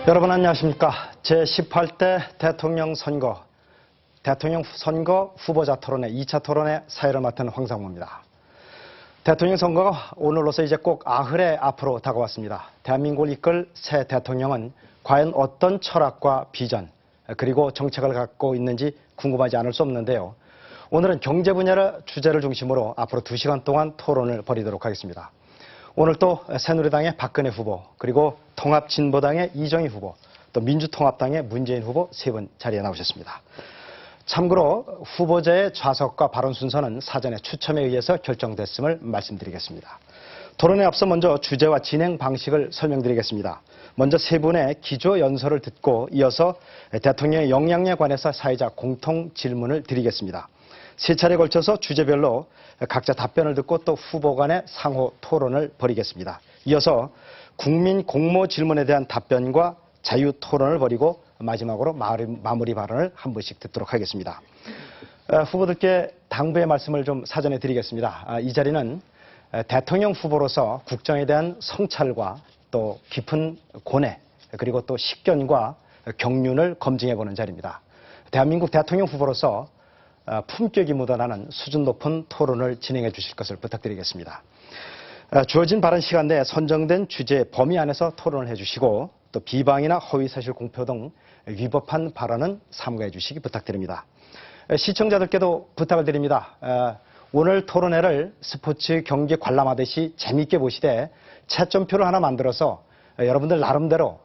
여러분 안녕하십니까. 제18대 대통령 선거 후보자 토론회 2차 토론회 사회를 맡은 황상무입니다. 대통령 선거가 오늘로서 이제 꼭 90회 앞으로 다가왔습니다. 대한민국을 이끌 새 대통령은 과연 어떤 철학과 비전 그리고 정책을 갖고 있는지 궁금하지 않을 수 없는데요. 오늘은 경제 분야를 주제를 중심으로 앞으로 2시간 동안 토론을 벌이도록 하겠습니다. 오늘 또 새누리당의 박근혜 후보, 그리고 통합진보당의 이정희 후보, 또 민주통합당의 문재인 후보 세 분 자리에 나오셨습니다. 참고로 후보자의 좌석과 발언 순서는 사전에 추첨에 의해서 결정됐음을 말씀드리겠습니다. 토론에 앞서 먼저 주제와 진행 방식을 설명드리겠습니다. 먼저 세 분의 기조 연설을 듣고 이어서 대통령의 역량에 관해서 사회자 공통 질문을 드리겠습니다. 세 차례에 걸쳐서 주제별로 각자 답변을 듣고 또 후보 간의 상호 토론을 벌이겠습니다. 이어서 국민 공모 질문에 대한 답변과 자유 토론을 벌이고 마지막으로 마무리 발언을 한 분씩 듣도록 하겠습니다. 후보들께 당부의 말씀을 좀 사전에 드리겠습니다. 이 자리는 대통령 후보로서 국정에 대한 성찰과 또 깊은 고뇌 그리고 또 식견과 경륜을 검증해보는 자리입니다. 대한민국 대통령 후보로서 품격이 묻어나는 수준 높은 토론을 진행해 주실 것을 부탁드리겠습니다. 주어진 발언 시간 내에 선정된 주제 범위 안에서 토론을 해주시고 또 비방이나 허위사실 공표 등 위법한 발언은 삼가해 주시기 부탁드립니다. 시청자들께도 부탁을 드립니다. 오늘 토론회를 스포츠 경기 관람하듯이 재미있게 보시되 채점표를 하나 만들어서 여러분들 나름대로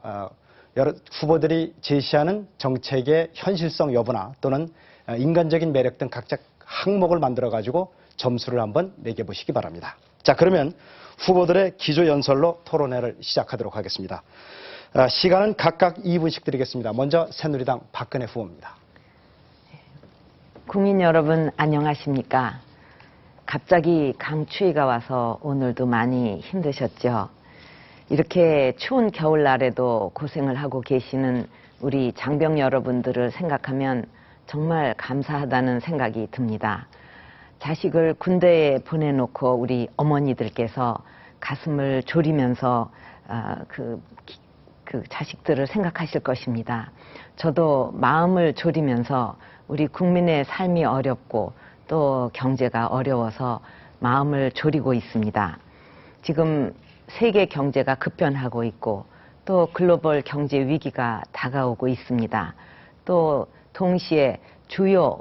후보들이 제시하는 정책의 현실성 여부나 또는 인간적인 매력 등 각자 항목을 만들어가지고 점수를 한번 매겨보시기 바랍니다. 자, 그러면 후보들의 기조 연설로 토론회를 시작하도록 하겠습니다. 시간은 각각 2분씩 드리겠습니다. 먼저 새누리당 박근혜 후보입니다. 국민 여러분 안녕하십니까? 갑자기 강추위가 와서 오늘도 많이 힘드셨죠? 이렇게 추운 겨울날에도 고생을 하고 계시는 우리 장병 여러분들을 생각하면 정말 감사하다는 생각이 듭니다. 자식을 군대에 보내놓고 우리 어머니들께서 가슴을 졸이면서 그 자식들을 생각하실 것입니다. 저도 마음을 졸이면서 우리 국민의 삶이 어렵고 또 경제가 어려워서 마음을 졸이고 있습니다. 지금 세계 경제가 급변하고 있고 또 글로벌 경제 위기가 다가오고 있습니다. 또 동시에 주요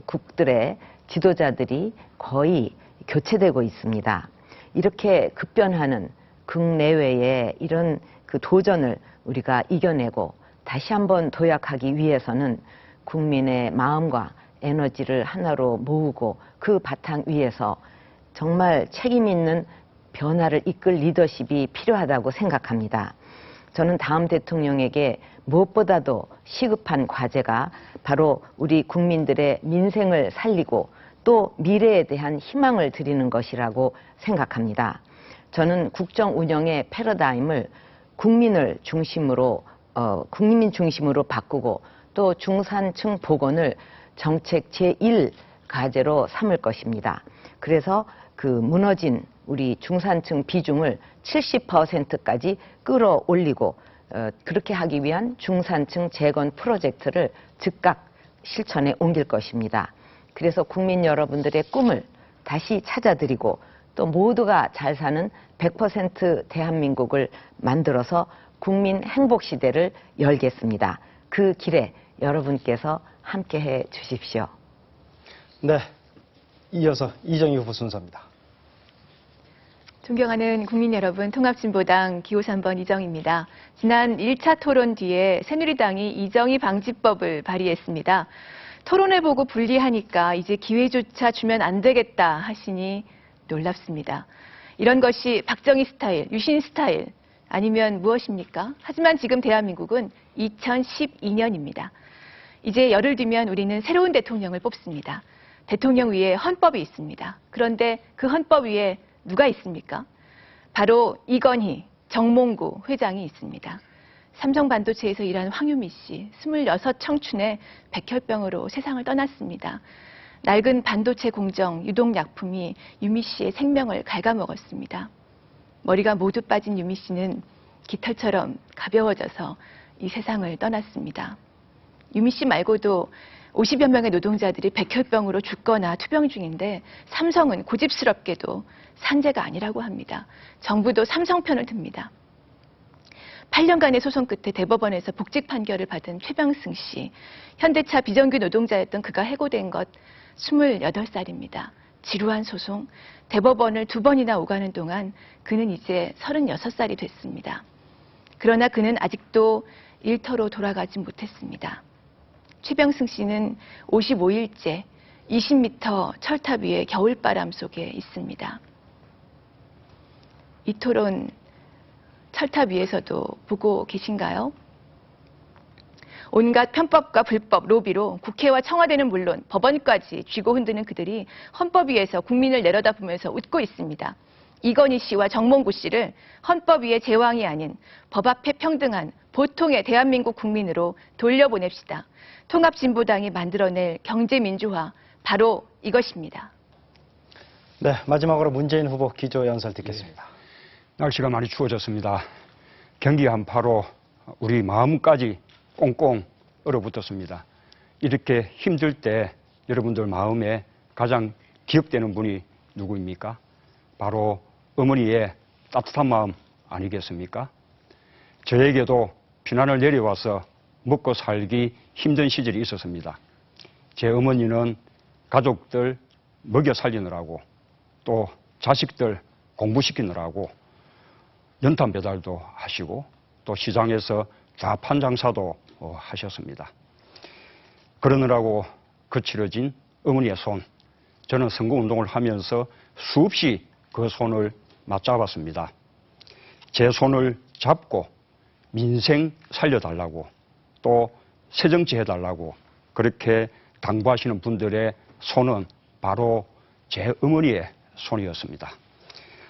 국들의 지도자들이 거의 교체되고 있습니다. 이렇게 급변하는 국내외의 이런 도전을 우리가 이겨내고 다시 한번 도약하기 위해서는 국민의 마음과 에너지를 하나로 모으고 그 바탕 위에서 정말 책임 있는 변화를 이끌 리더십이 필요하다고 생각합니다. 저는 다음 대통령에게 무엇보다도 시급한 과제가 바로 우리 국민들의 민생을 살리고 또 미래에 대한 희망을 드리는 것이라고 생각합니다. 저는 국정 운영의 패러다임을 국민 중심으로 바꾸고 또 중산층 복원을 정책 제1 과제로 삼을 것입니다. 그래서 무너진 우리 중산층 비중을 70%까지 끌어올리고 그렇게 하기 위한 중산층 재건 프로젝트를 즉각 실천에 옮길 것입니다. 그래서 국민 여러분들의 꿈을 다시 찾아드리고 또 모두가 잘 사는 100% 대한민국을 만들어서 국민 행복 시대를 열겠습니다. 그 길에 여러분께서 함께해 주십시오. 네, 이어서 이정희 후보 순서입니다. 존경하는 국민 여러분, 통합진보당 기호 3번 이정희입니다. 지난 1차 토론 뒤에 새누리당이 이정희 방지법을 발의했습니다. 토론을 보고 분리하니까 이제 기회조차 주면 안 되겠다 하시니 놀랍습니다. 이런 것이 박정희 스타일, 유신 스타일 아니면 무엇입니까? 하지만 지금 대한민국은 2012년입니다. 이제 열흘 뒤면 우리는 새로운 대통령을 뽑습니다. 대통령 위에 헌법이 있습니다. 그런데 그 헌법 위에 누가 있습니까? 바로 이건희, 정몽구 회장이 있습니다. 삼성반도체에서 일한 황유미 씨, 26 청춘의 백혈병으로 세상을 떠났습니다. 낡은 반도체 공정, 유독약품이 유미 씨의 생명을 갉아먹었습니다. 머리가 모두 빠진 유미 씨는 깃털처럼 가벼워져서 이 세상을 떠났습니다. 유미 씨 말고도 50여 명의 노동자들이 백혈병으로 죽거나 투병 중인데 삼성은 고집스럽게도 산재가 아니라고 합니다. 정부도 삼성 편을 듭니다. 8년간의 소송 끝에 대법원에서 복직 판결을 받은 최병승 씨. 현대차 비정규 노동자였던 그가 해고된 것 28살입니다. 지루한 소송, 대법원을 2번이나 오가는 동안 그는 이제 36살이 됐습니다. 그러나 그는 아직도 일터로 돌아가지 못했습니다. 최병승 씨는 55일째 20m 철탑 위에 겨울바람 속에 있습니다. 이 토론 철탑 위에서도 보고 계신가요? 온갖 편법과 불법, 로비로 국회와 청와대는 물론 법원까지 쥐고 흔드는 그들이 헌법 위에서 국민을 내려다보면서 웃고 있습니다. 이건희 씨와 정몽구 씨를 헌법 위의 제왕이 아닌 법 앞에 평등한 보통의 대한민국 국민으로 돌려보냅시다. 통합진보당이 만들어낼 경제민주화, 바로 이것입니다. 네, 마지막으로 문재인 후보 기조연설 듣겠습니다. 날씨가 많이 추워졌습니다. 경기 한파로 우리 마음까지 꽁꽁 얼어붙었습니다. 이렇게 힘들 때 여러분들 마음에 가장 기억되는 분이 누구입니까? 바로 어머니의 따뜻한 마음 아니겠습니까? 저에게도 피난을 내려와서 먹고 살기 힘든 시절이 있었습니다. 제 어머니는 가족들 먹여 살리느라고 또 자식들 공부시키느라고 연탄 배달도 하시고 또 시장에서 좌판 장사도 하셨습니다. 그러느라고 거칠어진 어머니의 손, 저는 선거운동을 하면서 수없이 그 손을 맞잡았습니다. 제 손을 잡고 민생 살려달라고 또 새정치 해달라고 그렇게 당부하시는 분들의 손은 바로 제 어머니의 손이었습니다.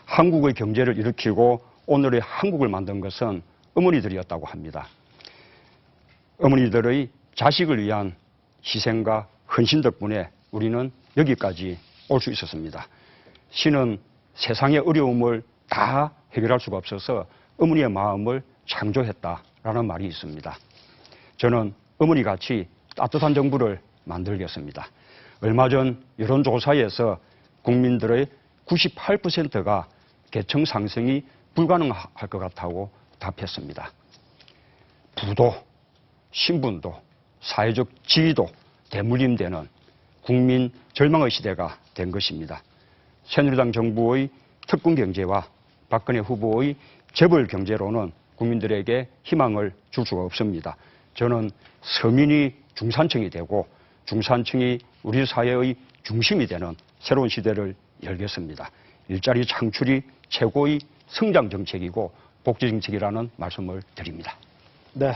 한국의 경제를 일으키고 오늘의 한국을 만든 것은 어머니들이었다고 합니다. 어머니들의 자식을 위한 희생과 헌신 덕분에 우리는 여기까지 올 수 있었습니다. 신은 세상의 어려움을 다 해결할 수가 없어서 어머니의 마음을 창조했다라는 말이 있습니다. 저는 어머니같이 따뜻한 정부를 만들겠습니다. 얼마 전 여론조사에서 국민들의 98%가 계층 상승이 불가능할 것 같다고 답했습니다. 부도, 신분도, 사회적 지위도 대물림되는 국민 절망의 시대가 된 것입니다. 새누리당 정부의 특권 경제와 박근혜 후보의 재벌 경제로는 국민들에게 희망을 줄 수가 없습니다. 저는 서민이 중산층이 되고 중산층이 우리 사회의 중심이 되는 새로운 시대를 열겠습니다. 일자리 창출이 최고의 성장 정책이고 복지 정책이라는 말씀을 드립니다. 네.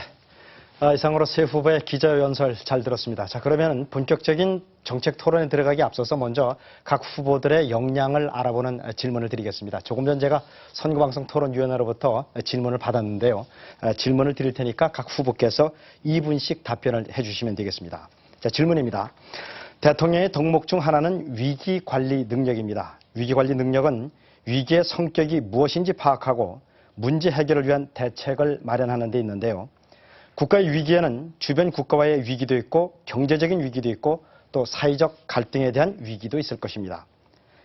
이상으로 세 후보의 기자연설 잘 들었습니다. 자, 그러면 본격적인 정책 토론에 들어가기 앞서서 먼저 각 후보들의 역량을 알아보는 질문을 드리겠습니다. 조금 전 제가 선거방송토론위원회로부터 질문을 받았는데요. 질문을 드릴 테니까 각 후보께서 2분씩 답변을 해주시면 되겠습니다. 자, 질문입니다. 대통령의 덕목 중 하나는 위기관리 능력입니다. 위기관리 능력은 위기의 성격이 무엇인지 파악하고 문제 해결을 위한 대책을 마련하는 데 있는데요. 국가의 위기에는 주변 국가와의 위기도 있고 경제적인 위기도 있고 또 사회적 갈등에 대한 위기도 있을 것입니다.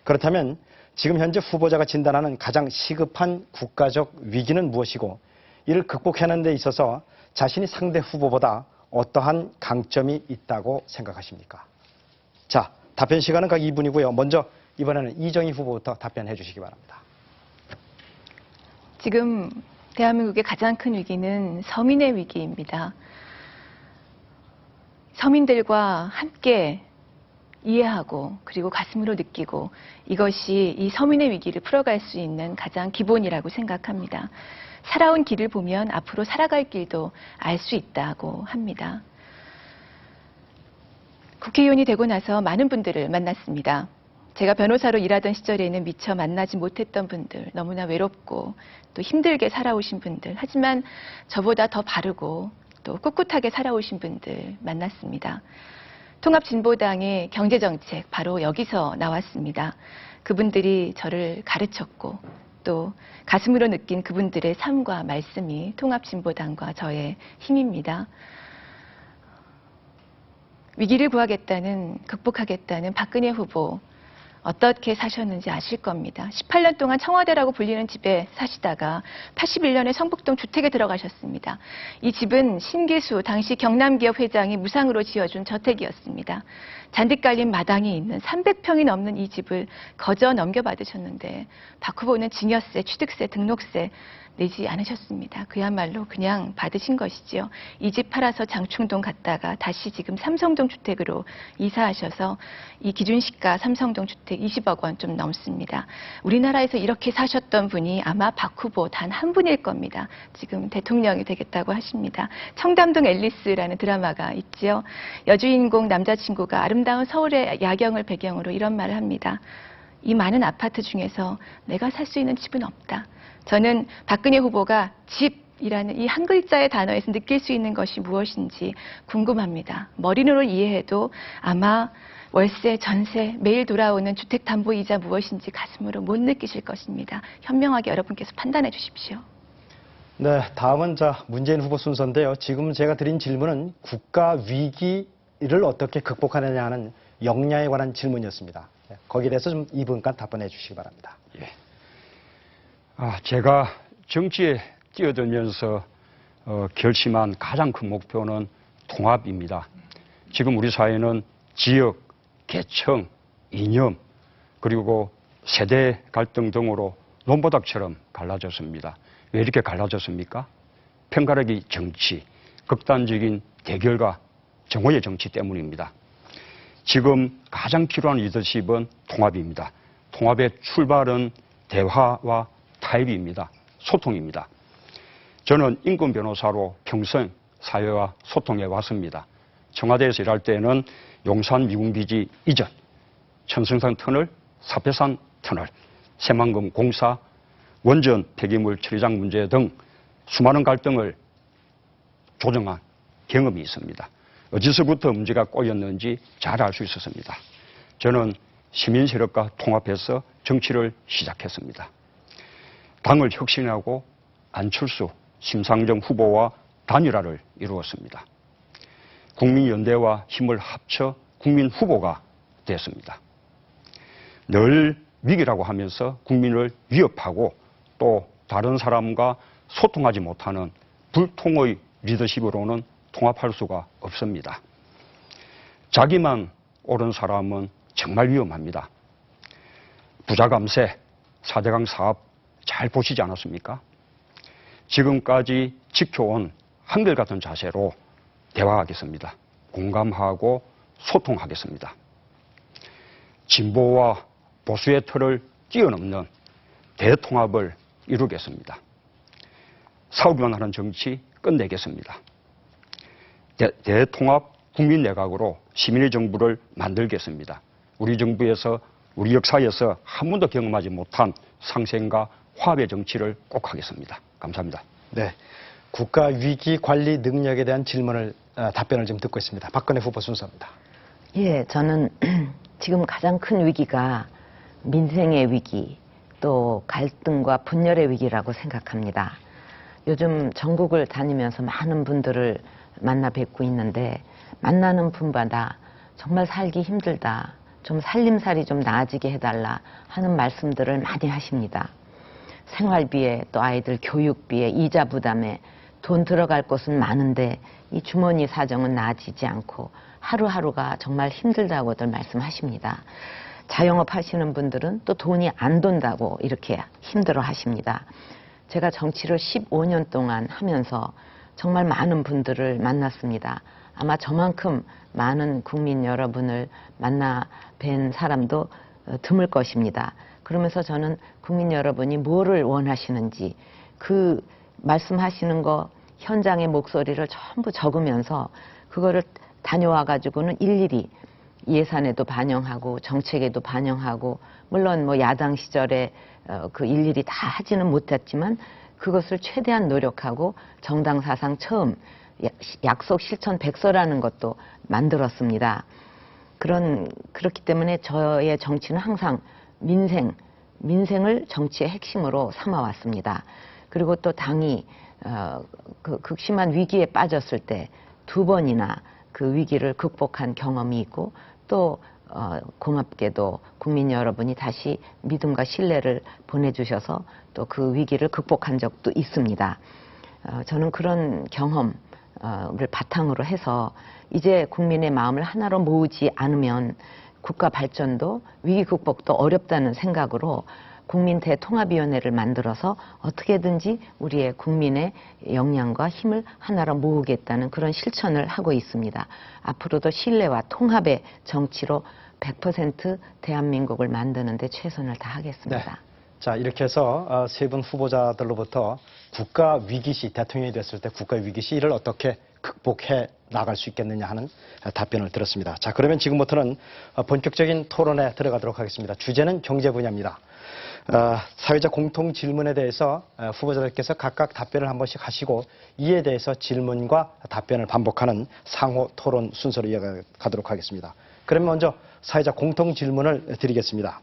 그렇다면 지금 현재 후보자가 진단하는 가장 시급한 국가적 위기는 무엇이고 이를 극복하는 데 있어서 자신이 상대 후보보다 어떠한 강점이 있다고 생각하십니까? 자, 답변 시간은 각 2분이고요. 먼저 이번에는 이정희 후보부터 답변해 주시기 바랍니다. 지금 대한민국의 가장 큰 위기는 서민의 위기입니다. 서민들과 함께 이해하고 그리고 가슴으로 느끼고 이것이 이 서민의 위기를 풀어갈 수 있는 가장 기본이라고 생각합니다. 살아온 길을 보면 앞으로 살아갈 길도 알 수 있다고 합니다. 국회의원이 되고 나서 많은 분들을 만났습니다. 제가 변호사로 일하던 시절에는 미처 만나지 못했던 분들, 너무나 외롭고 또 힘들게 살아오신 분들, 하지만 저보다 더 바르고 또 꿋꿋하게 살아오신 분들 만났습니다. 통합진보당의 경제정책 바로 여기서 나왔습니다. 그분들이 저를 가르쳤고 또 가슴으로 느낀 그분들의 삶과 말씀이 통합진보당과 저의 힘입니다. 위기를 구하겠다는, 극복하겠다는 박근혜 후보 어떻게 사셨는지 아실 겁니다. 18년 동안 청와대라고 불리는 집에 사시다가 81년에 성북동 주택에 들어가셨습니다. 이 집은 신기수 당시 경남기업 회장이 무상으로 지어준 저택이었습니다. 잔디 깔린 마당이 있는 300평이 넘는 이 집을 거저 넘겨받으셨는데 박 후보는 증여세, 취득세, 등록세 내지 않으셨습니다. 그야말로 그냥 받으신 것이지요. 이 집 팔아서 장충동 갔다가 다시 지금 삼성동 주택으로 이사하셔서 이 기준시가 삼성동 주택 20억 원 좀 넘습니다. 우리나라에서 이렇게 사셨던 분이 아마 박 후보 단 한 분일 겁니다. 지금 대통령이 되겠다고 하십니다. 청담동 앨리스라는 드라마가 있지요. 여주인공 남자친구가 아름다운 서울의 야경을 배경으로 이런 말을 합니다. 이 많은 아파트 중에서 내가 살 수 있는 집은 없다. 저는 박근혜 후보가 집이라는 이 한 글자의 단어에서 느낄 수 있는 것이 무엇인지 궁금합니다. 머리로 이해해도 아마 월세, 전세, 매일 돌아오는 주택담보이자 무엇인지 가슴으로 못 느끼실 것입니다. 현명하게 여러분께서 판단해 주십시오. 네, 다음은 문재인 후보 순서인데요. 지금 제가 드린 질문은 국가 위기를 어떻게 극복하느냐 하는 역량에 관한 질문이었습니다. 거기에 대해서 좀 2분간 답변해 주시기 바랍니다. 예. 제가 정치에 뛰어들면서 결심한 가장 큰 목표는 통합입니다. 지금 우리 사회는 지역, 계층, 이념, 그리고 세대 갈등 등으로 논바닥처럼 갈라졌습니다. 왜 이렇게 갈라졌습니까? 편가르기 정치, 극단적인 대결과 정오의 정치 때문입니다. 지금 가장 필요한 리더십은 통합입니다. 통합의 출발은 대화와 타협입니다. 소통입니다. 저는 인권 변호사로 평생 사회와 소통해 왔습니다. 청와대에서 일할 때는 용산 미군기지 이전, 천승산 터널, 사패산 터널, 새만금 공사, 원전 폐기물 처리장 문제 등 수많은 갈등을 조정한 경험이 있습니다. 어디서부터 문제가 꼬였는지 잘 알 수 있었습니다. 저는 시민 세력과 통합해서 정치를 시작했습니다. 당을 혁신하고 안철수, 심상정 후보와 단일화를 이루었습니다. 국민연대와 힘을 합쳐 국민 후보가 됐습니다. 늘 위기라고 하면서 국민을 위협하고 또 다른 사람과 소통하지 못하는 불통의 리더십으로는 통합할 수가 없습니다. 자기만 옳은 사람은 정말 위험합니다. 부자 감세, 4대강 사업 잘 보시지 않았습니까? 지금까지 지켜온 한결같은 자세로 대화하겠습니다. 공감하고 소통하겠습니다. 진보와 보수의 틀을 뛰어넘는 대통합을 이루겠습니다. 싸우기만 하는 정치 끝내겠습니다. 대통합 국민내각으로 시민의 정부를 만들겠습니다. 우리 정부에서 우리 역사에서 한 번도 경험하지 못한 상생과 화합의 정치를 꼭 하겠습니다. 감사합니다. 네, 국가 위기 관리 능력에 대한 답변을 좀 듣고 있습니다. 박근혜 후보 순서입니다. 예, 저는 지금 가장 큰 위기가 민생의 위기, 또 갈등과 분열의 위기라고 생각합니다. 요즘 전국을 다니면서 많은 분들을 만나 뵙고 있는데 만나는 분마다 정말 살기 힘들다, 좀 살림살이 좀 나아지게 해달라 하는 말씀들을 많이 하십니다. 생활비에 또 아이들 교육비에 이자 부담에 돈 들어갈 곳은 많은데 이 주머니 사정은 나아지지 않고 하루하루가 정말 힘들다고들 말씀하십니다. 자영업 하시는 분들은 또 돈이 안 돈다고 이렇게 힘들어 하십니다. 제가 정치를 15년 동안 하면서 정말 많은 분들을 만났습니다. 아마 저만큼 많은 국민 여러분을 만나 뵌 사람도 드물 것입니다. 그러면서 저는 국민 여러분이 뭐를 원하시는지 그 말씀하시는 거 현장의 목소리를 전부 적으면서 그거를 다녀와 가지고는 일일이 예산에도 반영하고 정책에도 반영하고 물론 뭐 야당 시절에 그 일일이 다 하지는 못했지만 그것을 최대한 노력하고 정당 사상 처음 약속 실천 백서라는 것도 만들었습니다. 그렇기 때문에 저의 정치는 항상 민생을 정치의 핵심으로 삼아왔습니다. 그리고 또 당이 그 극심한 위기에 빠졌을 때 2번이나 그 위기를 극복한 경험이 있고 또 고맙게도 국민 여러분이 다시 믿음과 신뢰를 보내주셔서 또 그 위기를 극복한 적도 있습니다. 저는 그런 경험을 바탕으로 해서 이제 국민의 마음을 하나로 모으지 않으면 국가 발전도 위기 극복도 어렵다는 생각으로 국민 대통합위원회를 만들어서 어떻게든지 우리의 국민의 역량과 힘을 하나로 모으겠다는 그런 실천을 하고 있습니다. 앞으로도 신뢰와 통합의 정치로 100% 대한민국을 만드는 데 최선을 다하겠습니다. 네. 자, 이렇게 해서 세 분 후보자들로부터 국가 위기시, 대통령이 됐을 때 국가 위기시 이를 어떻게 극복해 나갈 수 있겠느냐 하는 답변을 들었습니다. 자, 그러면 지금부터는 본격적인 토론에 들어가도록 하겠습니다. 주제는 경제 분야입니다. 사회적 공통 질문에 대해서 후보자들께서 각각 답변을 한 번씩 하시고 이에 대해서 질문과 답변을 반복하는 상호 토론 순서로 이어가도록 하겠습니다. 그러면 먼저 사회적 공통 질문을 드리겠습니다.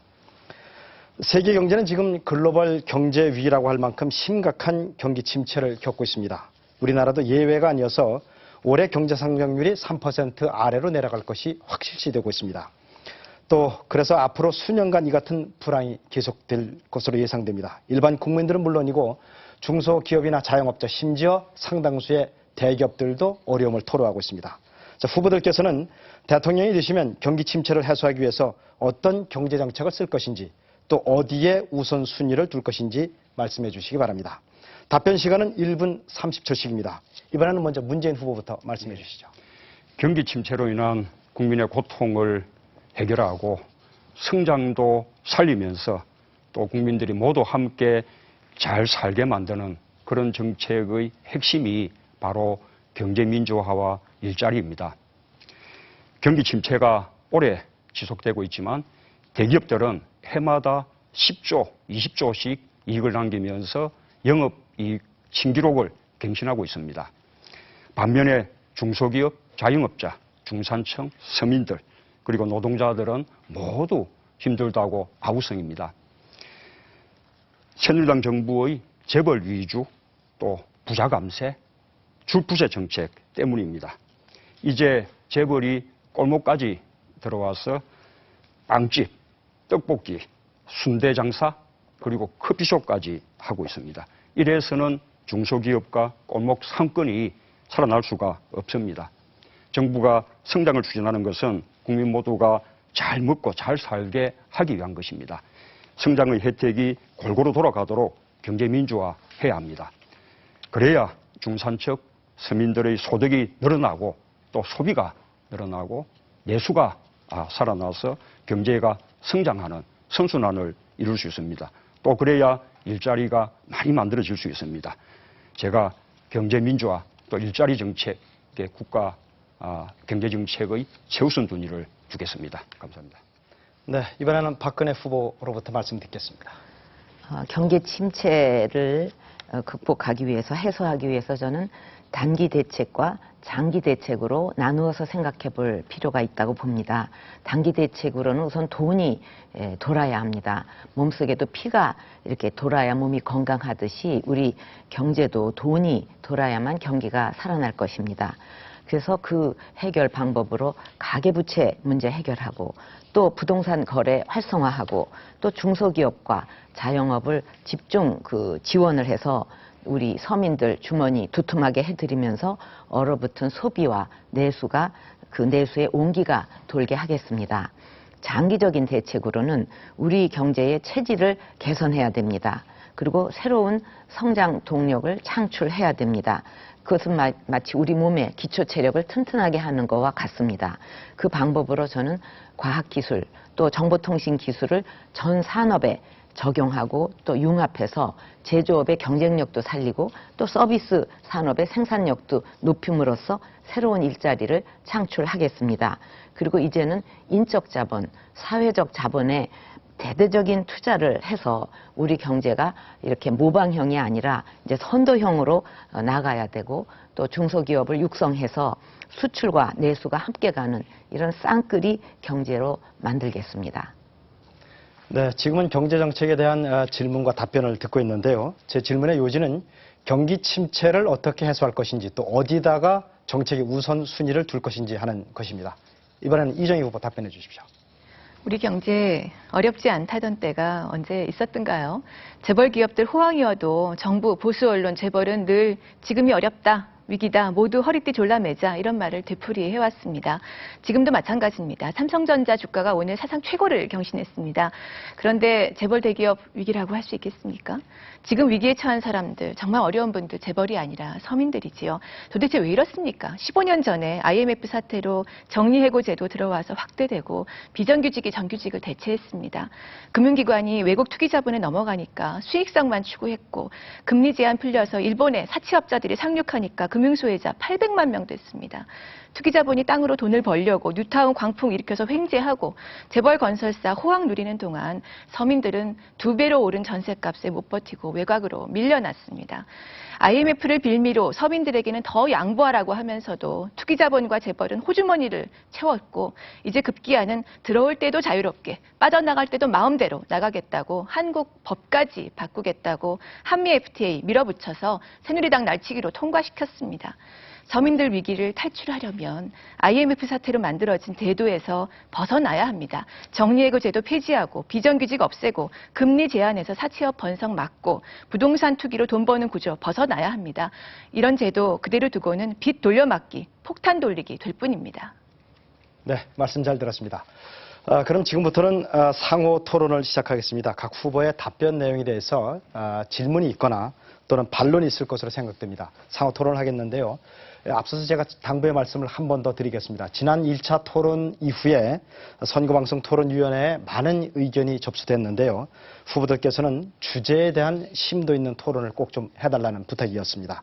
세계 경제는 지금 글로벌 경제 위기라고 할 만큼 심각한 경기 침체를 겪고 있습니다. 우리나라도 예외가 아니어서 올해 경제 성장률이 3% 아래로 내려갈 것이 확실시되고 있습니다. 또 그래서 앞으로 수년간 이 같은 불황이 계속될 것으로 예상됩니다. 일반 국민들은 물론이고 중소기업이나 자영업자 심지어 상당수의 대기업들도 어려움을 토로하고 있습니다. 자, 후보들께서는 대통령이 되시면 경기 침체를 해소하기 위해서 어떤 경제 정책을 쓸 것인지 또 어디에 우선순위를 둘 것인지 말씀해 주시기 바랍니다. 답변 시간은 1분 30초씩입니다. 이번에는 먼저 문재인 후보부터 말씀해 주시죠. 경기 침체로 인한 국민의 고통을 해결하고 성장도 살리면서 또 국민들이 모두 함께 잘 살게 만드는 그런 정책의 핵심이 바로 경제민주화와 일자리입니다. 경기 침체가 오래 지속되고 있지만 대기업들은 해마다 10조, 20조씩 이익을 남기면서 영업이익 신기록을 갱신하고 있습니다. 반면에 중소기업, 자영업자, 중산층, 서민들 그리고 노동자들은 모두 힘들다고 아우성입니다. 새누리당 정부의 재벌 위주 또 부자 감세, 줄부세 정책 때문입니다. 이제 재벌이 골목까지 들어와서 빵집, 떡볶이, 순대 장사 그리고 커피숍까지 하고 있습니다. 이래서는 중소기업과 골목 상권이 살아날 수가 없습니다. 정부가 성장을 추진하는 것은 국민 모두가 잘 먹고 잘 살게 하기 위한 것입니다. 성장의 혜택이 골고루 돌아가도록 경제 민주화해야 합니다. 그래야 중산층 서민들의 소득이 늘어나고 또 소비가 늘어나고 내수가 살아나서 경제가 성장하는 선순환을 이룰 수 있습니다. 또 그래야 일자리가 많이 만들어질 수 있습니다. 제가 경제 민주화 또 일자리 정책에 국가 경제 정책의 최우선 순위를 두겠습니다. 감사합니다. 네, 이번에는 박근혜 후보로부터 말씀 듣겠습니다. 경기 침체를 극복하기 위해서 해소하기 위해서 저는 단기 대책과 장기 대책으로 나누어서 생각해 볼 필요가 있다고 봅니다. 단기 대책으로는 우선 돈이 돌아야 합니다. 몸속에도 피가 이렇게 돌아야 몸이 건강하듯이 우리 경제도 돈이 돌아야만 경기가 살아날 것입니다. 그래서 그 해결 방법으로 가계부채 문제 해결하고 또 부동산 거래 활성화하고 또 중소기업과 자영업을 집중 지원을 해서 우리 서민들 주머니 두툼하게 해드리면서 얼어붙은 소비와 내수가 그 내수의 온기가 돌게 하겠습니다. 장기적인 대책으로는 우리 경제의 체질을 개선해야 됩니다. 그리고 새로운 성장 동력을 창출해야 됩니다. 그것은 마치 우리 몸의 기초 체력을 튼튼하게 하는 것과 같습니다. 그 방법으로 저는 과학기술 또 정보통신 기술을 전 산업에 적용하고 또 융합해서 제조업의 경쟁력도 살리고 또 서비스 산업의 생산력도 높임으로써 새로운 일자리를 창출하겠습니다. 그리고 이제는 인적 자본, 사회적 자본에 대대적인 투자를 해서 우리 경제가 이렇게 모방형이 아니라 이제 선도형으로 나가야 되고 또 중소기업을 육성해서 수출과 내수가 함께 가는 이런 쌍끌이 경제로 만들겠습니다. 네, 지금은 경제정책에 대한 질문과 답변을 듣고 있는데요. 제 질문의 요지는 경기 침체를 어떻게 해소할 것인지 또 어디다가 정책의 우선순위를 둘 것인지 하는 것입니다. 이번에는 이정희 후보 답변해 주십시오. 우리 경제 어렵지 않다던 때가 언제 있었던가요? 재벌 기업들 호황이어도 정부, 보수 언론, 재벌은 늘 지금이 어렵다, 위기다, 모두 허리띠 졸라매자 이런 말을 되풀이해왔습니다. 지금도 마찬가지입니다. 삼성전자 주가가 오늘 사상 최고를 경신했습니다. 그런데 재벌 대기업 위기라고 할 수 있겠습니까? 지금 위기에 처한 사람들, 정말 어려운 분들 재벌이 아니라 서민들이지요. 도대체 왜 이렇습니까? 15년 전에 IMF 사태로 정리해고제도 들어와서 확대되고 비정규직이 정규직을 대체했습니다. 금융기관이 외국 투기 자본에 넘어가니까 수익성만 추구했고 금리 제한 풀려서 일본의 사채업자들이 상륙하니까 금융소외자 800만 명 됐습니다. 투기자본이 땅으로 돈을 벌려고 뉴타운 광풍 일으켜서 횡재하고 재벌 건설사 호황 누리는 동안 서민들은 2배로 오른 전셋값에 못 버티고 외곽으로 밀려났습니다. IMF를 빌미로 서민들에게는 더 양보하라고 하면서도 투기자본과 재벌은 호주머니를 채웠고 이제 급기야는 들어올 때도 자유롭게 빠져나갈 때도 마음대로 나가겠다고 한국 법까지 바꾸겠다고 한미 FTA 밀어붙여서 새누리당 날치기로 통과시켰습니다. 서민들 위기를 탈출하려면 IMF 사태로 만들어진 제도에서 벗어나야 합니다. 정리해고 제도 폐지하고 비정규직 없애고 금리 제한에서 사채업 번성 막고 부동산 투기로 돈 버는 구조 벗어나야 합니다. 이런 제도 그대로 두고는 빚 돌려막기, 폭탄 돌리기 될 뿐입니다. 네, 말씀 잘 들었습니다. 그럼 지금부터는 상호 토론을 시작하겠습니다. 각 후보의 답변 내용에 대해서 질문이 있거나 또는 반론이 있을 것으로 생각됩니다. 상호 토론을 하겠는데요. 앞서서 제가 당부의 말씀을 한 번 더 드리겠습니다. 지난 1차 토론 이후에 선거방송토론위원회에 많은 의견이 접수됐는데요. 후보들께서는 주제에 대한 심도 있는 토론을 꼭 좀 해달라는 부탁이었습니다.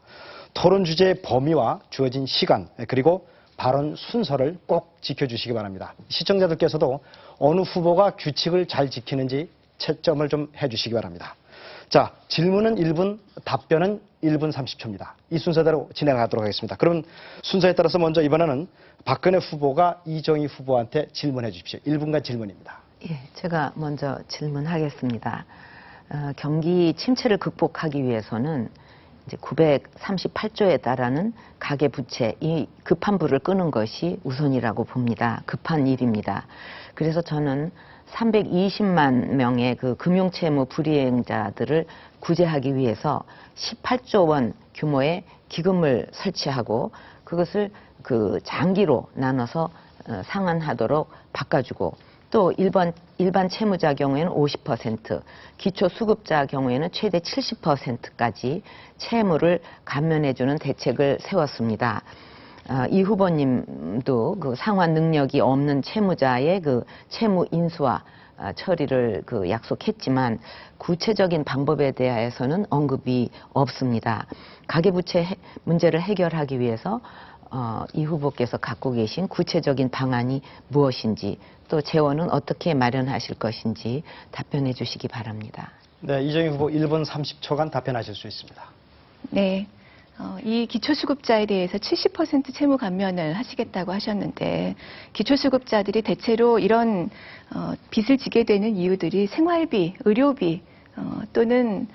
토론 주제의 범위와 주어진 시간 그리고 발언 순서를 꼭 지켜주시기 바랍니다. 시청자들께서도 어느 후보가 규칙을 잘 지키는지 채점을 좀 해주시기 바랍니다. 자, 질문은 1분, 답변은 1분 30초입니다. 이 순서대로 진행하도록 하겠습니다. 그럼 순서에 따라서 먼저 이번에는 박근혜 후보가 이정희 후보한테 질문해 주십시오. 1분간 질문입니다. 예, 제가 먼저 질문하겠습니다. 경기 침체를 극복하기 위해서는 이제 938조에 달하는 가계부채, 이 급한 불을 끄는 것이 우선이라고 봅니다. 급한 일입니다. 그래서 저는 320만 명의 그 금융채무 불이행자들을 구제하기 위해서 18조 원 규모의 기금을 설치하고 그것을 그 장기로 나눠서 상환하도록 바꿔주고 또 일반 채무자 경우에는 50%, 기초수급자 경우에는 최대 70%까지 채무를 감면해주는 대책을 세웠습니다. 이 후보님도 그 상환 능력이 없는 채무자의 그 채무 인수와 처리를 그 약속했지만 구체적인 방법에 대해서는 언급이 없습니다. 가계부채 문제를 해결하기 위해서 이 후보께서 갖고 계신 구체적인 방안이 무엇인지 또 재원은 어떻게 마련하실 것인지 답변해 주시기 바랍니다. 네, 이정희 후보 1분 30초간 답변하실 수 있습니다. 네. 이 기초수급자에 대해서 70% 채무 감면을 하시겠다고 하셨는데 기초수급자들이 대체로 이런 빚을 지게 되는 이유들이 생활비, 의료비 또는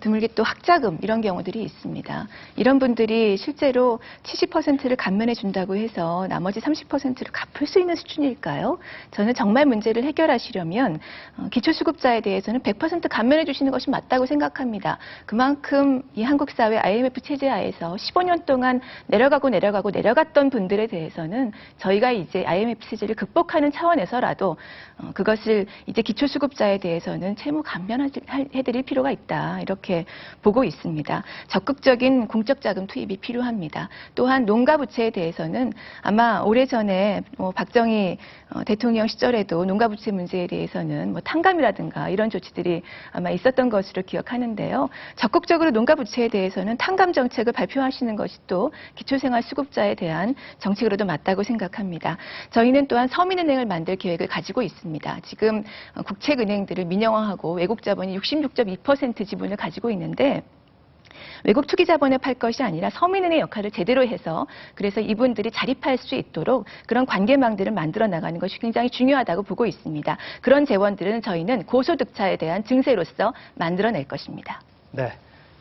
드물게 또 학자금 이런 경우들이 있습니다. 이런 분들이 실제로 70%를 감면해 준다고 해서 나머지 30%를 갚을 수 있는 수준일까요? 저는 정말 문제를 해결하시려면 기초수급자에 대해서는 100% 감면해 주시는 것이 맞다고 생각합니다. 그만큼 이 한국 사회 IMF 체제 하에서 15년 동안 내려갔던 분들에 대해서는 저희가 이제 IMF 체제를 극복하는 차원에서라도 그것을 이제 기초수급자에 대해서는 채무 감면해드릴 필요가 있다. 이렇게 보고 있습니다. 적극적인 공적 자금 투입이 필요합니다. 또한 농가 부채에 대해서는 아마 오래전에 박정희 대통령 시절에도 농가 부채 문제에 대해서는 탕감이라든가 이런 조치들이 아마 있었던 것으로 기억하는데요. 적극적으로 농가 부채에 대해서는 탕감 정책을 발표하시는 것이 또 기초생활 수급자에 대한 정책으로도 맞다고 생각합니다. 저희는 또한 서민은행을 만들 계획을 가지고 있습니다. 지금 국책은행들을 민영화하고 외국 자본이 66.2% 지분을 가지고 있는데 외국 투기 자본에 팔 것이 아니라 서민은의 역할을 제대로 해서 그래서 이분들이 자립할 수 있도록 그런 관계망들을 만들어 나가는 것이 굉장히 중요하다고 보고 있습니다. 그런 재원들은 저희는 고소득자에 대한 증세로서 만들어낼 것입니다. 네.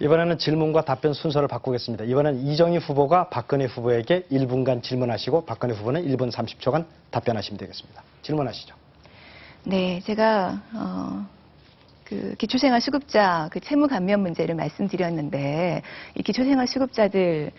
이번에는 질문과 답변 순서를 바꾸겠습니다. 이번엔 이정희 후보가 박근혜 후보에게 1분간 질문하시고 박근혜 후보는 1분 30초간 답변하시면 되겠습니다. 질문하시죠. 네, 제가 그 기초생활수급자 그 채무 감면 문제를 말씀드렸는데 이 기초생활수급자들이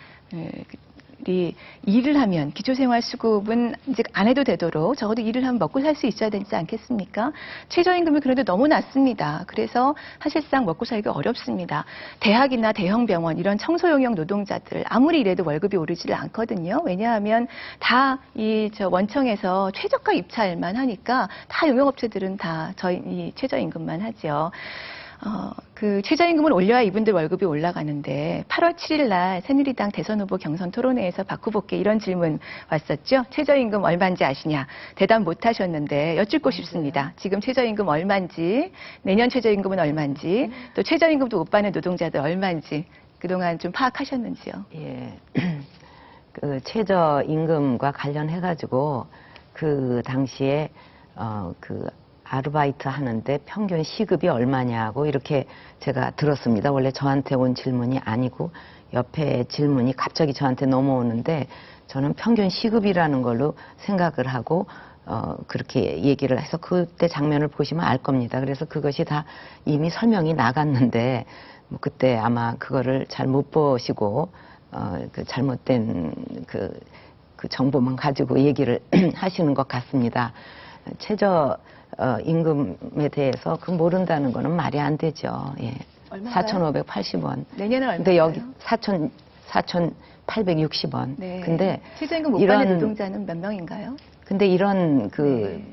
일을 하면 기초생활수급은 이제 안 해도 되도록 적어도 일을 하면 먹고 살 수 있어야 되지 않겠습니까? 최저임금이 그래도 너무 낮습니다. 그래서 사실상 먹고 살기가 어렵습니다. 대학이나 대형 병원 이런 청소용역 노동자들 아무리 일해도 월급이 오르지를 않거든요. 왜냐하면 다 이 원청에서 최저가 입찰만 하니까 다 용역업체들은 다 저희 이 최저임금만 하죠. 그 최저임금을 올려야 이분들 월급이 올라가는데 8월 7일 날 새누리당 대선 후보 경선 토론회에서 박 후보께 이런 질문 왔었죠. 최저임금 얼마인지 아시냐? 대답 못 하셨는데 여쭙고 싶습니다. 지금 최저임금 얼마인지, 내년 최저임금은 얼마인지, 또 최저임금도 못 받는 노동자들 얼마인지 그동안 좀 파악하셨는지요? 예. 그 최저임금과 관련해가지고 그 당시에 그 아르바이트 하는데 평균 시급이 얼마냐고 이렇게 제가 들었습니다. 원래 저한테 온 질문이 아니고 옆에 질문이 갑자기 저한테 넘어오는데 저는 평균 시급이라는 걸로 생각을 하고 그렇게 얘기를 해서 그때 장면을 보시면 알 겁니다. 그래서 그것이 다 이미 설명이 나갔는데 뭐 그때 아마 그거를 잘 못 보시고 그 잘못된 그 정보만 가지고 얘기를 하시는 것 같습니다. 최저 임금에 대해서 그 모른다는 거는 말이 안 되죠. 예. 얼마인가요? 4,580원. 내년은 얼마인가요? 근데 여기 4,860원. 네. 근데 최저임금 못 받는 노동자는 몇 명인가요? 근데 이런 네.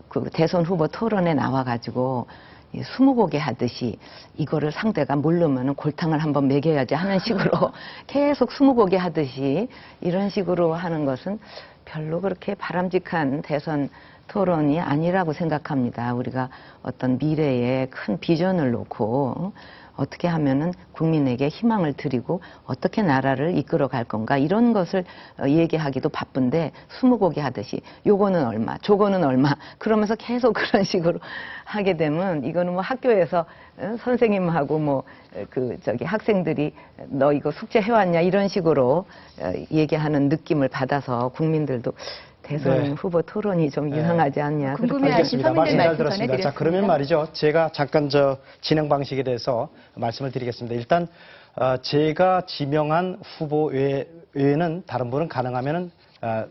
그 대선 후보 토론에 나와가지고 이 스무고개 하듯이 이거를 상대가 모르면은 골탕을 한번 먹여야지 하는 식으로 계속 스무고개 하듯이 이런 식으로 하는 것은 별로 그렇게 바람직한 대선 토론이 아니라고 생각합니다. 우리가 어떤 미래에 큰 비전을 놓고 어떻게 하면은 국민에게 희망을 드리고 어떻게 나라를 이끌어 갈 건가 이런 것을 얘기하기도 바쁜데 스무고개 하듯이 요거는 얼마, 저거는 얼마 그러면서 계속 그런 식으로 하게 되면 이거는 뭐 학교에서 선생님하고 뭐 그 저기 학생들이 너 이거 숙제 해왔냐 이런 식으로 얘기하는 느낌을 받아서 국민들도 대선 네. 후보 토론이 좀 이상하지 않냐. 그렇게 궁금해하신 알겠습니다. 서민들 말씀 잘 말씀 들었습니다. 자, 전해드렸습니다. 그러면 말이죠. 제가 잠깐 진행 방식에 대해서 말씀을 드리겠습니다. 일단 제가 지명한 후보 외에는 다른 분은 가능하면은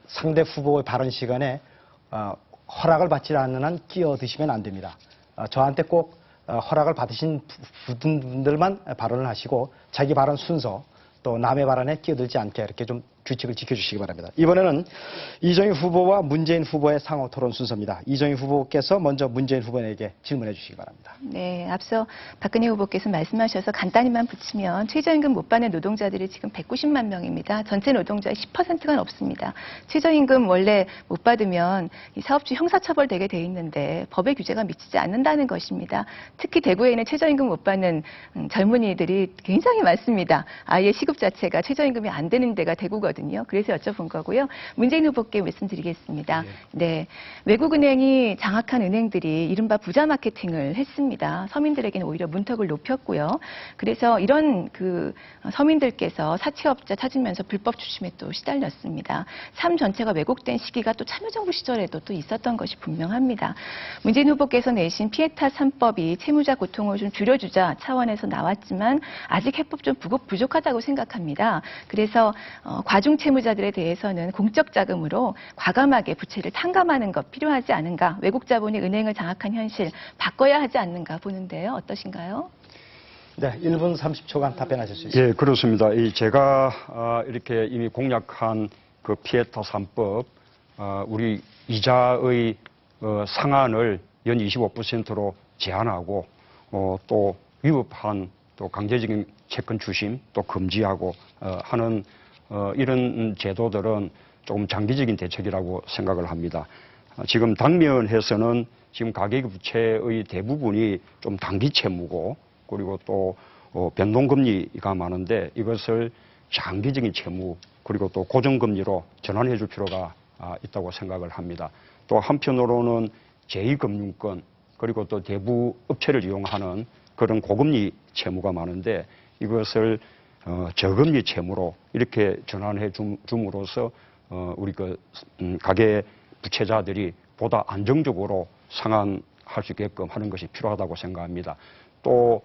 상대 후보의 발언 시간에 허락을 받지 않는 한 끼어드시면 안 됩니다. 저한테 꼭 허락을 받으신 분들만 발언을 하시고 자기 발언 순서 또 남의 발언에 끼어들지 않게 이렇게 좀 규칙을 지켜주시기 바랍니다. 이번에는 이정희 후보와 문재인 후보의 상호 토론 순서입니다. 이정희 후보께서 먼저 문재인 후보에게 질문해 주시기 바랍니다. 네, 앞서 박근혜 후보께서 말씀하셔서 간단히만 붙이면 최저임금 못 받는 노동자들이 지금 190만 명입니다. 전체 노동자의 10%가 넘습니다. 최저임금 원래 못 받으면 이 사업주 형사처벌되게 돼 있는데 법의 규제가 미치지 않는다는 것입니다. 특히 대구에 있는 최저임금 못 받는 젊은이들이 굉장히 많습니다. 아예 시급 자체가 최저임금이 안 되는 데가 대구거든요. 그래서 여쭤본 거고요. 문재인 후보께 말씀드리겠습니다. 네, 외국은행이 장악한 은행들이 이른바 부자 마케팅을 했습니다. 서민들에게는 오히려 문턱을 높였고요. 그래서 이런 그 서민들께서 사채업자 찾으면서 불법 추심에 또 시달렸습니다. 삶 전체가 왜곡된 시기가 또 참여정부 시절에도 또 있었던 것이 분명합니다. 문재인 후보께서 내신 피에타 3법이 채무자 고통을 좀 줄여주자 차원에서 나왔지만 아직 해법 좀 부족하다고 생각합니다. 그래서 과중 채무자들에 대해서는 공적 자금으로 과감하게 부채를 탕감하는 것 필요하지 않은가? 외국 자본이 은행을 장악한 현실 바꿔야 하지 않는가 보는데요. 어떠신가요? 네, 1분 30초간 답변하실 수 있습니다. 예, 그렇습니다. 제가 이렇게 이미 공약한 그 피에타 3법, 우리 이자의 상한을 연 25%로 제한하고 또 위법한 또 강제적인 채권 추심 또 금지하고 하는 이런 제도들은 조금 장기적인 대책이라고 생각을 합니다. 지금 당면에서는 지금 가계부채의 대부분이 좀 단기 채무고 그리고 또 변동금리가 많은데 이것을 장기적인 채무 그리고 또 고정금리로 전환해 줄 필요가 있다고 생각을 합니다. 또 한편으로는 제2금융권 그리고 또 대부 업체를 이용하는 그런 고금리 채무가 많은데 이것을 저금리 채무로 이렇게 전환해 줌으로써 우리 가계 부채자들이 보다 안정적으로 상환할 수 있게끔 하는 것이 필요하다고 생각합니다. 또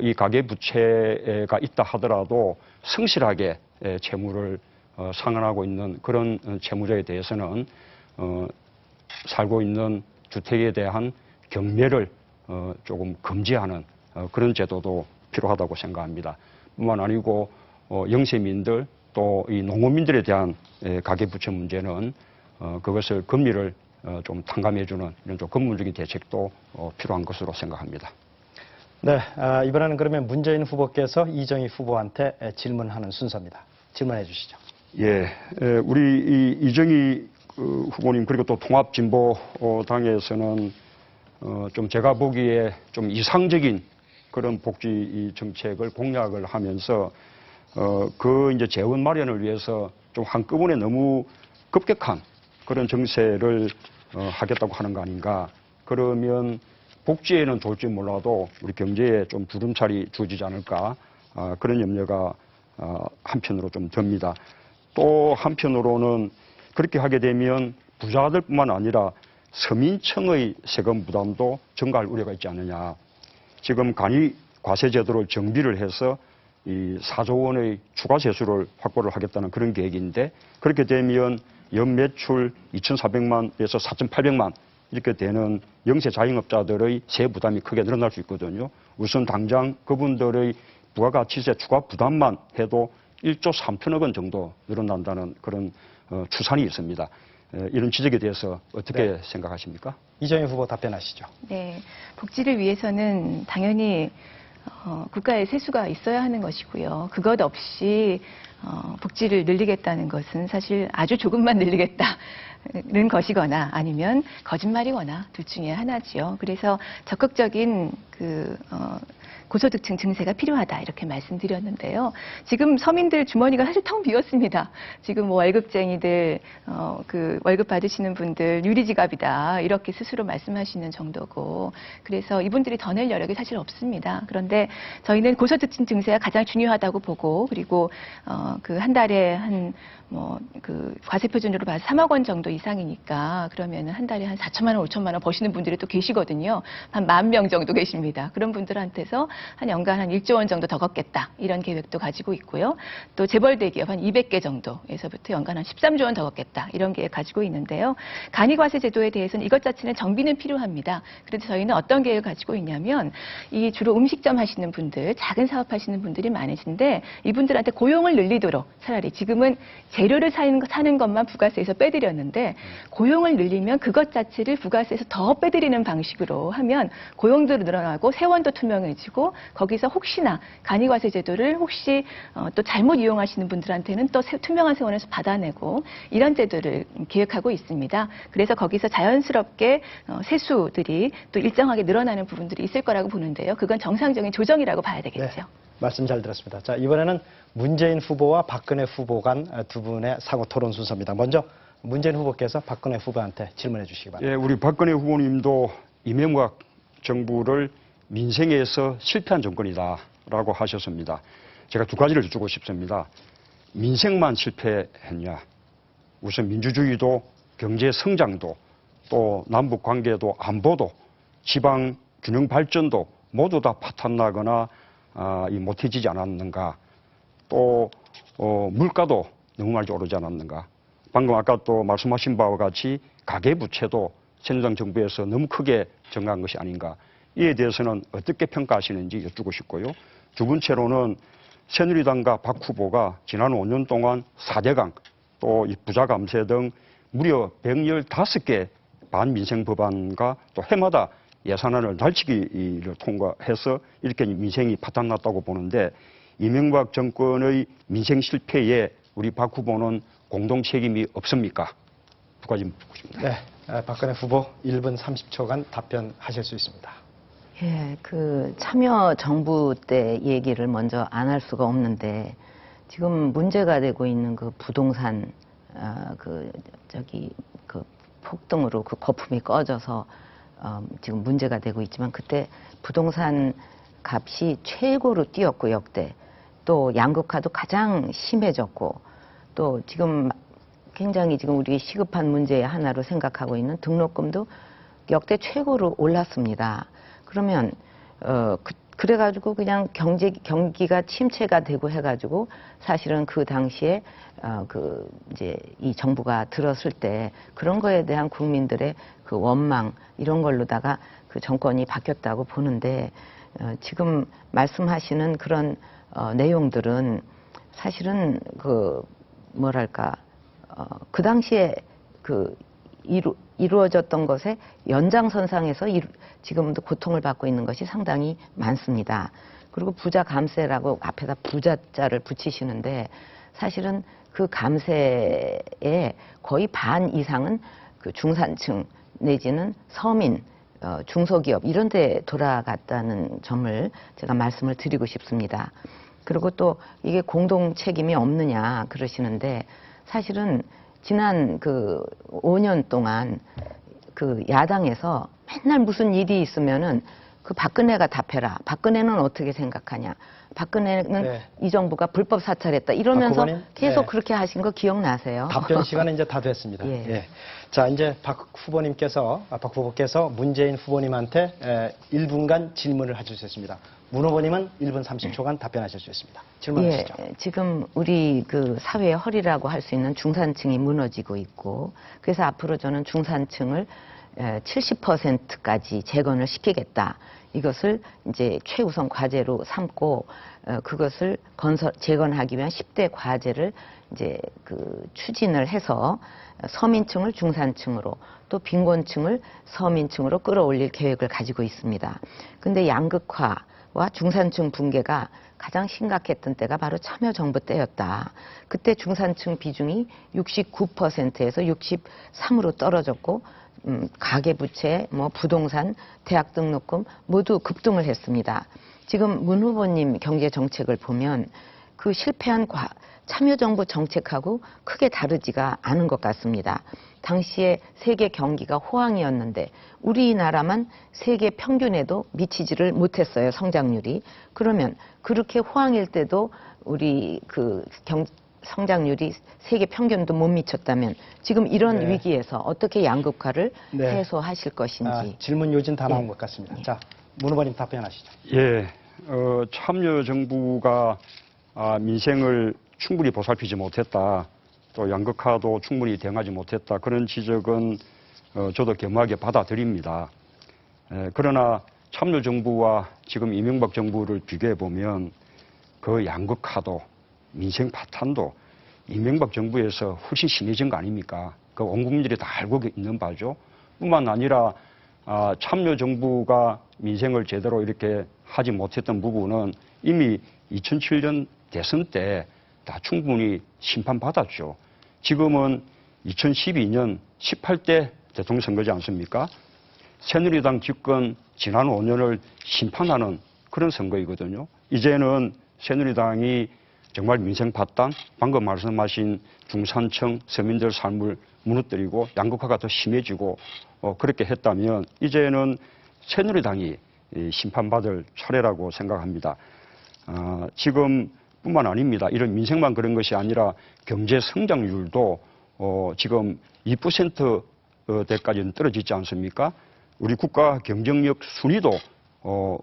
이 가계 부채가 있다 하더라도 성실하게 채무를 상환하고 있는 그런 채무자에 대해서는 살고 있는 주택에 대한 경매를 조금 금지하는 그런 제도도 필요하다고 생각합니다. 뿐만 아니고 영세민들 또 이 농어민들에 대한 가계부채 문제는 그것을 금리를 좀 탕감해주는 이런 좀 근본적인 대책도 필요한 것으로 생각합니다. 네, 이번에는 그러면 문재인 후보께서 이정희 후보한테 질문하는 순서입니다. 질문해 주시죠. 예, 우리 이정희 후보님 그리고 또 통합진보당에서는 좀 제가 보기에 좀 이상적인 그런 복지 정책을 공약을 하면서 이제 재원 마련을 위해서 좀 한꺼번에 너무 급격한 그런 정세를 하겠다고 하는 거 아닌가. 그러면 복지에는 좋을지 몰라도 우리 경제에 좀 주름살이 주어지지 않을까. 그런 염려가 한편으로 좀 듭니다. 또 한편으로는 그렇게 하게 되면 부자들뿐만 아니라 서민층의 세금 부담도 증가할 우려가 있지 않느냐. 지금 간이과세 제도를 정비를 해서 이 4조 원의 추가 세수를 확보를 하겠다는 그런 계획인데 그렇게 되면 연매출 2,400만에서 4,800만 이렇게 되는 영세 자영업자들의 세 부담이 크게 늘어날 수 있거든요. 우선 당장 그분들의 부가가치세 추가 부담만 해도 1조 3천억 원 정도 늘어난다는 그런 추산이 있습니다. 이런 지적에 대해서 어떻게 생각하십니까? 이정희 후보 답변하시죠. 네, 복지를 위해서는 당연히 국가의 세수가 있어야 하는 것이고요. 그것 없이 복지를 늘리겠다는 것은 사실 아주 조금만 늘리겠다는 것이거나 아니면 거짓말이거나 둘 중에 하나지요. 그래서 적극적인 고소득층 증세가 필요하다 이렇게 말씀드렸는데요. 지금 서민들 주머니가 사실 텅 비었습니다. 지금 뭐 월급쟁이들 월급 받으시는 분들 유리지갑이다 이렇게 스스로 말씀하시는 정도고 그래서 이분들이 더 낼 여력이 사실 없습니다. 그런데 저희는 고소득층 증세가 가장 중요하다고 보고 그리고 한 달에 과세 표준으로 봐서 3억 원 정도 이상이니까 그러면 한 달에 한 4천만 원, 5천만 원 버시는 분들이 또 계시거든요. 한 10,000명 정도 계십니다. 그런 분들한테서 한 연간 한 1조 원 정도 더 걷겠다 이런 계획도 가지고 있고요. 또 재벌 대기업 한 200개 정도에서부터 연간 한 13조 원 더 걷겠다 이런 계획 가지고 있는데요. 간이과세 제도에 대해서는 이것 자체는 정비는 필요합니다. 그래서 저희는 어떤 계획을 가지고 있냐면 이 주로 음식점 하시는 분들, 작은 사업 하시는 분들이 많으신데 이분들한테 고용을 늘리도록 차라리 지금은 재료를 사는 것만 부가세에서 빼드렸는데 고용을 늘리면 그것 자체를 부가세에서 더 빼드리는 방식으로 하면 고용도 늘어나고 세원도 투명해지고 거기서 혹시나 간이과세 제도를 혹시 또 잘못 이용하시는 분들한테는 또 투명한 세원에서 받아내고 이런 제도를 계획하고 있습니다. 그래서 거기서 자연스럽게 세수들이 또 일정하게 늘어나는 부분들이 있을 거라고 보는데요. 그건 정상적인 조정이라고 봐야 되겠죠. 네, 말씀 잘 들었습니다. 자, 이번에는 문재인 후보와 박근혜 후보 간 두 분의 상호 토론 순서입니다. 먼저 문재인 후보께서 박근혜 후보한테 질문해 주시기 바랍니다. 예, 우리 박근혜 후보님도 이명박 정부를 민생에서 실패한 정권이다라고 하셨습니다. 제가 두 가지를 여쭙고 싶습니다. 민생만 실패했냐? 우선 민주주의도 경제 성장도 또 남북 관계도 안보도 지방 균형 발전도 모두 다 파탄나거나 못해지지 않았는가? 또 물가도 너무 많이 오르지 않았는가? 방금 아까 또 말씀하신 바와 같이 가계부채도 새누리당 정부에서 너무 크게 증가한 것이 아닌가? 이에 대해서는 어떻게 평가하시는지 여쭙고 싶고요. 두 번째로는 새누리당과 박 후보가 지난 5년 동안 4대강 또 부자 감세 등 무려 115개 반민생 법안과 또 해마다 예산안을 날치기를 통과해서 이렇게 민생이 파탄났다고 보는데 이명박 정권의 민생 실패에 우리 박 후보는 공동 책임이 없습니까? 두 가지 묻고 싶습니다. 네, 박근혜 후보 1분 30초간 답변하실 수 있습니다. 예, 그 참여 정부 때 얘기를 먼저 안 할 수가 없는데 지금 문제가 되고 있는 그 부동산 그 폭등으로 그 거품이 꺼져서 지금 문제가 되고 있지만 그때 부동산 값이 최고로 뛰었고 역대 또 양극화도 가장 심해졌고 또 지금 굉장히 지금 우리 시급한 문제의 하나로 생각하고 있는 등록금도 역대 최고로 올랐습니다. 그러면 그래가지고 그냥 경기가 침체가 되고 해가지고 사실은 그 당시에 이제 이 정부가 들었을 때 그런 거에 대한 국민들의 그 원망 이런 걸로다가 그 정권이 바뀌었다고 보는데 지금 말씀하시는 그런 내용들은 사실은 뭐랄까 그 당시에 이루어졌던 것에 연장선상에서 지금도 고통을 받고 있는 것이 상당히 많습니다. 그리고 부자 감세라고 앞에다 부자자를 붙이시는데 사실은 그 감세의 거의 반 이상은 그 중산층 내지는 서민, 중소기업 이런 데 돌아갔다는 점을 제가 말씀을 드리고 싶습니다. 그리고 또 이게 공동 책임이 없느냐 그러시는데 사실은 지난 5년 동안 그 야당에서 맨날 무슨 일이 있으면은 그 박근혜가 답해라. 박근혜는 어떻게 생각하냐. 박근혜는 네. 이 정부가 불법 사찰했다. 이러면서 후보님? 계속 네. 그렇게 하신 거 기억나세요? 답변 시간은 이제 다 됐습니다. 예. 예. 자, 이제 박 후보께서 문재인 후보님한테 1분간 질문을 하실 수 있습니다. 문 후보님은 1분 30초간 답변하실 수 있습니다. 질문하시죠. 예, 지금 우리 그 사회의 허리라고 할 수 있는 중산층이 무너지고 있고 그래서 앞으로 저는 중산층을 70%까지 재건을 시키겠다. 이것을 이제 최우선 과제로 삼고 그것을 재건하기 위한 10대 과제를 이제 추진을 해서 서민층을 중산층으로 또 빈곤층을 서민층으로 끌어올릴 계획을 가지고 있습니다. 근데 양극화와 중산층 붕괴가 가장 심각했던 때가 바로 참여정부 때였다. 그때 중산층 비중이 69%에서 63으로 떨어졌고 가계부채, 부동산, 대학 등록금 모두 급등을 했습니다. 지금 문 후보님 경제정책을 보면 그 실패한 참여정부 정책하고 크게 다르지가 않은 것 같습니다. 당시에 세계 경기가 호황이었는데 우리나라만 세계 평균에도 미치지를 못했어요, 성장률이. 그러면 그렇게 호황일 때도 우리 성장률이 세계 평균도 못 미쳤다면 지금 이런 네. 위기에서 어떻게 양극화를 네. 해소하실 것인지. 질문 요진 다 나온 예. 것 같습니다. 예. 자, 문 후보님 답변하시죠. 예, 참여정부가 민생을 충분히 보살피지 못했다. 또 양극화도 충분히 대응하지 못했다. 그런 지적은 저도 겸허하게 받아들입니다. 그러나 참여정부와 지금 이명박 정부를 비교해 보면 그 양극화도 민생 파탄도 이명박 정부에서 훨씬 심해진 거 아닙니까? 그 온 국민들이 다 알고 있는 바죠. 뿐만 아니라 참여정부가 민생을 제대로 이렇게 하지 못했던 부분은 이미 2007년 대선 때 다 충분히 심판받았죠. 지금은 2012년 18대 대통령 선거지 않습니까? 새누리당 집권 지난 5년을 심판하는 그런 선거이거든요. 이제는 새누리당이 정말 민생 파탄, 방금 말씀하신 중산층 서민들 삶을 무너뜨리고 양극화가 더 심해지고 그렇게 했다면 이제는 새누리당이 심판받을 차례라고 생각합니다. 지금 뿐만 아닙니다. 이런 민생만 그런 것이 아니라 경제 성장률도 지금 2%대까지는 떨어지지 않습니까? 우리 국가 경쟁력 순위도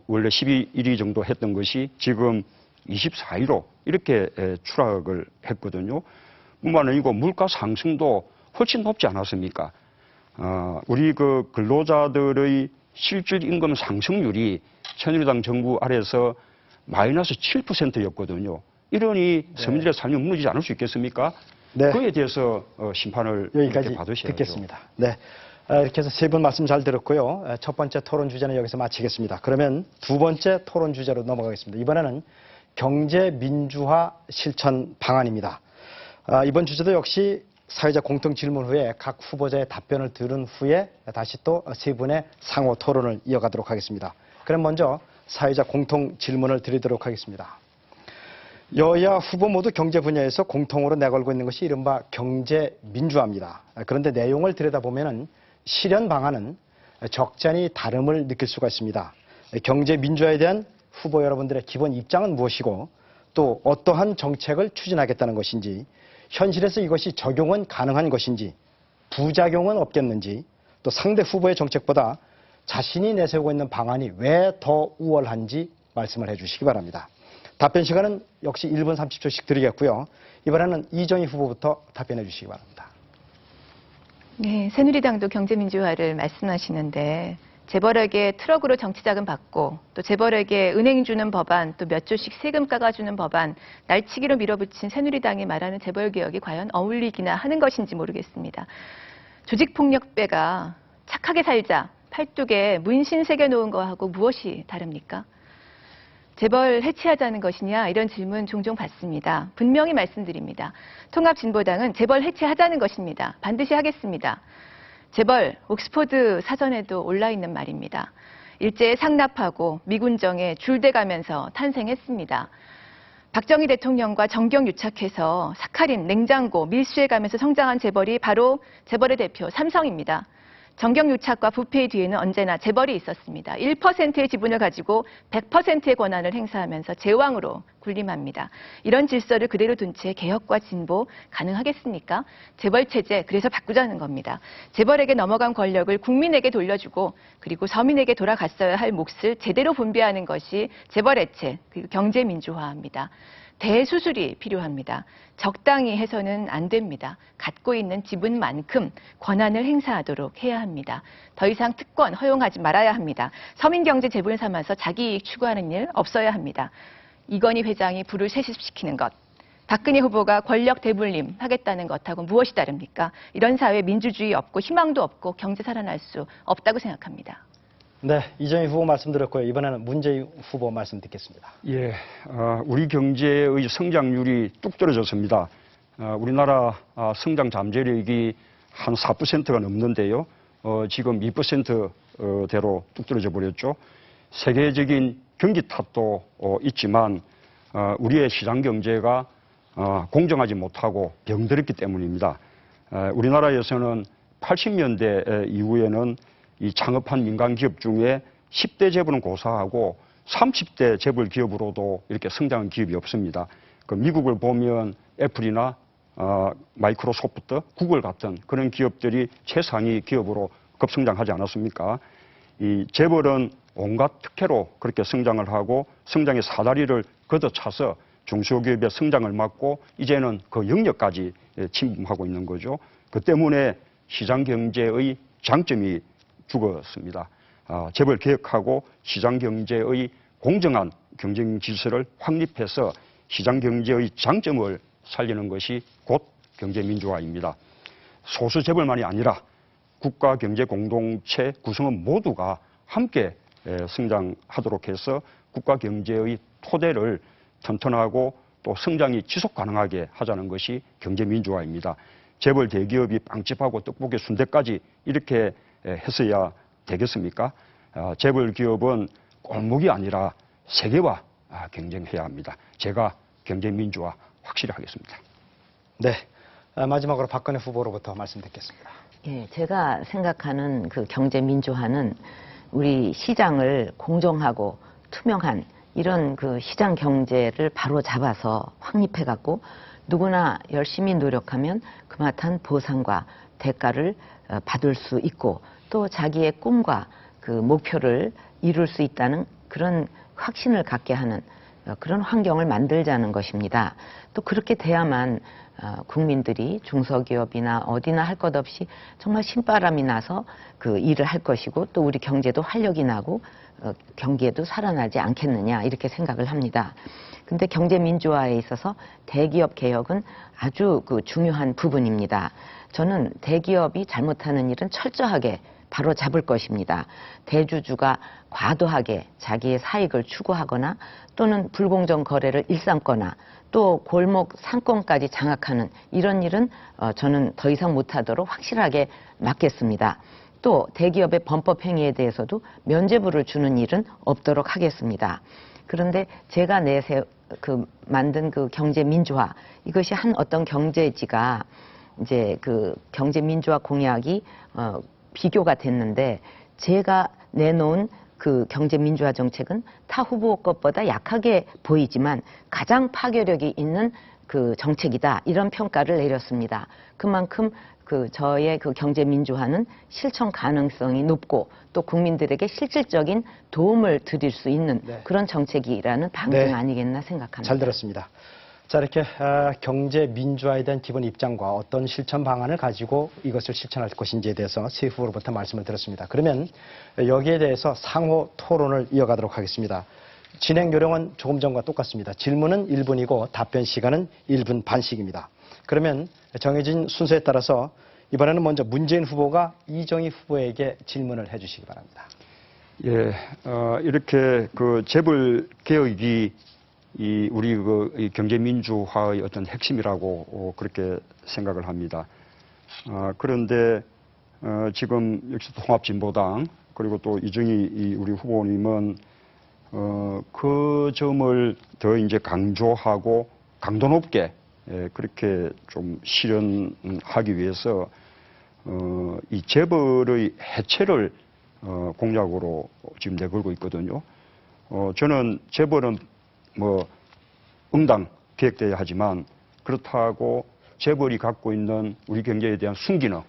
원래 11위 정도 했던 것이 지금 24위로 이렇게 추락을 했거든요. 뿐만 아니고 물가 상승도 훨씬 높지 않았습니까? 우리 근로자들의 실질 임금 상승률이 새누리당 정부 아래에서 마이너스 7%였거든요. 이러니 서민들의 삶이 무너지지 않을 수 있겠습니까? 네. 그에 대해서 심판을 여기까지 받으셔야죠. 듣겠습니다. 네. 이렇게 해서 세 분 말씀 잘 들었고요. 첫 번째 토론 주제는 여기서 마치겠습니다. 그러면 두 번째 토론 주제로 넘어가겠습니다. 이번에는 경제 민주화 실천 방안입니다. 이번 주제도 역시 사회적 공통 질문 후에 각 후보자의 답변을 들은 후에 다시 또 세 분의 상호 토론을 이어가도록 하겠습니다. 그럼 먼저 사회자 공통 질문을 드리도록 하겠습니다. 여야 후보 모두 경제 분야에서 공통으로 내걸고 있는 것이 이른바 경제 민주화입니다. 그런데 내용을 들여다보면 실현 방안은 적잖이 다름을 느낄 수가 있습니다. 경제 민주화에 대한 후보 여러분들의 기본 입장은 무엇이고 또 어떠한 정책을 추진하겠다는 것인지, 현실에서 이것이 적용은 가능한 것인지, 부작용은 없겠는지, 또 상대 후보의 정책보다 자신이 내세우고 있는 방안이 왜 더 우월한지 말씀을 해주시기 바랍니다. 답변 시간은 역시 1분 30초씩 드리겠고요. 이번에는 이정희 후보부터 답변해 주시기 바랍니다. 네, 새누리당도 경제민주화를 말씀하시는데 재벌에게 트럭으로 정치자금 받고 또 재벌에게 은행 주는 법안, 또 몇 조씩 세금 깎아주는 법안, 날치기로 밀어붙인 새누리당이 말하는 재벌개혁이 과연 어울리기나 하는 것인지 모르겠습니다. 조직폭력배가 착하게 살자 팔뚝에 문신 새겨놓은 거하고 무엇이 다릅니까? 재벌 해체하자는 것이냐, 이런 질문 종종 받습니다. 분명히 말씀드립니다. 통합진보당은 재벌 해체하자는 것입니다. 반드시 하겠습니다. 재벌, 옥스퍼드 사전에도 올라있는 말입니다. 일제에 상납하고 미군정에 줄대가면서 탄생했습니다. 박정희 대통령과 정경 유착해서 사카린, 냉장고, 밀수해가면서 성장한 재벌이 바로 재벌의 대표 삼성입니다. 정경 유착과 부패의 뒤에는 언제나 재벌이 있었습니다. 1%의 지분을 가지고 100%의 권한을 행사하면서 제왕으로 군림합니다. 이런 질서를 그대로 둔 채 개혁과 진보 가능하겠습니까? 재벌 체제, 그래서 바꾸자는 겁니다. 재벌에게 넘어간 권력을 국민에게 돌려주고 그리고 서민에게 돌아갔어야 할 몫을 제대로 분배하는 것이 재벌 해체, 그리고 경제 민주화입니다. 대수술이 필요합니다. 적당히 해서는 안 됩니다. 갖고 있는 지분만큼 권한을 행사하도록 해야 합니다. 더 이상 특권 허용하지 말아야 합니다. 서민경제 재분 삼아서 자기 이익 추구하는 일 없어야 합니다. 이건희 회장이 부를 세습시키는 것, 박근혜 후보가 권력 대분림 하겠다는 것하고 무엇이 다릅니까? 이런 사회 민주주의 없고 희망도 없고 경제 살아날 수 없다고 생각합니다. 네, 이정희 후보 말씀 드렸고요. 이번에는 문재인 후보 말씀 듣겠습니다. 예, 우리 경제의 성장률이 뚝 떨어졌습니다. 우리나라 성장 잠재력이 한 4%가 넘는데요. 지금 2%대로 뚝 떨어져 버렸죠. 세계적인 경기 탓도 있지만 우리의 시장 경제가 공정하지 못하고 병들었기 때문입니다. 우리나라에서는 80년대 이후에는 이 창업한 민간 기업 중에 10대 재벌은 고사하고 30대 재벌 기업으로도 이렇게 성장한 기업이 없습니다. 그 미국을 보면 애플이나 마이크로소프트, 구글 같은 그런 기업들이 최상위 기업으로 급성장하지 않았습니까? 이 재벌은 온갖 특혜로 그렇게 성장을 하고 성장의 사다리를 걷어차서 중소기업의 성장을 막고 이제는 그 영역까지 침범하고 있는 거죠. 그 때문에 시장 경제의 장점이 죽었습니다. 재벌 개혁하고 시장 경제의 공정한 경쟁 질서를 확립해서 시장 경제의 장점을 살리는 것이 곧 경제 민주화입니다. 소수 재벌만이 아니라 국가 경제 공동체 구성원 모두가 함께 성장하도록 해서 국가 경제의 토대를 튼튼하고 또 성장이 지속 가능하게 하자는 것이 경제 민주화입니다. 재벌 대기업이 빵집하고 떡볶이 순대까지 이렇게 했어야 되겠습니까? 재벌 기업은 골목이 아니라 세계와 경쟁해야 합니다. 제가 경제 민주화 확실히 하겠습니다. 네, 마지막으로 박근혜 후보로부터 말씀 듣겠습니다. 예, 제가 생각하는 그 경제 민주화는 우리 시장을 공정하고 투명한 이런 그 시장 경제를 바로 잡아서 확립해 갖고 누구나 열심히 노력하면 그마탄 보상과 대가를 받을 수 있고 또 자기의 꿈과 그 목표를 이룰 수 있다는 그런 확신을 갖게 하는 그런 환경을 만들자는 것입니다. 또 그렇게 돼야만 국민들이 중소기업이나 어디나 할 것 없이 정말 신바람이 나서 그 일을 할 것이고 또 우리 경제도 활력이 나고 경기에도 살아나지 않겠느냐 이렇게 생각을 합니다. 근데 경제 민주화에 있어서 대기업 개혁은 아주 그 중요한 부분입니다. 저는 대기업이 잘못하는 일은 철저하게 바로 잡을 것입니다. 대주주가 과도하게 자기의 사익을 추구하거나 또는 불공정 거래를 일삼거나 또 골목 상권까지 장악하는 이런 일은 저는 더 이상 못하도록 확실하게 막겠습니다. 또 대기업의 범법 행위에 대해서도 면죄부를 주는 일은 없도록 하겠습니다. 그런데 제가 만든 그 경제 민주화, 이것이 한 어떤 경제지가 이제 그 경제 민주화 공약이 비교가 됐는데, 제가 내놓은 그 경제 민주화 정책은 타 후보 것보다 약하게 보이지만 가장 파괴력이 있는 그 정책이다, 이런 평가를 내렸습니다. 그만큼 저의 그 경제 민주화는 실천 가능성이 높고 또 국민들에게 실질적인 도움을 드릴 수 있는 네. 그런 정책이라는 방증 네. 아니겠나 생각합니다. 잘 들었습니다. 자, 이렇게 경제 민주화에 대한 기본 입장과 어떤 실천 방안을 가지고 이것을 실천할 것인지에 대해서 세 후보로부터 말씀을 들었습니다. 그러면 여기에 대해서 상호 토론을 이어가도록 하겠습니다. 진행 요령은 조금 전과 똑같습니다. 질문은 1분이고 답변 시간은 1분 반씩입니다. 그러면 정해진 순서에 따라서 이번에는 먼저 문재인 후보가 이정희 후보에게 질문을 해주시기 바랍니다. 예, 이렇게 그 재벌 개혁이 우리 이 경제 민주화의 어떤 핵심이라고 그렇게 생각을 합니다. 그런데 지금 역시 통합진보당 그리고 또 이정희 우리 후보님은 그 점을 더 이제 강조하고 강도 높게 그렇게 좀 실현하기 위해서 이 재벌의 해체를 공약으로 지금 내걸고 있거든요. 저는 재벌은 뭐 응당 계획돼야 하지만 그렇다고 재벌이 갖고 있는 우리 경제에 대한 순기능,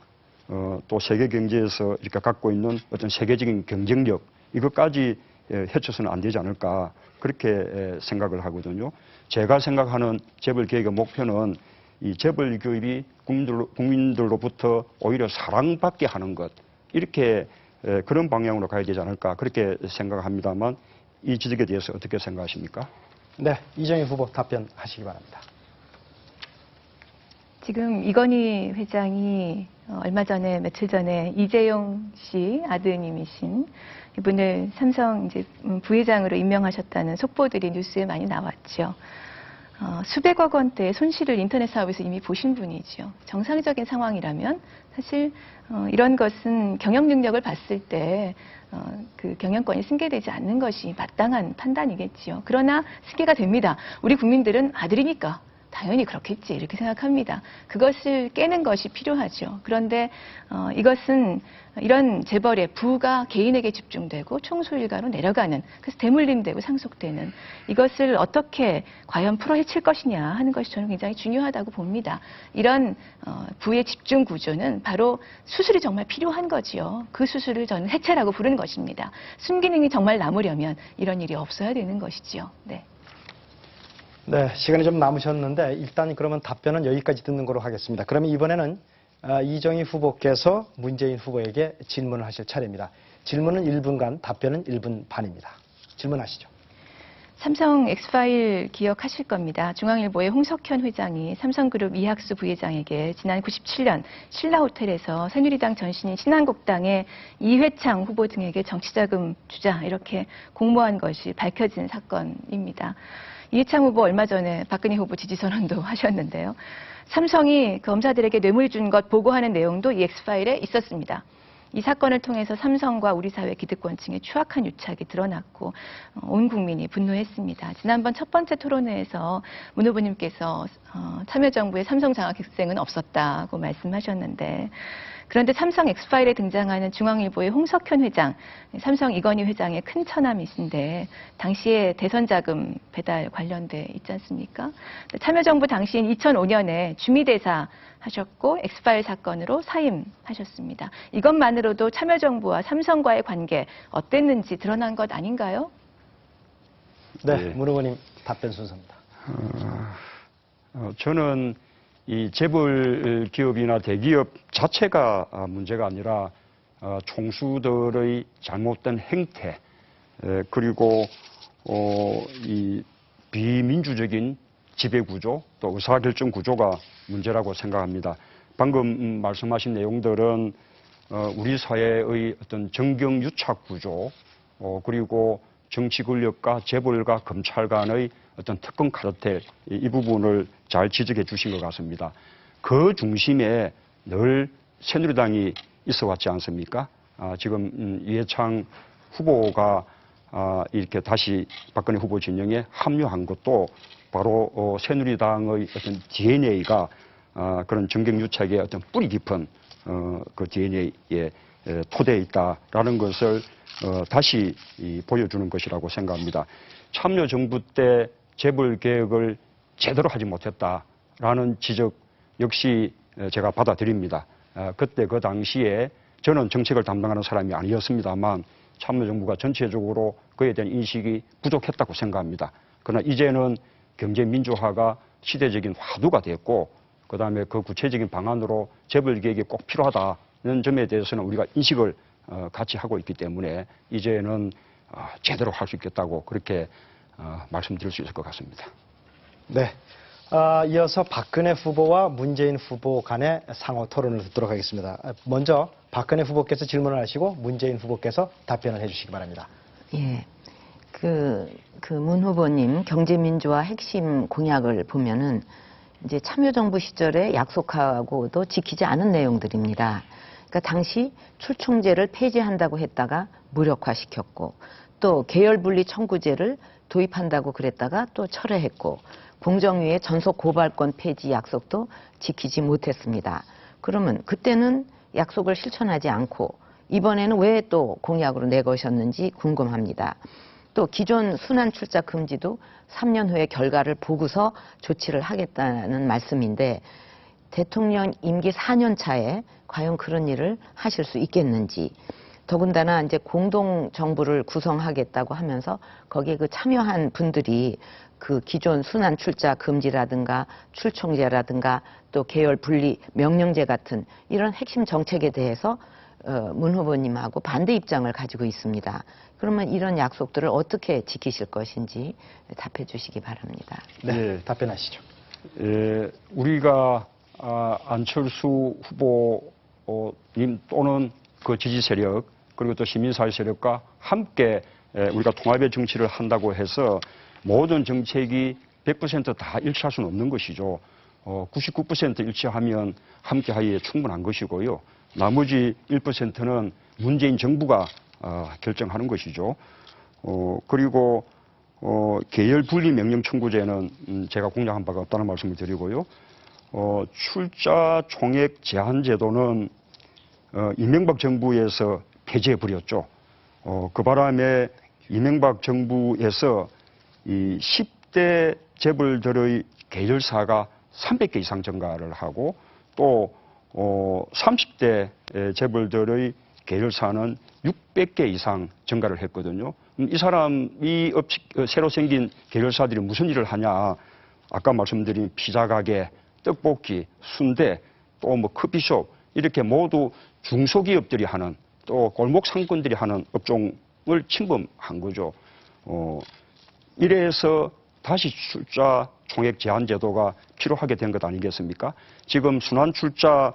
또 세계 경제에서 이렇게 갖고 있는 어떤 세계적인 경쟁력, 이것까지 해쳐서는 안 되지 않을까, 그렇게 생각을 하거든요. 제가 생각하는 재벌 개혁의 목표는 이 재벌 기업이 국민들로부터 오히려 사랑받게 하는 것, 이렇게 그런 방향으로 가야 되지 않을까, 그렇게 생각합니다만 이 지적에 대해서 어떻게 생각하십니까? 네, 이정희 후보 답변하시기 바랍니다. 지금 이건희 회장이 며칠 전에 이재용 씨 아드님이신 이분을 삼성 이제 부회장으로 임명하셨다는 속보들이 뉴스에 많이 나왔죠. 수백억 원대의 손실을 인터넷 사업에서 이미 보신 분이죠. 정상적인 상황이라면 사실 이런 것은 경영 능력을 봤을 때 그 경영권이 승계되지 않는 것이 마땅한 판단이겠지요. 그러나 승계가 됩니다. 우리 국민들은 아들이니까 당연히 그렇겠지, 이렇게 생각합니다. 그것을 깨는 것이 필요하죠. 그런데 이것은 이런 재벌의 부가 개인에게 집중되고 총수일가로 내려가는, 그래서 대물림되고 상속되는, 이것을 어떻게 과연 풀어헤칠 것이냐 하는 것이 저는 굉장히 중요하다고 봅니다. 이런 부의 집중 구조는 바로 수술이 정말 필요한 거지요. 그 수술을 저는 해체라고 부르는 것입니다. 순기능이 정말 남으려면 이런 일이 없어야 되는 것이지요. 네. 네, 시간이 좀 남으셨는데 일단 그러면 답변은 여기까지 듣는 걸로 하겠습니다. 그러면 이번에는 이정희 후보께서 문재인 후보에게 질문을 하실 차례입니다. 질문은 1분간, 답변은 1분 반입니다. 질문하시죠. 삼성 엑스파일 기억하실 겁니다. 중앙일보의 홍석현 회장이 삼성그룹 이학수 부회장에게 지난 97년 신라호텔에서 새누리당 전신인 신한국당의 이회창 후보 등에게 정치자금 주자, 이렇게 공모한 것이 밝혀진 사건입니다. 이회창 후보 얼마 전에 박근혜 후보 지지선언도 하셨는데요. 삼성이 검사들에게 뇌물 준 것 보고하는 내용도 이 엑스파일에 있었습니다. 이 사건을 통해서 삼성과 우리 사회 기득권층의 추악한 유착이 드러났고 온 국민이 분노했습니다. 지난번 첫 번째 토론회에서 문 후보님께서 참여정부의 삼성 장학생은 없었다고 말씀하셨는데, 그런데 삼성 엑스파일에 등장하는 중앙일보의 홍석현 회장, 삼성 이건희 회장의 큰 처남이신데 당시에 대선 자금 배달 관련돼 있지 않습니까? 참여정부 당시인 2005년에 주미대사 하셨고 엑스파일 사건으로 사임하셨습니다. 이것만으로도 참여정부와 삼성과의 관계 어땠는지 드러난 것 아닌가요? 네, 네. 문 후보님 답변 순서입니다. 저는 이 재벌 기업이나 대기업 자체가 문제가 아니라 총수들의 잘못된 행태, 그리고 이 비민주적인 지배구조, 또 의사결정 구조가 문제라고 생각합니다. 방금 말씀하신 내용들은 우리 사회의 어떤 정경유착 구조, 그리고 정치 권력과 재벌과 검찰 간의 어떤 특권 카르텔, 이 부분을 잘 지적해 주신 것 같습니다. 그 중심에 늘 새누리당이 있어 왔지 않습니까? 지금 이해창 후보가 이렇게 다시 박근혜 후보 진영에 합류한 것도 바로 새누리당의 어떤 DNA가 그런 정경유착의 어떤 뿌리 깊은 그 DNA에 토대에 있다라는 것을 다시 보여주는 것이라고 생각합니다. 참여정부 때 재벌 개혁을 제대로 하지 못했다라는 지적 역시 제가 받아들입니다. 그때 그 당시에 저는 정책을 담당하는 사람이 아니었습니다만 참여정부가 전체적으로 그에 대한 인식이 부족했다고 생각합니다. 그러나 이제는 경제민주화가 시대적인 화두가 됐고 그다음에 그 구체적인 방안으로 재벌개혁이 꼭 필요하다는 점에 대해서는 우리가 인식을 같이 하고 있기 때문에 이제는 제대로 할 수 있겠다고 그렇게 말씀드릴 수 있을 것 같습니다. 네. 이어서 박근혜 후보와 문재인 후보 간의 상호 토론을 듣도록 하겠습니다. 먼저 박근혜 후보께서 질문을 하시고 문재인 후보께서 답변을 해주시기 바랍니다. 예. 문 후보님 경제민주화 핵심 공약을 보면은 이제 참여정부 시절에 약속하고도 지키지 않은 내용들입니다. 그러니까 당시 출총제를 폐지한다고 했다가 무력화시켰고 또 계열분리 청구제를 도입한다고 그랬다가 또 철회했고 공정위의 전속 고발권 폐지 약속도 지키지 못했습니다. 그러면 그때는 약속을 실천하지 않고 이번에는 왜 또 공약으로 내거셨는지 궁금합니다. 또 기존 순환 출자 금지도 3년 후에 결과를 보고서 조치를 하겠다는 말씀인데 대통령 임기 4년 차에 과연 그런 일을 하실 수 있겠는지 더군다나 이제 공동 정부를 구성하겠다고 하면서 거기에 그 참여한 분들이 그 기존 순환 출자 금지라든가 출총제라든가 또 계열 분리 명령제 같은 이런 핵심 정책에 대해서 문 후보님하고 반대 입장을 가지고 있습니다. 그러면 이런 약속들을 어떻게 지키실 것인지 답해 주시기 바랍니다. 네, 답변하시죠. 우리가 안철수 후보님 또는 그 지지 세력 그리고 또 시민사회 세력과 함께 우리가 통합의 정치를 한다고 해서 모든 정책이 100% 다 일치할 수는 없는 것이죠. 99% 일치하면 함께하기에 충분한 것이고요. 나머지 1%는 문재인 정부가 결정하는 것이죠. 그리고 계열 분리 명령 청구제는 제가 공략한 바가 없다는 말씀을 드리고요. 출자 총액 제한 제도는 이명박 정부에서 폐지해 버렸죠. 그 바람에 이명박 정부에서 이 10대 재벌들의 계열사가 300개 이상 증가를 하고 또 30대 재벌들의 계열사는 600개 이상 증가를 했거든요. 이 사람이 새로 생긴 계열사들이 무슨 일을 하냐? 아까 말씀드린 피자 가게, 떡볶이, 순대, 또 뭐 커피숍 이렇게 모두 중소기업들이 하는 또 골목 상권들이 하는 업종을 침범한 거죠. 이래서 다시 출자 총액 제한 제도가 필요하게 된 것 아니겠습니까? 지금 순환 출자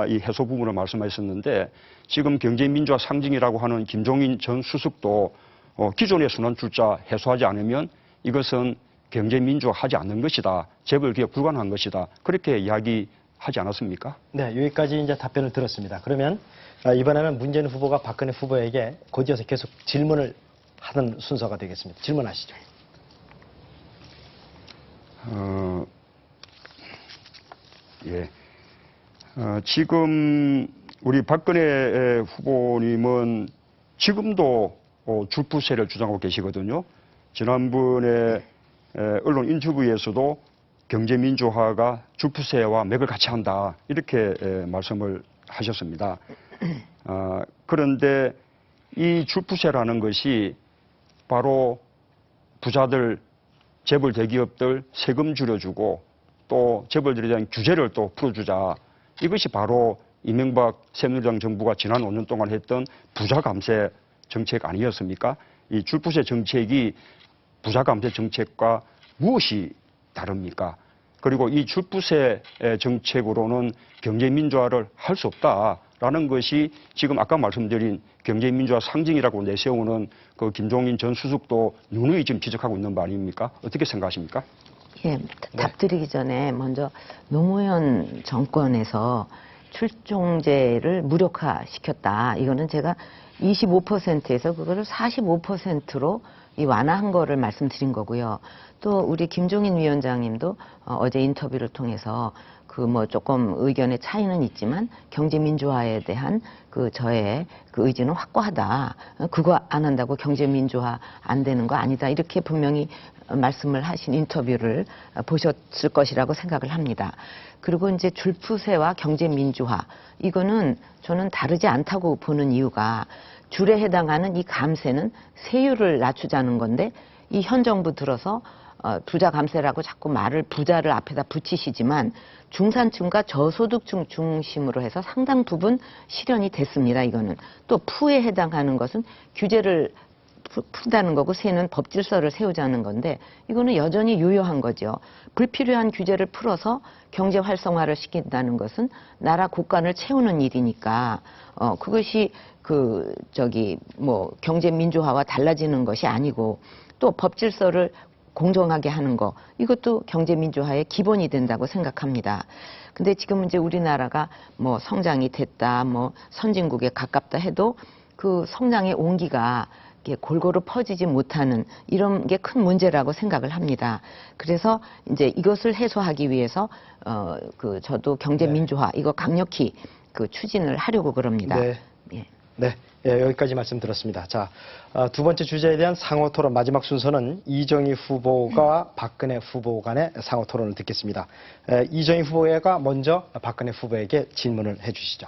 이 해소 부분을 말씀하셨는데 지금 경제민주화 상징이라고 하는 김종인 전 수석도 기존의 순환 출자 해소하지 않으면 이것은 경제민주화하지 않는 것이다. 재벌개혁 불가능한 것이다. 그렇게 이야기하지 않았습니까? 네, 여기까지 이제 답변을 들었습니다. 그러면 이번에는 문재인 후보가 박근혜 후보에게 곧이어서 계속 질문을 하는 순서가 되겠습니다. 질문하시죠. 예. 지금 우리 박근혜 후보님은 지금도 줄부세를 주장하고 계시거든요. 지난번에 언론 인터뷰에서도 경제민주화가 줄부세와 맥을 같이 한다 이렇게 말씀을 하셨습니다. 그런데 이 줄부세라는 것이 바로 부자들, 재벌 대기업들 세금 줄여주고 또 재벌들에 대한 규제를 또 풀어주자. 이것이 바로 이명박 새누리당 정부가 지난 5년 동안 했던 부자 감세 정책 아니었습니까? 이 줄부세 정책이 부자 감세 정책과 무엇이 다릅니까? 그리고 이 줄부세 정책으로는 경제민주화를 할 수 없다라는 것이 지금 아까 말씀드린 경제민주화 상징이라고 내세우는 그 김종인 전 수석도 누누이 지금 지적하고 있는 바 아닙니까? 어떻게 생각하십니까? 예, 답드리기 전에 먼저 노무현 정권에서 출종제를 무력화시켰다. 이거는 제가 25%에서 그거를 45%로 이 완화한 거를 말씀드린 거고요. 또 우리 김종인 위원장님도 어제 인터뷰를 통해서 그 뭐 조금 의견의 차이는 있지만 경제 민주화에 대한 그 저의 그 의지는 확고하다. 그거 안 한다고 경제 민주화 안 되는 거 아니다. 이렇게 분명히 말씀을 하신 인터뷰를 보셨을 것이라고 생각을 합니다. 그리고 이제 줄푸세와 경제 민주화 이거는 저는 다르지 않다고 보는 이유가 줄에 해당하는 이 감세는 세율을 낮추자는 건데 이 현 정부 들어서 부자 감세라고 자꾸 말을 부자를 앞에다 붙이시지만 중산층과 저소득층 중심으로 해서 상당 부분 실현이 됐습니다. 이거는 또 푸에 해당하는 것은 규제를 푼다는 거고 세는 법질서를 세우자는 건데 이거는 여전히 유효한 거죠. 불필요한 규제를 풀어서 경제 활성화를 시킨다는 것은 나라 곳간을 채우는 일이니까 그것이 뭐 경제 민주화와 달라지는 것이 아니고 또 법질서를 공정하게 하는 거 이것도 경제 민주화의 기본이 된다고 생각합니다. 근데 지금 이제 우리나라가 뭐 성장이 됐다, 뭐 선진국에 가깝다 해도 그 성장의 온기가 골고루 퍼지지 못하는 이런 게 큰 문제라고 생각을 합니다. 그래서 이제 이것을 해소하기 위해서 저도 경제 민주화 이거 강력히 그 추진을 하려고 그럽니다. 네. 예. 네, 여기까지 말씀 들었습니다. 자, 두 번째 주제에 대한 상호 토론 마지막 순서는 이정희 후보가 박근혜 후보 간의 상호 토론을 듣겠습니다. 이정희 후보가 먼저 박근혜 후보에게 질문을 해주시죠.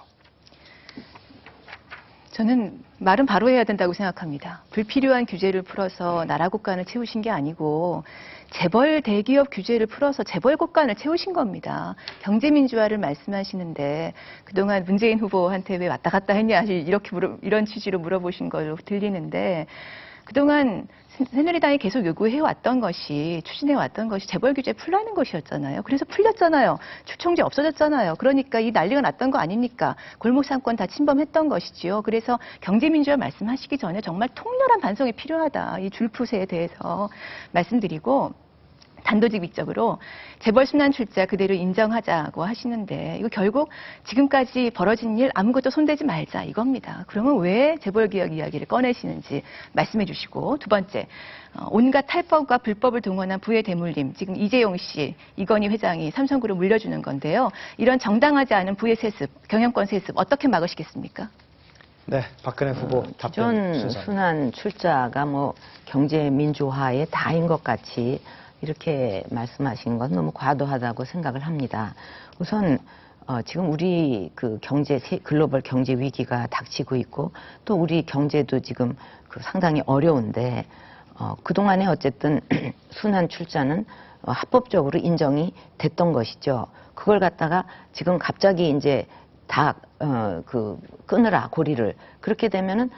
저는 말은 바로 해야 된다고 생각합니다. 불필요한 규제를 풀어서 나라 곳간을 채우신 게 아니고 재벌 대기업 규제를 풀어서 재벌 곳간을 채우신 겁니다. 경제민주화를 말씀하시는데 그동안 문재인 후보한테 왜 왔다 갔다 했냐 이렇게 이런 취지로 물어보신 걸로 들리는데 그동안 새누리당이 계속 요구해왔던 것이 추진해왔던 것이 재벌 규제 풀라는 것이었잖아요. 그래서 풀렸잖아요. 추총제 없어졌잖아요. 그러니까 이 난리가 났던 거 아닙니까? 골목 상권 다 침범했던 것이지요. 그래서 경제민주화 말씀하시기 전에 정말 통렬한 반성이 필요하다. 이 줄푸세에 대해서 말씀드리고 단도직입적으로 재벌 순환 출자 그대로 인정하자고 하시는데 이거 결국 지금까지 벌어진 일 아무것도 손대지 말자 이겁니다. 그러면 왜 재벌 개혁 이야기를 꺼내시는지 말씀해 주시고 두 번째 온갖 탈법과 불법을 동원한 부의 대물림 지금 이재용 씨, 이건희 회장이 삼성그룹 물려주는 건데요. 이런 정당하지 않은 부의 세습, 경영권 세습 어떻게 막으시겠습니까? 네, 박근혜 후보 답변 기존 순서. 순환 출자가 뭐 경제 민주화의 다인 것 같이 이렇게 말씀하신 건 너무 과도하다고 생각을 합니다. 우선 지금 우리 그 글로벌 경제 위기가 닥치고 있고 또 우리 경제도 지금 상당히 어려운데 그동안에 어쨌든 순환 출자는 합법적으로 인정이 됐던 것이죠. 그걸 갖다가 지금 갑자기 이제 다 끊으라 고리를 그렇게 되면은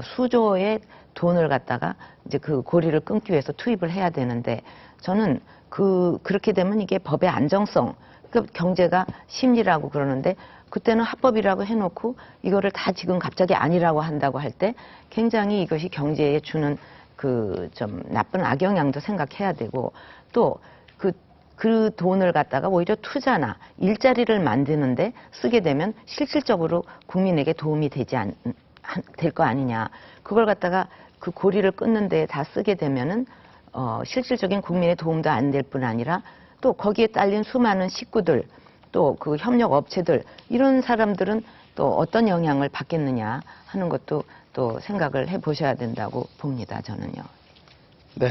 수조의 돈을 갖다가 이제 그 고리를 끊기 위해서 투입을 해야 되는데 저는 그렇게 되면 이게 법의 안정성, 그러니까 경제가 심리라고 그러는데 그때는 합법이라고 해놓고 이거를 다 지금 갑자기 아니라고 한다고 할 때 굉장히 이것이 경제에 주는 좀 나쁜 악영향도 생각해야 되고 또 그 돈을 갖다가 오히려 투자나 일자리를 만드는데 쓰게 되면 실질적으로 국민에게 도움이 될 거 아니냐. 그걸 갖다가 그 고리를 끊는 데에 다 쓰게 되면은 실질적인 국민의 도움도 안 될 뿐 아니라 또 거기에 딸린 수많은 식구들 또 그 협력 업체들 이런 사람들은 또 어떤 영향을 받겠느냐 하는 것도 또 생각을 해보셔야 된다고 봅니다. 저는요. 네,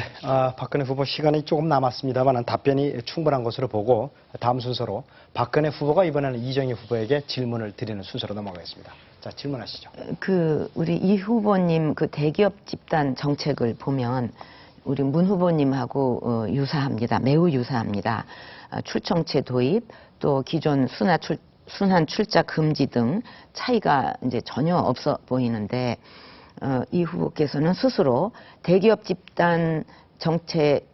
박근혜 후보 시간이 조금 남았습니다만 답변이 충분한 것으로 보고 다음 순서로 박근혜 후보가 이번에는 이정희 후보에게 질문을 드리는 순서로 넘어가겠습니다. 자, 질문하시죠. 우리 이 후보님 그 대기업 집단 정책을 보면 우리 문 후보님하고 유사합니다. 매우 유사합니다. 출청제 도입, 또 기존 순환 출자 금지 등 차이가 이제 전혀 없어 보이는데 이 후보께서는 스스로 대기업 집단 정책의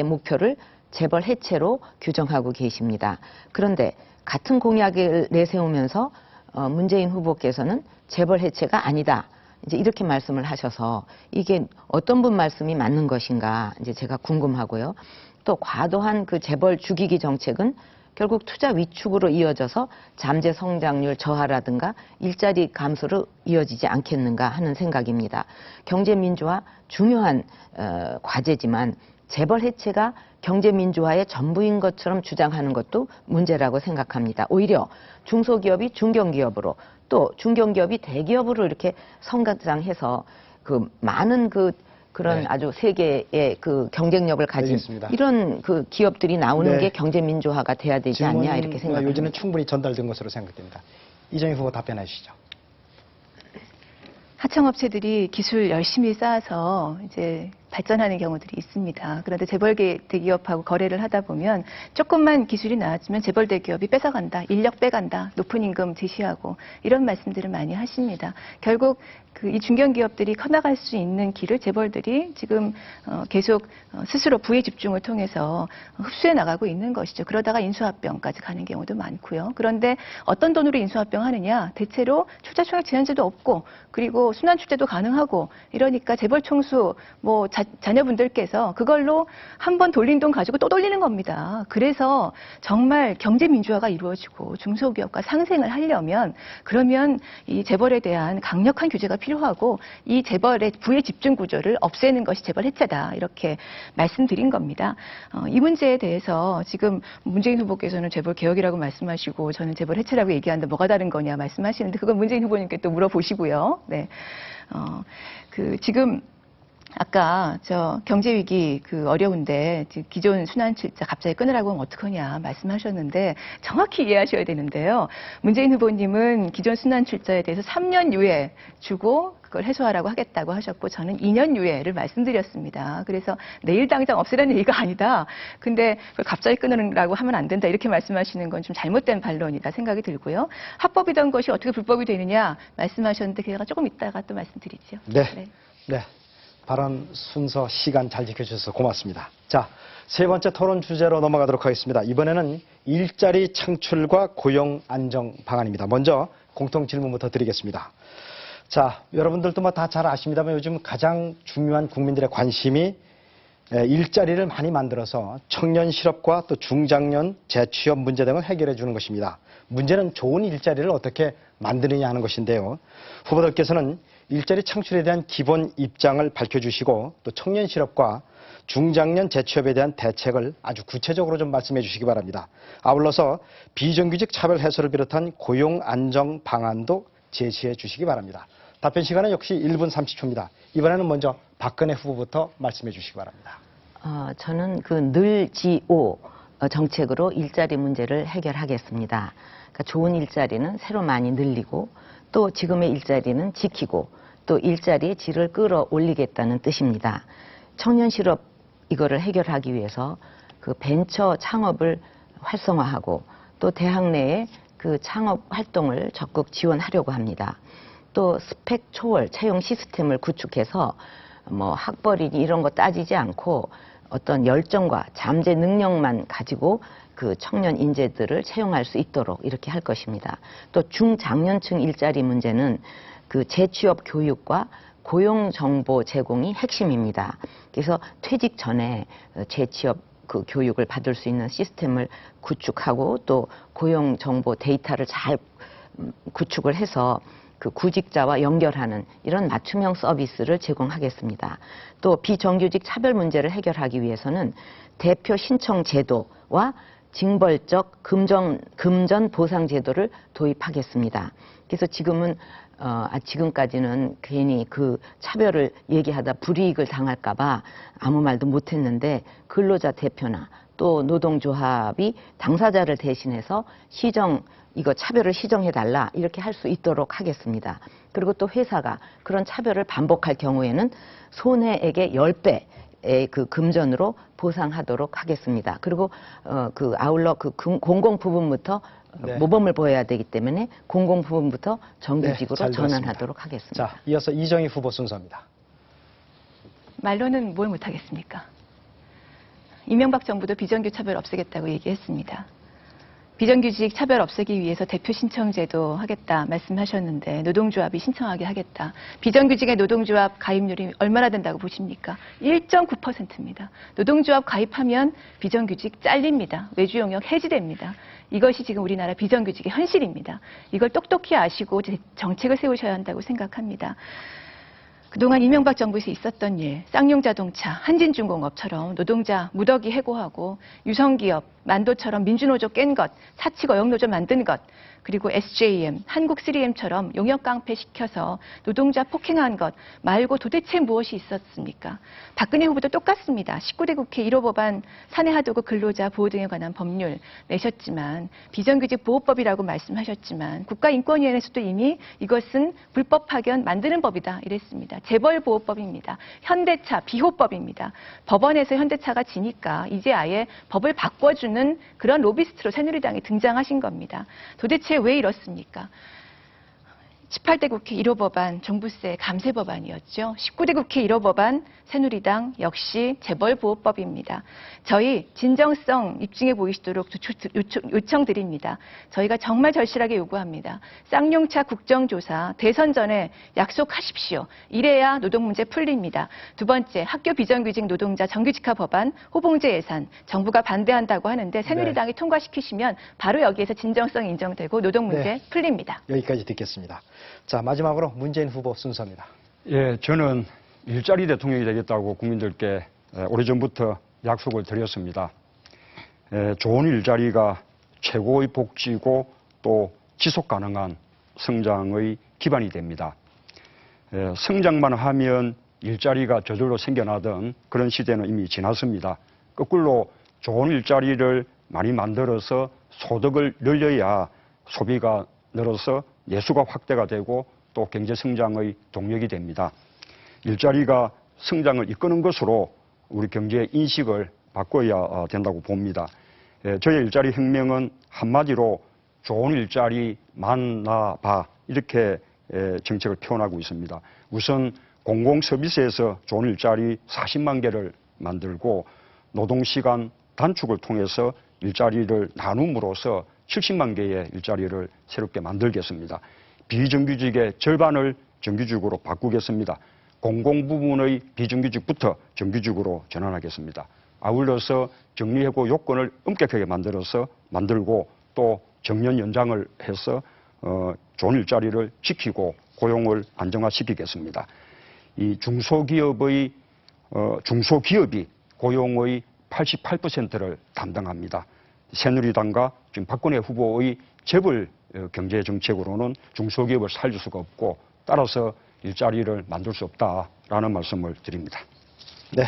목표를 재벌 해체로 규정하고 계십니다. 그런데 같은 공약을 내세우면서 문재인 후보께서는 재벌 해체가 아니다. 이제 이렇게 말씀을 하셔서 이게 어떤 분 말씀이 맞는 것인가 이제 제가 궁금하고요. 또 과도한 그 재벌 죽이기 정책은 결국 투자 위축으로 이어져서 잠재 성장률 저하라든가 일자리 감소로 이어지지 않겠는가 하는 생각입니다. 경제 민주화 중요한 과제지만 재벌 해체가 경제 민주화의 전부인 것처럼 주장하는 것도 문제라고 생각합니다. 오히려 중소기업이 중견기업으로 또 중견기업이 대기업으로 이렇게 성장해서 그 많은 그런 네. 아주 세계의 그 경쟁력을 가진 알겠습니다. 이런 그 기업들이 나오는 네. 게 경제 민주화가 돼야 되지 않냐 이렇게 생각합니다. 요즘은 충분히 전달된 것으로 생각됩니다. 이정희 후보 답변해 주시죠. 하청업체들이 기술 열심히 쌓아서 이제 발전하는 경우들이 있습니다. 그런데 재벌 대기업하고 거래를 하다 보면 조금만 기술이 나아지면 재벌 대기업이 뺏어간다, 인력 빼간다, 높은 임금 제시하고 이런 말씀들을 많이 하십니다. 결국 이 중견기업들이 커나갈 수 있는 길을 재벌들이 지금 계속 스스로 부의 집중을 통해서 흡수해 나가고 있는 것이죠. 그러다가 인수합병까지 가는 경우도 많고요. 그런데 어떤 돈으로 인수합병 하느냐? 대체로 출자총액 제한제도 없고 그리고 순환 출자도 가능하고 이러니까 재벌 총수 자녀분들께서 그걸로 한 번 돌린 돈 가지고 또 돌리는 겁니다. 그래서 정말 경제 민주화가 이루어지고 중소기업과 상생을 하려면 그러면 이 재벌에 대한 강력한 규제가 필요하고 이 재벌의 부의 집중 구조를 없애는 것이 재벌 해체다 이렇게 말씀드린 겁니다. 이 문제에 대해서 지금 문재인 후보께서는 재벌 개혁이라고 말씀하시고 저는 재벌 해체라고 얘기하는데 뭐가 다른 거냐 말씀하시는데 그건 문재인 후보님께 또 물어보시고요. 네, 지금 아까 경제 위기 어려운데 기존 순환출자 갑자기 끊으라고 하면 어떡하냐 말씀하셨는데 정확히 이해하셔야 되는데요. 문재인 후보님은 기존 순환출자에 대해서 3년 유예 주고 그걸 해소하라고 하겠다고 하셨고 저는 2년 유예를 말씀드렸습니다. 그래서 내일 당장 없애라는 얘기가 아니다. 근데 그걸 갑자기 끊으라고 하면 안 된다 이렇게 말씀하시는 건 좀 잘못된 반론이다 생각이 들고요. 합법이던 것이 어떻게 불법이 되느냐 말씀하셨는데 제가 조금 이따가 또 말씀드리죠. 네. 발언 순서 시간 잘 지켜주셔서 고맙습니다. 자, 세 번째 토론 주제로 넘어가도록 하겠습니다. 이번에는 일자리 창출과 고용 안정 방안입니다. 먼저 공통 질문부터 드리겠습니다. 자, 여러분들도 다 잘 아십니다만 요즘 가장 중요한 국민들의 관심이 일자리를 많이 만들어서 청년 실업과 또 중장년 재취업 문제 등을 해결해 주는 것입니다. 문제는 좋은 일자리를 어떻게 만드느냐 하는 것인데요. 후보들께서는 일자리 창출에 대한 기본 입장을 밝혀주시고 또 청년 실업과 중장년 재취업에 대한 대책을 아주 구체적으로 좀 말씀해 주시기 바랍니다. 아울러서 비정규직 차별 해소를 비롯한 고용 안정 방안도 제시해 주시기 바랍니다. 답변 시간은 역시 1분 30초입니다. 이번에는 먼저 박근혜 후보부터 말씀해 주시기 바랍니다. 저는 늘지오 정책으로 일자리 문제를 해결하겠습니다. 그러니까 좋은 일자리는 새로 많이 늘리고 또 지금의 일자리는 지키고 또 일자리의 질을 끌어올리겠다는 뜻입니다. 청년 실업 이거를 해결하기 위해서 벤처 창업을 활성화하고 또 대학 내에 창업 활동을 적극 지원하려고 합니다. 또 스펙 초월 채용 시스템을 구축해서 학벌이니 이런 거 따지지 않고 어떤 열정과 잠재 능력만 가지고 청년 인재들을 채용할 수 있도록 이렇게 할 것입니다. 또 중장년층 일자리 문제는 재취업 교육과 고용 정보 제공이 핵심입니다. 그래서 퇴직 전에 재취업 교육을 받을 수 있는 시스템을 구축하고 또 고용 정보 데이터를 잘 구축을 해서 구직자와 연결하는 이런 맞춤형 서비스를 제공하겠습니다. 또 비정규직 차별 문제를 해결하기 위해서는 대표 신청 제도와 징벌적 금전 보상 제도를 도입하겠습니다. 그래서 지금까지는 괜히 차별을 얘기하다 불이익을 당할까봐 아무 말도 못했는데 근로자 대표나 또 노동조합이 당사자를 대신해서 이거 차별을 시정해달라 이렇게 할 수 있도록 하겠습니다. 그리고 또 회사가 그런 차별을 반복할 경우에는 손해액의 10배의 금전으로 보상하도록 하겠습니다. 그리고 아울러 공공 부분부터 모범을 보여야 되기 때문에 공공 부분부터 정규직으로 전환하도록 하겠습니다. 자, 이어서 이정희 후보 순서입니다. 말로는 뭘 못하겠습니까? 이명박 정부도 비정규 차별 없애겠다고 얘기했습니다. 비정규직 차별 없애기 위해서 대표 신청제도 하겠다 말씀하셨는데 노동조합이 신청하게 하겠다. 비정규직의 노동조합 가입률이 얼마나 된다고 보십니까? 1.9%입니다. 노동조합 가입하면 비정규직 잘립니다. 외주 용역 해지됩니다. 이것이 지금 우리나라 비정규직의 현실입니다. 이걸 똑똑히 아시고 정책을 세우셔야 한다고 생각합니다. 그동안 이명박 정부에서 있었던 일, 쌍용자동차, 한진중공업처럼 노동자 무더기 해고하고 유성기업, 만도처럼 민주노조 깬 것, 사측 어용노조 만든 것, 그리고 SJM, 한국 3M처럼 용역 깡패시켜서 노동자 폭행한 것 말고 도대체 무엇이 있었습니까? 박근혜 후보도 똑같습니다. 19대 국회 1호 법안 사내 하도급 근로자 보호 등에 관한 법률 내셨지만 비정규직 보호법이라고 말씀하셨지만 국가인권위원회에서도 이미 이것은 불법 파견 만드는 법이다 이랬습니다. 재벌보호법입니다. 현대차 비호법입니다. 법원에서 현대차가 지니까 이제 아예 법을 바꿔주는 그런 로비스트로 새누리당이 등장하신 겁니다. 도대체 왜 이렇습니까? 18대 국회 1호 법안 종부세 감세 법안이었죠. 19대 국회 1호 법안 새누리당 역시 재벌보호법입니다. 저희 진정성 입증해 보이시도록 요청드립니다. 저희가 정말 절실하게 요구합니다. 쌍용차 국정조사 대선 전에 약속하십시오. 이래야 노동 문제 풀립니다. 두 번째, 학교 비정규직 노동자 정규직화 법안 호봉제 예산 정부가 반대한다고 하는데 새누리당이 통과시키시면 바로 여기에서 진정성이 인정되고 노동 문제 풀립니다. 여기까지 듣겠습니다. 자, 마지막으로 문재인 후보 순서입니다. 예, 저는 일자리 대통령이 되겠다고 국민들께 오래전부터 약속을 드렸습니다. 좋은 일자리가 최고의 복지고 또 지속 가능한 성장의 기반이 됩니다. 성장만 하면 일자리가 저절로 생겨나던 그런 시대는 이미 지났습니다. 거꾸로 좋은 일자리를 많이 만들어서 소득을 늘려야 소비가 늘어서 내수가 확대가 되고 또 경제 성장의 동력이 됩니다. 일자리가 성장을 이끄는 것으로 우리 경제 인식을 바꿔야 된다고 봅니다. 저의 일자리 혁명은 한마디로 좋은 일자리 만나봐 이렇게 정책을 표현하고 있습니다. 우선 공공서비스에서 좋은 일자리 40만 개를 만들고 노동시간 단축을 통해서 일자리를 나눔으로써 70만 개의 일자리를 새롭게 만들겠습니다. 비정규직의 절반을 정규직으로 바꾸겠습니다. 공공부문의 비정규직부터 정규직으로 전환하겠습니다. 아울러서 정리해고 요건을 엄격하게 만들고 또 정년 연장을 해서 좋은 일자리를 지키고 고용을 안정화시키겠습니다. 이 중소기업이 고용의 88%를 담당합니다. 새누리당과 지금 박근혜 후보의 재벌 경제 정책으로는 중소기업을 살릴 수가 없고 따라서 일자리를 만들 수 없다라는 말씀을 드립니다. 네,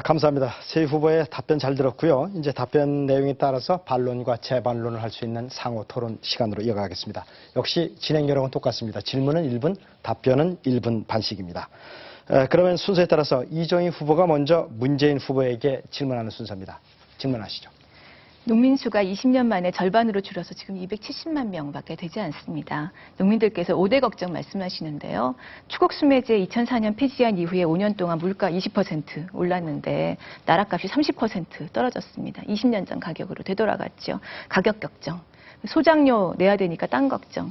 감사합니다. 세 후보의 답변 잘 들었고요. 이제 답변 내용에 따라서 반론과 재반론을 할 수 있는 상호 토론 시간으로 이어가겠습니다. 역시 진행 요령은 똑같습니다. 질문은 1분, 답변은 1분 반씩입니다. 그러면 순서에 따라서 이정희 후보가 먼저 문재인 후보에게 질문하는 순서입니다. 질문하시죠. 농민 수가 20년 만에 절반으로 줄어서 지금 270만 명밖에 되지 않습니다. 농민들께서 5대 걱정 말씀하시는데요. 추곡수매제 2004년 폐지한 이후에 5년 동안 물가 20% 올랐는데 나라값이 30% 떨어졌습니다. 20년 전 가격으로 되돌아갔죠. 가격 걱정. 소장료 내야 되니까 딴 걱정.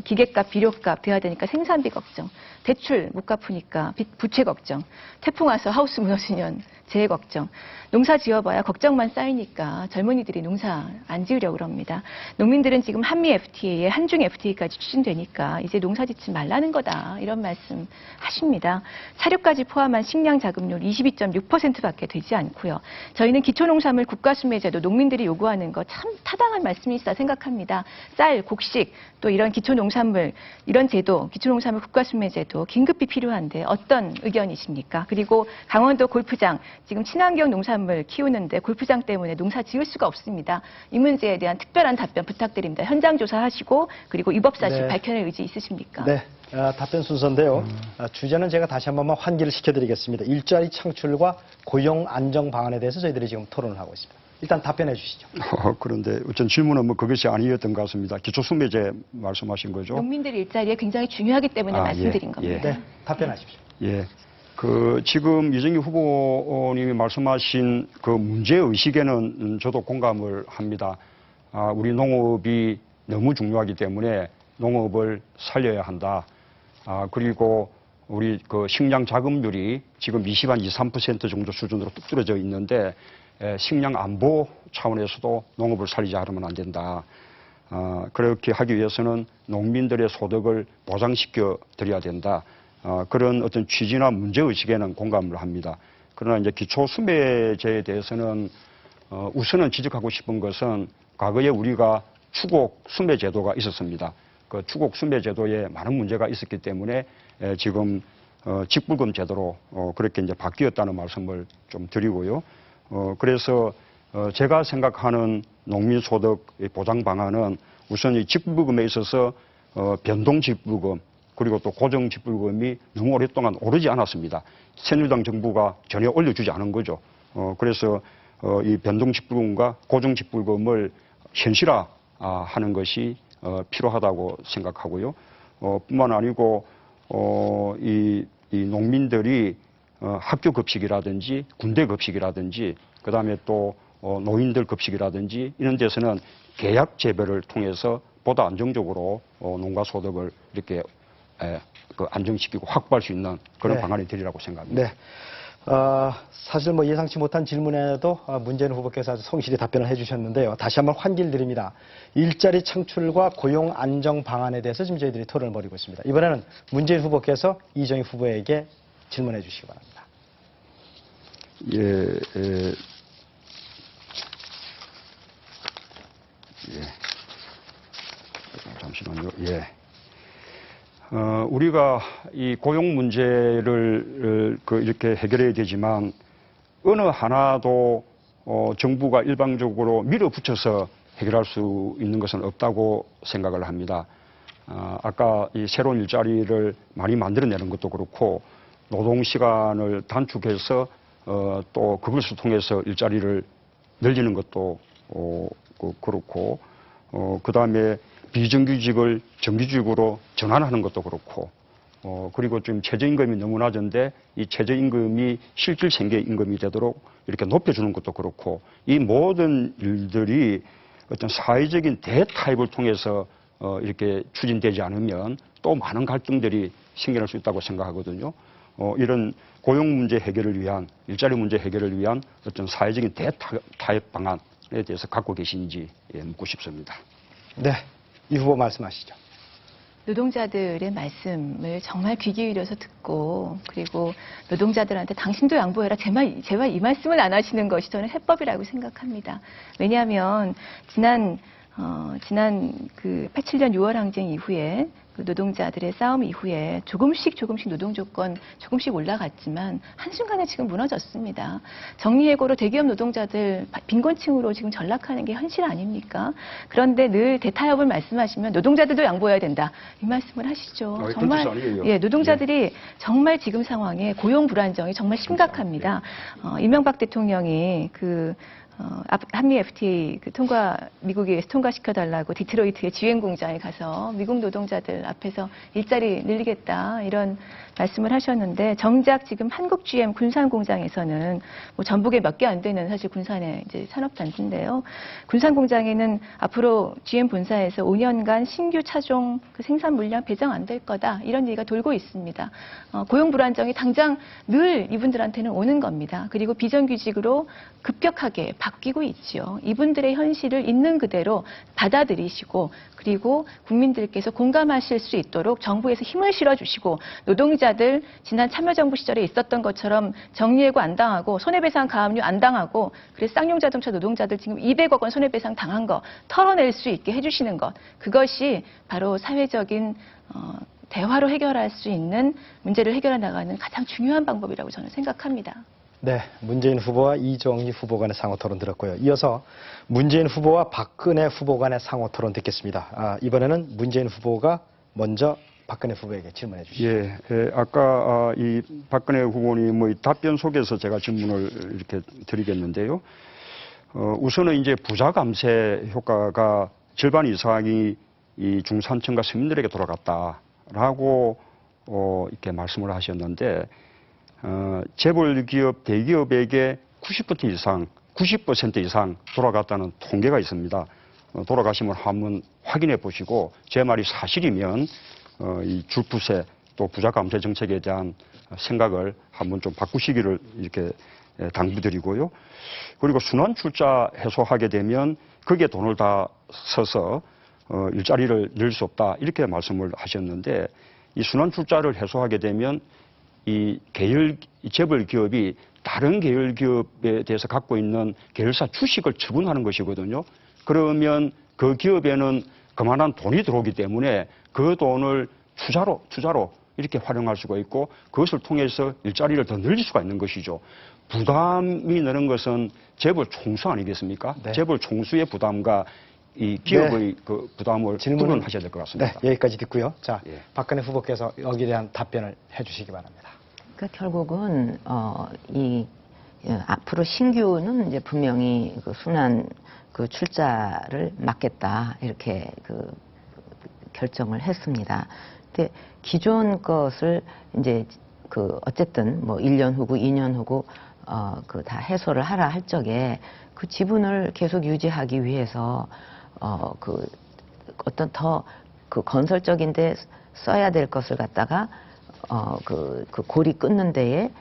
기계값, 비료값 돼야 되니까 생산비 걱정. 대출 못 갚으니까 부채 걱정. 태풍 와서 하우스 무너지면 재해 걱정. 농사 지어봐야 걱정만 쌓이니까 젊은이들이 농사 안 지으려고 그럽니다. 농민들은 지금 한미 FTA에 한중 FTA까지 추진되니까 이제 농사 짓지 말라는 거다 이런 말씀 하십니다. 사료까지 포함한 식량 자급률 22.6%밖에 되지 않고요. 저희는 기초농산물 국가수매제도 농민들이 요구하는 거 참 타당한 말씀이시다 생각합니다. 쌀, 곡식 또 이런 기초농산물 이런 제도 기초농산물 국가수매제도 긴급히 필요한데 어떤 의견이십니까? 그리고 강원도 골프장 지금 친환경 농산물 키우는데 골프장 때문에 농사 지을 수가 없습니다. 이 문제에 대한 특별한 답변 부탁드립니다. 현장 조사하시고 그리고 위법 사실 밝혀낼 의지 있으십니까? 네, 답변 순서인데요. 주제는 제가 다시 한 번만 환기를 시켜드리겠습니다. 일자리 창출과 고용 안정 방안에 대해서 저희들이 지금 토론을 하고 있습니다. 일단 답변해 주시죠. 그런데 어쩐 질문은 뭐 그것이 아니었던 것 같습니다. 기초수매제 말씀하신 거죠? 농민들 일자리에 굉장히 중요하기 때문에 말씀드린 겁니다. 네, 답변하십시오. 예. 지금 이정희 후보님이 말씀하신 그 문제의식에는 저도 공감을 합니다. 우리 농업이 너무 중요하기 때문에 농업을 살려야 한다. 그리고 우리 그 식량 자급률이 지금 23% 정도 수준으로 뚝 떨어져 있는데 식량 안보 차원에서도 농업을 살리자 하면 안 된다. 그렇게 하기 위해서는 농민들의 소득을 보장시켜 드려야 된다. 그런 어떤 취지나 문제의식에는 공감을 합니다. 그러나 이제 기초수매제에 대해서는 우선은 지적하고 싶은 것은 과거에 우리가 추곡 수매 제도가 있었습니다. 그 추곡 수매 제도에 많은 문제가 있었기 때문에 지금 직불금 제도로 그렇게 이제 바뀌었다는 말씀을 좀 드리고요. 그래서 제가 생각하는 농민소득 보장 방안은 우선 이 직불금에 있어서 변동 직불금 그리고 또 고정 직불금이 너무 오랫동안 오르지 않았습니다. 새누리당 정부가 전혀 올려주지 않은 거죠. 그래서 이 변동 직불금과 고정 직불금을 현실화하는 것이 필요하다고 생각하고요. 뿐만 아니고 이 농민들이 학교 급식이라든지 군대 급식이라든지 그다음에 또 노인들 급식이라든지 이런 데서는 계약 재배를 통해서 보다 안정적으로 농가 소득을 이렇게 안정시키고 확보할 수 있는 그런 네. 방안이 되리라고 생각합니다. 네. 사실 뭐 예상치 못한 질문에도 문재인 후보께서 아주 성실히 답변을 해주셨는데요. 다시 한번 환기를 드립니다. 일자리 창출과 고용 안정 방안에 대해서 지금 저희들이 토론을 벌이고 있습니다. 이번에는 문재인 후보께서 이정희 후보에게 질문해 주시기 바랍니다. 잠시만요. 우리가 이 고용 문제를 이렇게 해결해야 되지만 어느 하나도 정부가 일방적으로 밀어붙여서 해결할 수 있는 것은 없다고 생각을 합니다. 아까 이 새로운 일자리를 많이 만들어내는 것도 그렇고 노동 시간을 단축해서 또 그것을 통해서 일자리를 늘리는 것도 그렇고 그다음에 비정규직을 정규직으로 전환하는 것도 그렇고 그리고 지금 최저임금이 너무 낮은데 이 최저임금이 실질 생계 임금이 되도록 이렇게 높여주는 것도 그렇고 이 모든 일들이 어떤 사회적인 대타협을 통해서 이렇게 추진되지 않으면 또 많은 갈등들이 생겨날 수 있다고 생각하거든요. 이런 고용 문제 해결을 위한 일자리 문제 해결을 위한 어떤 사회적인 대타협 방안에 대해서 갖고 계신지 묻고 싶습니다. 네. 이 후보 말씀하시죠. 노동자들의 말씀을 정말 귀 기울여서 듣고 그리고 노동자들한테 당신도 양보해라 제발 이 말씀을 안 하시는 것이 저는 해법이라고 생각합니다. 왜냐하면 지난 그 87년 6월 항쟁 이후에 그 노동자들의 싸움 이후에 조금씩 노동 조건 조금씩 올라갔지만 한순간에 지금 무너졌습니다. 정리해고로 대기업 노동자들 빈곤층으로 지금 전락하는 게 현실 아닙니까? 그런데 늘 대타협을 말씀하시면 노동자들도 양보해야 된다. 이 말씀을 하시죠. 정말 노동자들이 정말 지금 상황에 고용 불안정이 정말 심각합니다. 이명박 대통령이 한미 FTA 미국에서 통과시켜달라고 디트로이트의 지행 공장에 가서 미국 노동자들 앞에서 일자리 늘리겠다 이런 말씀을 하셨는데 정작 지금 한국 GM 군산 공장에서는 뭐 전북에 몇 개 안 되는 사실 군산의 이제 산업 단지인데요. 군산 공장에는 앞으로 GM 본사에서 5년간 신규 차종 그 생산 물량 배정 안 될 거다 이런 얘기가 돌고 있습니다. 고용 불안정이 당장 늘 이분들한테는 오는 겁니다. 그리고 비정규직으로 급격하게 바뀌고 있지요. 이분들의 현실을 있는 그대로 받아들이시고 그리고 국민들께서 공감하실 수 있도록 정부에서 힘을 실어주시고 노동자들 지난 참여정부 시절에 있었던 것처럼 정리해고 안 당하고 손해배상 가압류 안 당하고 그래서 쌍용자동차 노동자들 지금 200억 원 손해배상 당한 거 털어낼 수 있게 해주시는 것 그것이 바로 사회적인 대화로 해결할 수 있는 문제를 해결해 나가는 가장 중요한 방법이라고 저는 생각합니다. 네, 문재인 후보와 이정희 후보 간의 상호 토론 들었고요. 이어서 문재인 후보와 박근혜 후보 간의 상호 토론 듣겠습니다. 이번에는 문재인 후보가 먼저 박근혜 후보에게 질문해 주시죠. 아까 이 박근혜 후보님의 답변 속에서 제가 질문을 이렇게 드리겠는데요. 우선은 이제 부자 감세 효과가 절반 이상이 이 중산층과 서민들에게 돌아갔다라고 이렇게 말씀을 하셨는데. 재벌 기업, 대기업에게 90% 이상 돌아갔다는 통계가 있습니다. 돌아가심을 한번 확인해 보시고 제 말이 사실이면 이 줄부세 또 부자 감세 정책에 대한 생각을 한번 좀 바꾸시기를 이렇게 당부드리고요. 그리고 순환 출자 해소하게 되면 거기에 돈을 다 써서 일자리를 늘 수 없다 이렇게 말씀을 하셨는데 이 순환 출자를 해소하게 되면 이 재벌 기업이 다른 계열 기업에 대해서 갖고 있는 계열사 주식을 처분하는 것이거든요. 그러면 그 기업에는 그만한 돈이 들어오기 때문에 그 돈을 투자로 이렇게 활용할 수가 있고 그것을 통해서 일자리를 더 늘릴 수가 있는 것이죠. 부담이 느는 것은 재벌 총수 아니겠습니까? 네. 재벌 총수의 부담과 이 기업의 그 부담을 구분하셔야 될 것 같습니다. 네, 여기까지 듣고요. 자, 예. 박근혜 후보께서 여기에 대한 답변을 해주시기 바랍니다. 그러니까 결국은 앞으로 신규는 이제 분명히 그 순환 그 출자를 막겠다 이렇게 그 결정을 했습니다. 근데 기존 것을 이제 그 어쨌든 뭐 1년 후고 2년 후고 그 다 해소를 하라 할 적에 그 지분을 계속 유지하기 위해서 그 어떤 더 그 건설적인데 써야 될 것을 갖다가 그 고리 끊는 데에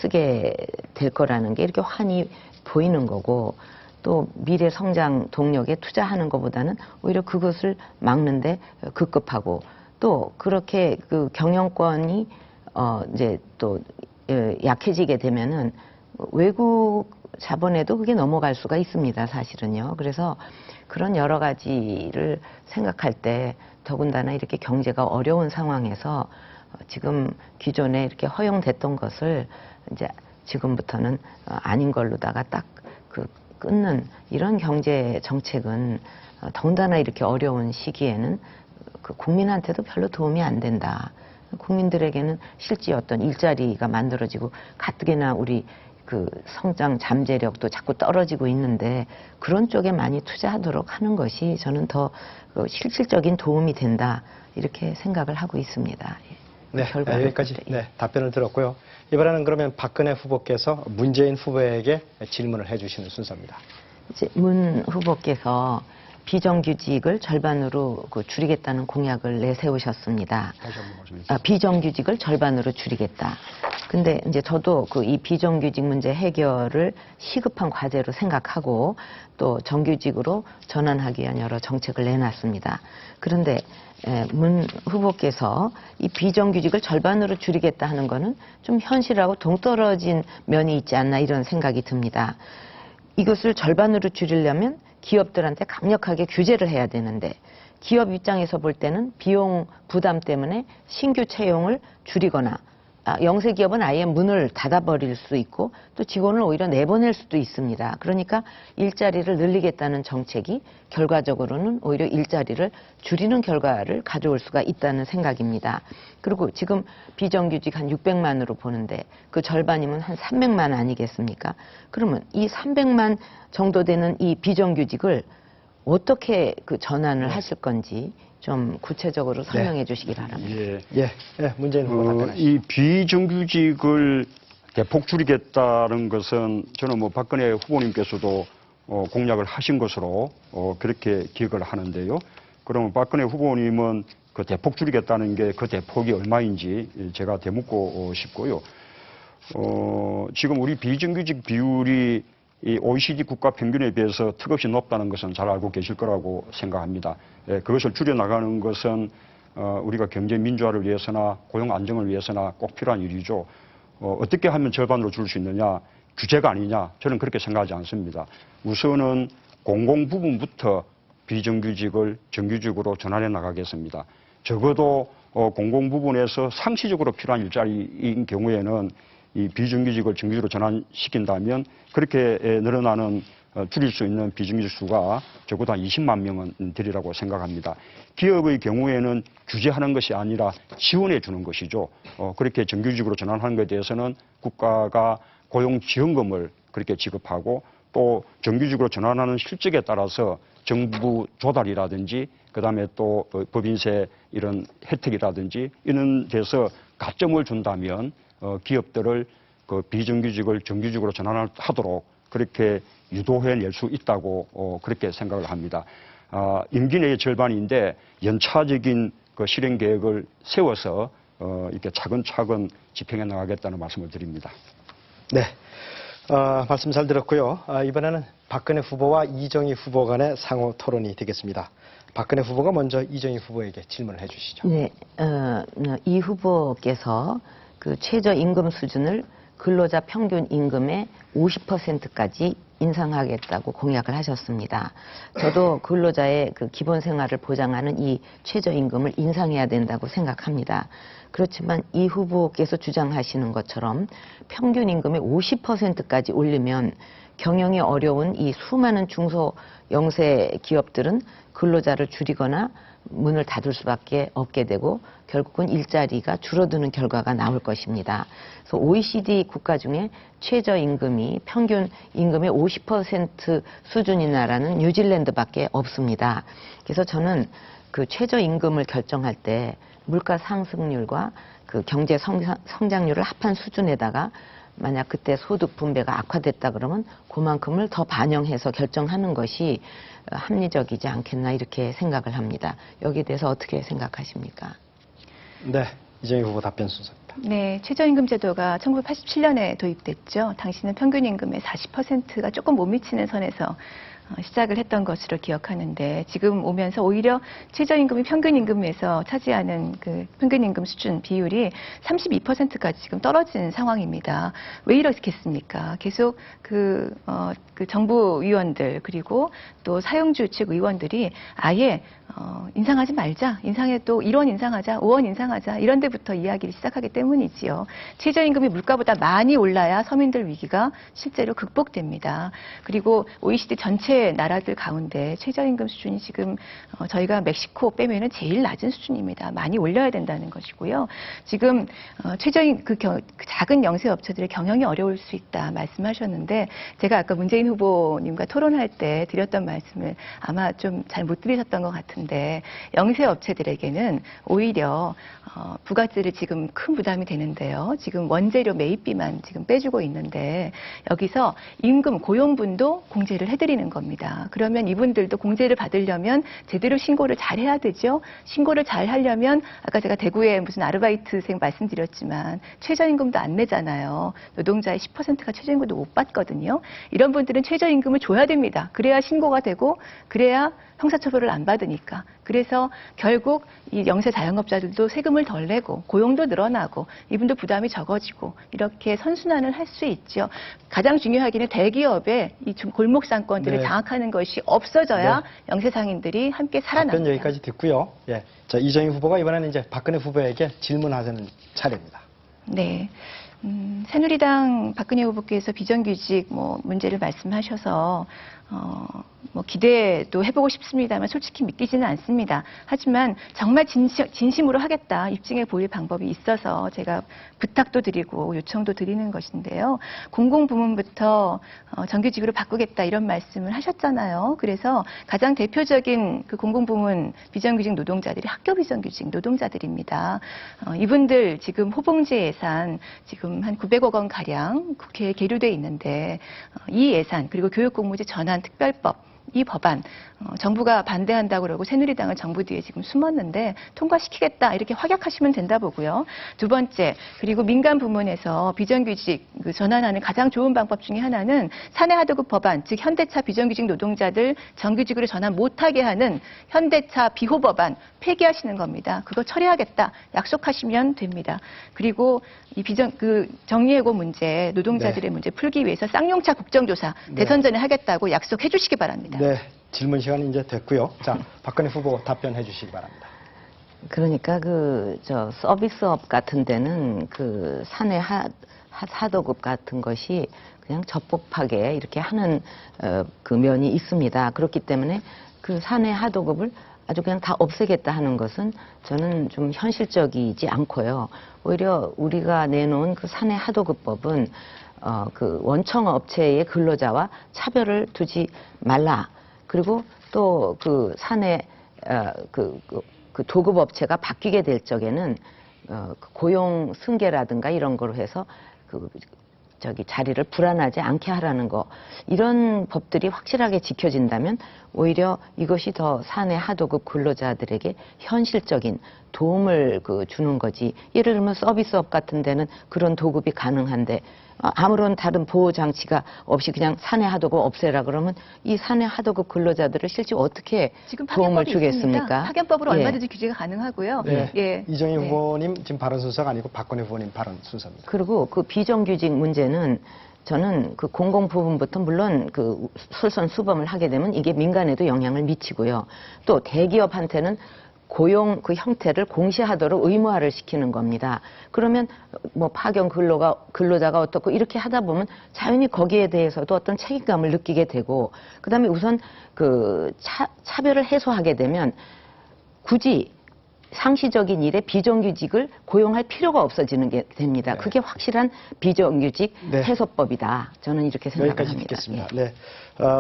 쓰게 될 거라는 게 이렇게 환히 보이는 거고 또 미래 성장 동력에 투자하는 것보다는 오히려 그것을 막는데 급급하고 또 그렇게 그 경영권이 이제 또 약해지게 되면은 외국 자본에도 그게 넘어갈 수가 있습니다, 사실은요. 그래서 그런 여러 가지를 생각할 때 더군다나 이렇게 경제가 어려운 상황에서 지금 기존에 이렇게 허용됐던 것을 이제 지금부터는 아닌 걸로다가 딱 그 끊는 이런 경제 정책은 더군다나 이렇게 어려운 시기에는 그 국민한테도 별로 도움이 안 된다. 국민들에게는 실제 어떤 일자리가 만들어지고 가뜩이나 우리 그 성장 잠재력도 자꾸 떨어지고 있는데 그런 쪽에 많이 투자하도록 하는 것이 저는 더 실질적인 도움이 된다 이렇게 생각을 하고 있습니다. 네, 결과를 여기까지 볼 때, 예. 네, 답변을 들었고요. 이번에는 그러면 박근혜 후보께서 문재인 후보에게 질문을 해주시는 순서입니다. 이제 문 후보께서 비정규직을 절반으로 줄이겠다는 공약을 내세우셨습니다. 다시 한번 말씀해 주세요. 비정규직을 절반으로 줄이겠다. 근데 이제 저도 이 비정규직 문제 해결을 시급한 과제로 생각하고 또 정규직으로 전환하기 위한 여러 정책을 내놨습니다. 그런데 문 후보께서 이 비정규직을 절반으로 줄이겠다 하는 거는 좀 현실하고 동떨어진 면이 있지 않나 이런 생각이 듭니다. 이것을 절반으로 줄이려면 기업들한테 강력하게 규제를 해야 되는데 기업 입장에서 볼 때는 비용 부담 때문에 신규 채용을 줄이거나 영세 기업은 아예 문을 닫아버릴 수 있고 또 직원을 오히려 내보낼 수도 있습니다. 그러니까 일자리를 늘리겠다는 정책이 결과적으로는 오히려 일자리를 줄이는 결과를 가져올 수가 있다는 생각입니다. 그리고 지금 비정규직 한 600만으로 보는데 그 절반이면 한 300만 아니겠습니까? 그러면 이 300만 정도 되는 이 비정규직을 어떻게 그 전환을 하실 건지 좀 구체적으로 설명해 주시기 바랍니다. 예. 문재인 후보 답변하시죠. 이 비정규직을 대폭 줄이겠다는 것은 저는 뭐 박근혜 후보님께서도 공약을 하신 것으로 그렇게 기억을 하는데요. 그러면 박근혜 후보님은 그 대폭 줄이겠다는 게 그 대폭이 얼마인지 제가 되묻고 싶고요. 지금 우리 비정규직 비율이 이 OECD 국가 평균에 비해서 턱없이 높다는 것은 잘 알고 계실 거라고 생각합니다. 그것을 줄여나가는 것은 우리가 경제 민주화를 위해서나 고용 안정을 위해서나 꼭 필요한 일이죠. 어떻게 하면 절반으로 줄 수 있느냐? 규제가 아니냐? 저는 그렇게 생각하지 않습니다. 우선은 공공 부분부터 비정규직을 정규직으로 전환해 나가겠습니다. 적어도 공공 부분에서 상시적으로 필요한 일자리인 경우에는 이 비정규직을 정규직으로 전환시킨다면 그렇게 늘어나는 줄일 수 있는 비정규직 수가 적어도 한 20만 명은 되리라고 생각합니다. 기업의 경우에는 규제하는 것이 아니라 지원해 주는 것이죠. 그렇게 정규직으로 전환하는 것에 대해서는 국가가 고용지원금을 그렇게 지급하고 또 정규직으로 전환하는 실적에 따라서 정부 조달이라든지 그다음에 또 법인세 이런 혜택이라든지 이런 데서 가점을 준다면 기업들을 그 비정규직을 정규직으로 전환하도록 그렇게 유도해 낼 수 있다고 그렇게 생각을 합니다. 임기 내의 절반인데 연차적인 그 실행 계획을 세워서 이렇게 차근차근 집행해 나가겠다는 말씀을 드립니다. 네, 말씀 잘 들었고요. 이번에는 박근혜 후보와 이정희 후보 간의 상호 토론이 되겠습니다. 박근혜 후보가 먼저 이정희 후보에게 질문을 해주시죠. 네, 이 후보께서 그 최저임금 수준을 근로자 평균 임금의 50%까지 인상하겠다고 공약을 하셨습니다. 저도 근로자의 그 기본 생활을 보장하는 이 최저임금을 인상해야 된다고 생각합니다. 그렇지만 이 후보께서 주장하시는 것처럼 평균 임금의 50%까지 올리면 경영이 어려운 이 수많은 중소 영세 기업들은 근로자를 줄이거나 문을 닫을 수밖에 없게 되고 결국은 일자리가 줄어드는 결과가 나올 것입니다. 그래서 OECD 국가 중에 최저임금이 평균 임금의 50% 수준인 나라는 뉴질랜드밖에 없습니다. 그래서 저는 그 최저임금을 결정할 때 물가 상승률과 그 경제 성장률을 합한 수준에다가 만약 그때 소득 분배가 악화됐다 그러면 그만큼을 더 반영해서 결정하는 것이 합리적이지 않겠나 이렇게 생각을 합니다. 여기에 대해서 어떻게 생각하십니까? 네, 이정희 후보 답변 순서입니다. 네, 최저임금 제도가 1987년에 도입됐죠. 당시는 평균 임금의 40%가 조금 못 미치는 선에서 시작을 했던 것으로 기억하는데 지금 오면서 오히려 최저임금이 평균임금에서 차지하는 그 평균임금 수준 비율이 32%까지 지금 떨어진 상황입니다. 왜 이렇겠습니까? 계속 그 정부 위원들 그리고 또 사용주 측 의원들이 아예 인상하지 말자, 인상에 또 1원 인상하자, 5원 인상하자 이런 데부터 이야기를 시작하기 때문이지요. 최저임금이 물가보다 많이 올라야 서민들 위기가 실제로 극복됩니다. 그리고 OECD 전체 나라들 가운데 최저임금 수준이 지금 저희가 멕시코 빼면은 제일 낮은 수준입니다. 많이 올려야 된다는 것이고요. 지금 최저임 그 작은 영세 업체들의 경영이 어려울 수 있다 말씀하셨는데 제가 아까 문재인 후보님과 토론할 때 드렸던 말씀을 아마 좀 잘 못 들으셨던 것 같은데 영세 업체들에게는 오히려 부가세를 지금 큰 부담이 되는데요. 지금 원재료 매입비만 지금 빼주고 있는데 여기서 임금 고용분도 공제를 해드리는 겁니다. 그러면 이분들도 공제를 받으려면 제대로 신고를 잘 해야 되죠. 신고를 잘 하려면 아까 제가 대구에 무슨 아르바이트생 말씀드렸지만 최저임금도 안 내잖아요. 노동자의 10%가 최저임금도 못 받거든요. 이런 분들은 최저임금을 줘야 됩니다. 그래야 신고가 되고 그래야 형사처벌을 안 받으니까. 그래서 결국 이 영세 자영업자들도 세금을 덜 내고 고용도 늘어나고 이분도 부담이 적어지고 이렇게 선순환을 할 수 있죠. 가장 중요하기는 대기업의 이 골목 상권들을 네. 장악하는 것이 없어져야 네. 영세 상인들이 함께 살아납니다. 답변 여기까지 듣고요. 예, 자 이정희 후보가 이번에는 이제 박근혜 후보에게 질문하는 차례입니다. 네. 새누리당 박근혜 후보께서 비정규직 문제를 말씀하셔서 기대도 해보고 싶습니다만 솔직히 믿기지는 않습니다. 하지만 정말 진심으로 하겠다 입증해 보일 방법이 있어서 제가 부탁도 드리고 요청도 드리는 것인데요. 공공부문부터 정규직으로 바꾸겠다 이런 말씀을 하셨잖아요. 그래서 가장 대표적인 그 공공부문 비정규직 노동자들이 학교 비정규직 노동자들입니다. 이분들 지금 호봉제 예산 지금 한 900억 원 가량 국회에 계류돼 있는데 이 예산 그리고 교육공무제 전환 특별법 이 법안 정부가 반대한다고 그러고 새누리당은 정부 뒤에 지금 숨었는데 통과시키겠다 이렇게 확약하시면 된다 보고요. 두 번째 그리고 민간 부문에서 비정규직 전환하는 가장 좋은 방법 중에 하나는 사내 하도급 법안 즉 현대차 비정규직 노동자들 정규직으로 전환 못하게 하는 현대차 비호 법안 폐기하시는 겁니다. 그거 처리하겠다 약속하시면 됩니다. 그리고 이 정리해고 문제 노동자들의 문제 풀기 위해서 쌍용차 국정조사 대선 전에 하겠다고 약속해 주시기 바랍니다. 네, 질문 시간이 이제 됐고요. 자, 박근혜 후보 답변해 주시기 바랍니다. 그러니까 서비스업 같은 데는 그 사내 하도급 같은 것이 그냥 적법하게 이렇게 하는 그 면이 있습니다. 그렇기 때문에 그 사내 하도급을 아주 그냥 다 없애겠다 하는 것은 저는 좀 현실적이지 않고요. 오히려 우리가 내놓은 그 사내 하도급법은 그 원청 업체의 근로자와 차별을 두지 말라. 그리고 또 그 사내 그 도급 업체가 바뀌게 될 적에는 고용 승계라든가 이런 거로 해서 자리를 불안하지 않게 하라는 거, 이런 법들이 확실하게 지켜진다면 오히려 이것이 더 사내 하도급 근로자들에게 현실적인 도움을 주는 거지. 예를 들면 서비스업 같은 데는 그런 도급이 가능한데 아무런 다른 보호 장치가 없이 그냥 사내 하도급 없애라 그러면 이 사내 하도급 근로자들을 실제 어떻게 지금 도움을 파견법이 주겠습니까? 있습니다. 파견법으로 예. 얼마든지 규제가 가능하고요. 네. 예. 이정희 네. 후보님 지금 발언 순서가 아니고 박건혜 후보님 발언 순서입니다. 그리고 그 비정규직 문제는 저는 그 공공 부분부터 물론 그 솔선수범을 하게 되면 이게 민간에도 영향을 미치고요. 또 대기업한테는 고용 그 형태를 공시하도록 의무화를 시키는 겁니다. 그러면 뭐 파견 근로자가 어떻고 이렇게 하다 보면 자연히 거기에 대해서도 어떤 책임감을 느끼게 되고, 그다음에 우선 그 차별을 해소하게 되면 굳이 상시적인 일에 비정규직을 고용할 필요가 없어지는 게 됩니다. 네. 그게 확실한 비정규직 네. 해소법이다. 저는 이렇게 생각을 여기까지 합니다. 듣겠습니다. 예. 네.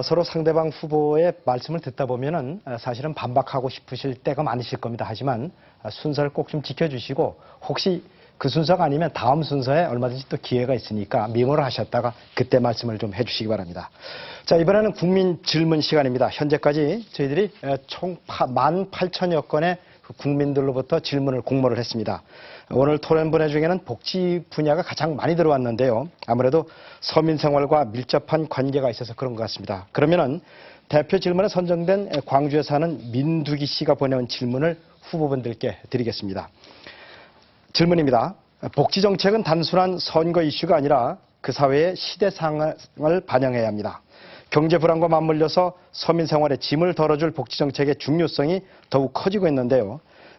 서로 상대방 후보의 말씀을 듣다 보면은 사실은 반박하고 싶으실 때가 많으실 겁니다. 하지만 순서를 꼭 좀 지켜주시고, 혹시 그 순서가 아니면 다음 순서에 얼마든지 또 기회가 있으니까 밍호를 하셨다가 그때 말씀을 좀 해주시기 바랍니다. 자, 이번에는 국민 질문 시간입니다. 현재까지 저희들이 총 18,000여 건의 국민들로부터 질문을 공모를 했습니다. 오늘 토론 분야 중에는 복지 분야가 가장 많이 들어왔는데요. 아무래도 서민 생활과 밀접한 관계가 있어서 그런 것 같습니다. 그러면은 대표 질문에 선정된 광주에 사는 민두기 씨가 보내온 질문을 후보분들께 드리겠습니다. 질문입니다. 복지 정책은 단순한 선거 이슈가 아니라 그 사회의 시대상을 반영해야 합니다. 경제 불안과 맞물려서 서민 생활에 짐을 덜어줄 복지 정책의 중요성이 더욱 커지고 있는데요.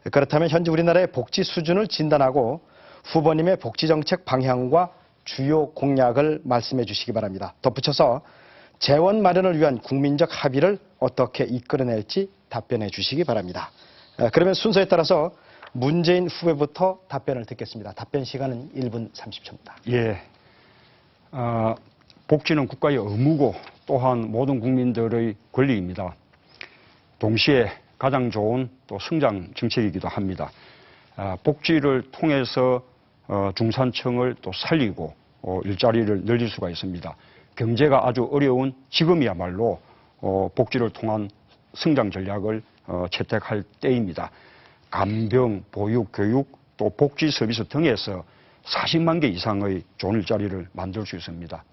그렇다면 현재 우리나라의 복지 수준을 진단하고 후보님의 복지 정책 방향과 주요 공약을 말씀해 주시기 바랍니다. 덧붙여서 재원 마련을 위한 국민적 합의를 어떻게 이끌어낼지 답변해 주시기 바랍니다. 그러면 순서에 따라서 문재인 후보부터 답변을 듣겠습니다. 답변 시간은 1분 30초입니다. 예. 복지는 국가의 의무고 또한 모든 국민들의 권리입니다. 동시에 가장 좋은 또 성장 정책이기도 합니다. 복지를 통해서 중산층을 또 살리고 일자리를 늘릴 수가 있습니다. 경제가 아주 어려운 지금이야말로 복지를 통한 성장 전략을 채택할 때입니다. 간병, 보육, 교육, 또 복지 서비스 등에서 40만 개 이상의 좋은 일자리를 만들 수 있습니다.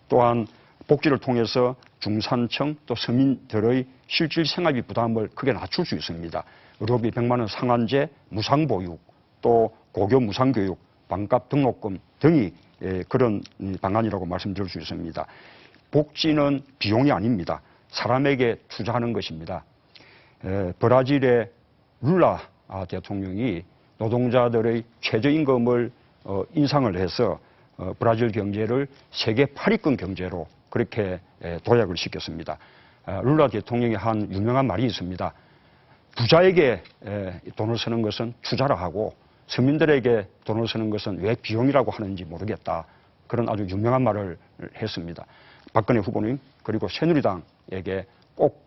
또한 복지를 통해서 중산층 또 서민들의 실질 생활비 부담을 크게 낮출 수 있습니다. 의료비 100만 원 상한제, 무상보육, 또 고교 무상교육, 반값 등록금 등이 그런 방안이라고 말씀드릴 수 있습니다. 복지는 비용이 아닙니다. 사람에게 투자하는 것입니다. 브라질의 룰라 대통령이 노동자들의 최저임금을 인상을 해서 브라질 경제를 세계 8위권 경제로 그렇게 도약을 시켰습니다. 룰라 대통령이 한 유명한 말이 있습니다. 부자에게 돈을 쓰는 것은 투자라 하고 서민들에게 돈을 쓰는 것은 왜 비용이라고 하는지 모르겠다. 그런 아주 유명한 말을 했습니다. 박근혜 후보님 그리고 새누리당에게 꼭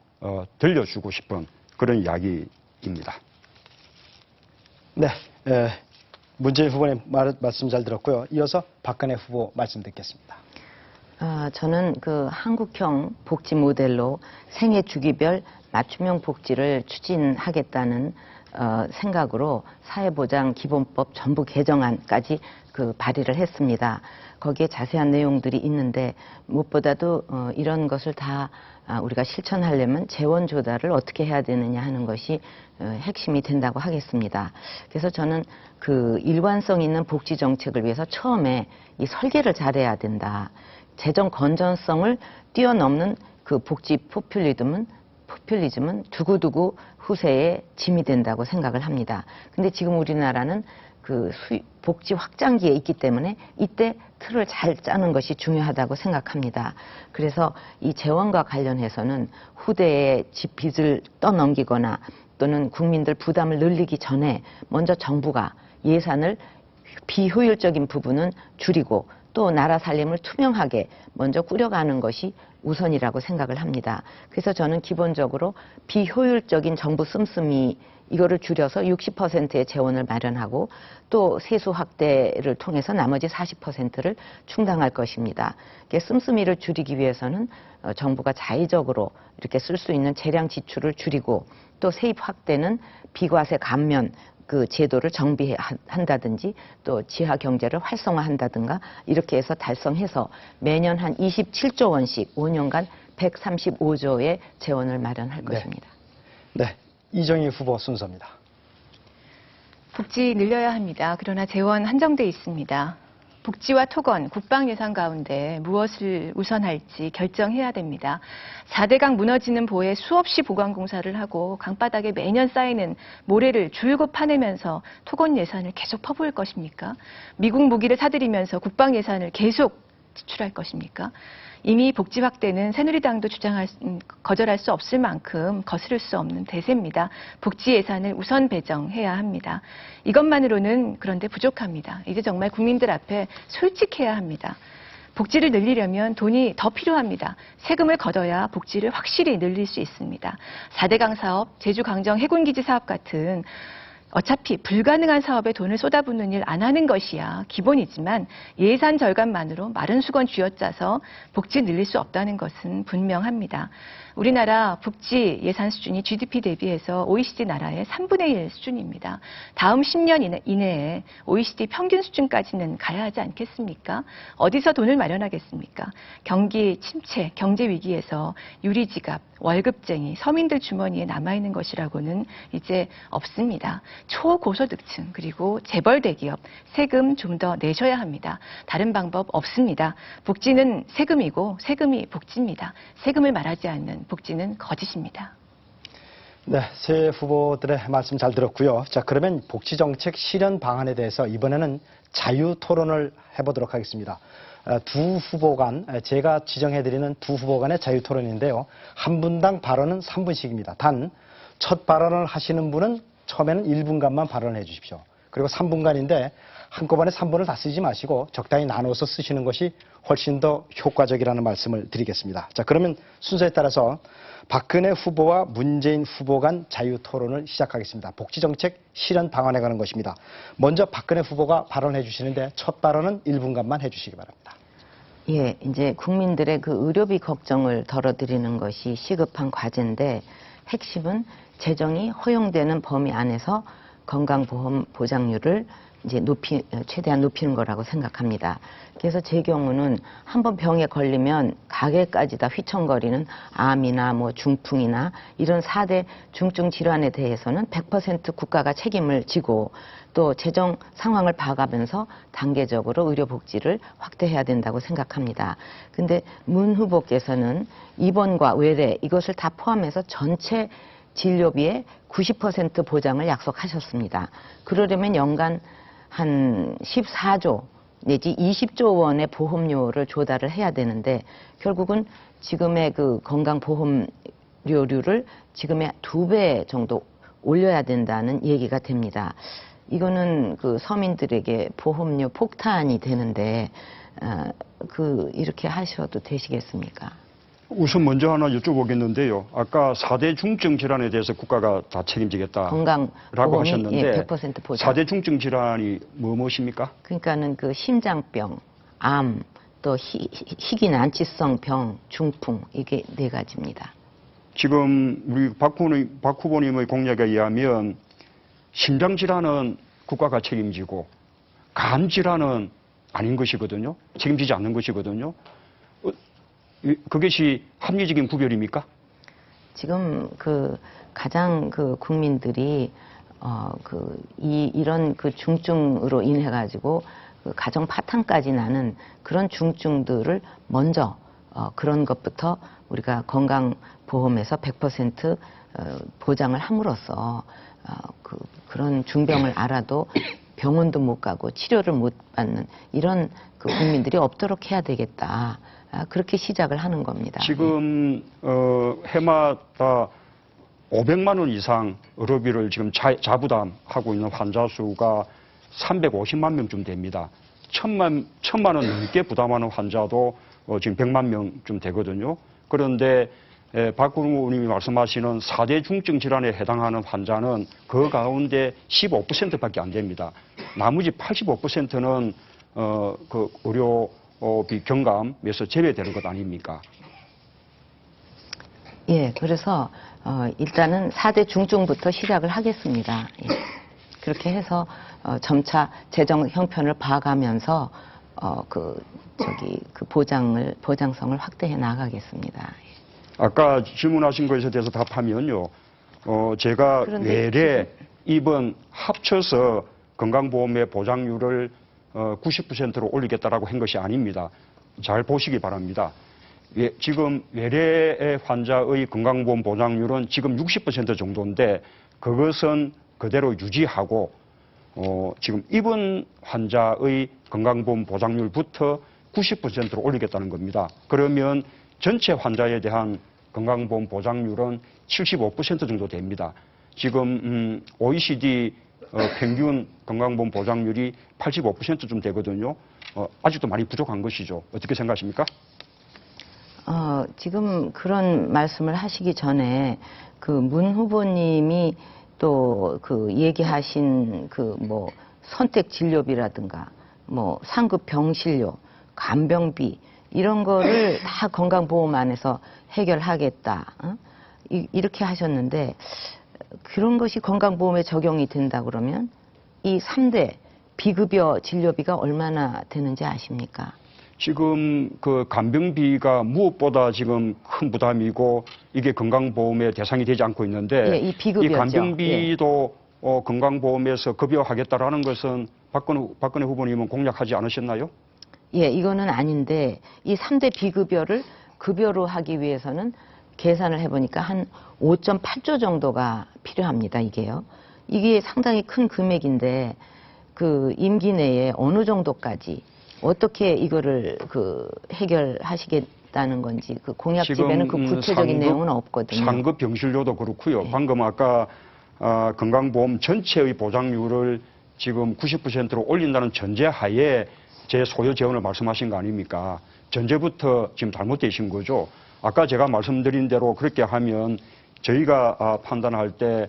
들려주고 싶은 그런 이야기입니다. 네, 문재인 후보님 말씀 잘 들었고요. 이어서 박근혜 후보 말씀 듣겠습니다. 저는 그 한국형 복지 모델로 생애 주기별 맞춤형 복지를 추진하겠다는 생각으로 사회보장 기본법 전부 개정안까지 발의를 했습니다. 거기에 자세한 내용들이 있는데 무엇보다도 이런 것을 다 우리가 실천하려면 재원 조달을 어떻게 해야 되느냐 하는 것이 핵심이 된다고 하겠습니다. 그래서 저는 그 일관성 있는 복지 정책을 위해서 처음에 이 설계를 잘해야 된다. 재정 건전성을 뛰어넘는 그 복지 포퓰리즘은 두고두고 후세에 짐이 된다고 생각을 합니다. 근데 지금 우리나라는 그 복지 확장기에 있기 때문에 이때 틀을 잘 짜는 것이 중요하다고 생각합니다. 그래서 이 재원과 관련해서는 후대에 빚을 떠넘기거나 또는 국민들 부담을 늘리기 전에 먼저 정부가 예산을 비효율적인 부분은 줄이고 또 나라 살림을 투명하게 먼저 꾸려가는 것이 우선이라고 생각을 합니다. 그래서 저는 기본적으로 비효율적인 정부 씀씀이에 이거를 줄여서 60%의 재원을 마련하고 또 세수 확대를 통해서 나머지 40%를 충당할 것입니다. 씀씀이를 줄이기 위해서는 정부가 자의적으로 이렇게 쓸 수 있는 재량 지출을 줄이고 또 세입 확대는 비과세 감면 그 제도를 정비한다든지 또 지하 경제를 활성화한다든가 이렇게 해서 달성해서 매년 한 27조 원씩 5년간 135조의 재원을 마련할 것입니다. 네, 이정희 후보 순서입니다. 복지 늘려야 합니다. 그러나 재원 한정돼 있습니다. 복지와 토건, 국방 예산 가운데 무엇을 우선할지 결정해야 됩니다. 4대강 무너지는 보에 수없이 보강공사를 하고 강바닥에 매년 쌓이는 모래를 줄곧 파내면서 토건 예산을 계속 퍼부을 것입니까? 미국 무기를 사들이면서 국방 예산을 계속 지출할 것입니까? 이미 복지 확대는 새누리당도 거절할 수 없을 만큼 거스를 수 없는 대세입니다. 복지 예산을 우선 배정해야 합니다. 이것만으로는 그런데 부족합니다. 이제 정말 국민들 앞에 솔직해야 합니다. 복지를 늘리려면 돈이 더 필요합니다. 세금을 걷어야 복지를 확실히 늘릴 수 있습니다. 4대강 사업, 제주강정 해군기지 사업 같은 어차피 불가능한 사업에 돈을 쏟아붓는 일 안 하는 것이야 기본이지만 예산 절감만으로 마른 수건 쥐어짜서 복지 늘릴 수 없다는 것은 분명합니다. 우리나라 복지 예산 수준이 GDP 대비해서 OECD 나라의 3분의 1 수준입니다. 다음 10년 이내에 OECD 평균 수준까지는 가야 하지 않겠습니까? 어디서 돈을 마련하겠습니까? 경기 침체, 경제 위기에서 유리지갑, 월급쟁이, 서민들 주머니에 남아있는 것이라고는 이제 없습니다. 초고소득층 그리고 재벌 대기업 세금 좀 더 내셔야 합니다. 다른 방법 없습니다. 복지는 세금이고 세금이 복지입니다. 세금을 말하지 않는 복지는 거짓입니다. 네, 세 후보들의 말씀 잘 들었고요. 자, 그러면 복지정책 실현 방안에 대해서 이번에는 자유 토론을 해보도록 하겠습니다. 두 후보 간, 제가 지정해드리는 두 후보 간의 자유 토론인데요. 한 분당 발언은 3분씩입니다. 단, 첫 발언을 하시는 분은 처음에는 1분간만 발언을 해 주십시오. 그리고 3분간인데 한꺼번에 3분을 다 쓰지 마시고 적당히 나눠서 쓰시는 것이 훨씬 더 효과적이라는 말씀을 드리겠습니다. 자, 그러면 순서에 따라서 박근혜 후보와 문재인 후보 간 자유 토론을 시작하겠습니다. 복지정책 실현 방안에 관한 것입니다. 먼저 박근혜 후보가 발언해 주시는데 첫 발언은 1분간만 해 주시기 바랍니다. 예, 이제 국민들의 그 의료비 걱정을 덜어드리는 것이 시급한 과제인데 핵심은 재정이 허용되는 범위 안에서 건강보험 보장률을 이제 최대한 높이는 거라고 생각합니다. 그래서 제 경우는 한번 병에 걸리면 가게까지 다 휘청거리는 암이나 뭐 중풍이나 이런 4대 중증 질환에 대해서는 100% 국가가 책임을 지고 또 재정 상황을 봐가면서 단계적으로 의료복지를 확대해야 된다고 생각합니다. 근데 문 후보께서는 입원과 외래 이것을 다 포함해서 전체 진료비의 90% 보장을 약속하셨습니다. 그러려면 연간 한 14조 내지 20조 원의 보험료를 조달을 해야 되는데 결국은 지금의 그 건강보험료를 지금의 2배 정도 올려야 된다는 얘기가 됩니다. 이거는 그 서민들에게 보험료 폭탄이 되는데 이렇게 하셔도 되시겠습니까? 우선 먼저 하나 여쭤보겠는데요. 아까 4대 중증 질환에 대해서 국가가 다 책임지겠다라고 건강보험이 하셨는데 100% 보장. 4대 중증 질환이 무엇입니까? 그러니까는 그 심장병, 암, 또 희귀난치성 병, 중풍 이게 4가지입니다. 지금 우리 박 후보님의 공약에 의하면 심장 질환은 국가가 책임지고 간 질환은 아닌 것이거든요. 책임지지 않는 것이거든요. 그것이 합리적인 구별입니까? 지금 가장 국민들이 이런 중증으로 인해 가지고 가정 파탄까지 나는 그런 중증들을 먼저 그런 것부터 우리가 건강보험에서 100% 보장을 함으로써 그런 중병을 알아도 병원도 못 가고 치료를 못 받는 이런 국민들이 없도록 해야 되겠다. 그렇게 시작을 하는 겁니다. 지금 해마다 500만 원 이상 의료비를 지금 자부담하고 있는 환자 수가 350만 명쯤 됩니다. 1000만 원 넘게 부담하는 환자도 지금 100만 명쯤 되거든요. 그런데 박근우 의원님이 말씀하시는 4대 중증 질환에 해당하는 환자는 그 가운데 15%밖에 안 됩니다. 나머지 85%는 그 의료비 경감에서 제외되는 것 아닙니까? 예, 그래서 일단은 4대 중증부터 시작을 하겠습니다. 예. 그렇게 해서 점차 재정 형편을 봐가면서 그 보장성을 확대해 나가겠습니다. 예. 아까 질문하신 것에 대해서 답하면요. 제가 그런데 외래, 입원 합쳐서 건강보험의 보장률을 90%로 올리겠다라고 한 것이 아닙니다. 잘 보시기 바랍니다. 지금 외래 환자의 건강보험 보장률은 지금 60% 정도인데 그것은 그대로 유지하고 지금 입원 환자의 건강보험 보장률부터 90%로 올리겠다는 겁니다. 그러면 전체 환자에 대한 건강보험 보장률은 75% 정도 됩니다. 지금 OECD 평균 건강보험 보장률이 85%쯤 되거든요. 아직도 많이 부족한 것이죠. 어떻게 생각하십니까? 지금 그런 말씀을 하시기 전에 그 문 후보님이 또 그 얘기하신 그 뭐 선택 진료비라든가 뭐 상급 병실료, 간병비 이런 거를 다 건강보험 안에서 해결하겠다. 이렇게 하셨는데 그런 것이 건강보험에 적용이 된다 그러면 이 3대 비급여 진료비가 얼마나 되는지 아십니까? 지금 그 간병비가 무엇보다 지금 큰 부담이고 이게 건강보험의 대상이 되지 않고 있는데 예, 이 비급여죠. 간병비도 건강보험에서 급여하겠다라는 것은 박근혜 후보님은 공약하지 않으셨나요? 예, 이거는 아닌데 이 3대 비급여를 급여로 하기 위해서는 계산을 해보니까 한 5.8조 정도가 필요합니다. 이게 상당히 큰 금액인데 그 임기 내에 어느 정도까지 어떻게 이거를 그 해결하시겠다는 건지 그 공약집에는 그 구체적인 내용은 없거든요. 상급 병실료도 그렇고요. 네. 방금 아까 건강보험 전체의 보장률을 지금 90%로 올린다는 전제하에 제 소요 재원을 말씀하신 거 아닙니까? 전제부터 지금 잘못되신 거죠. 아까 제가 말씀드린 대로 그렇게 하면 저희가 판단할 때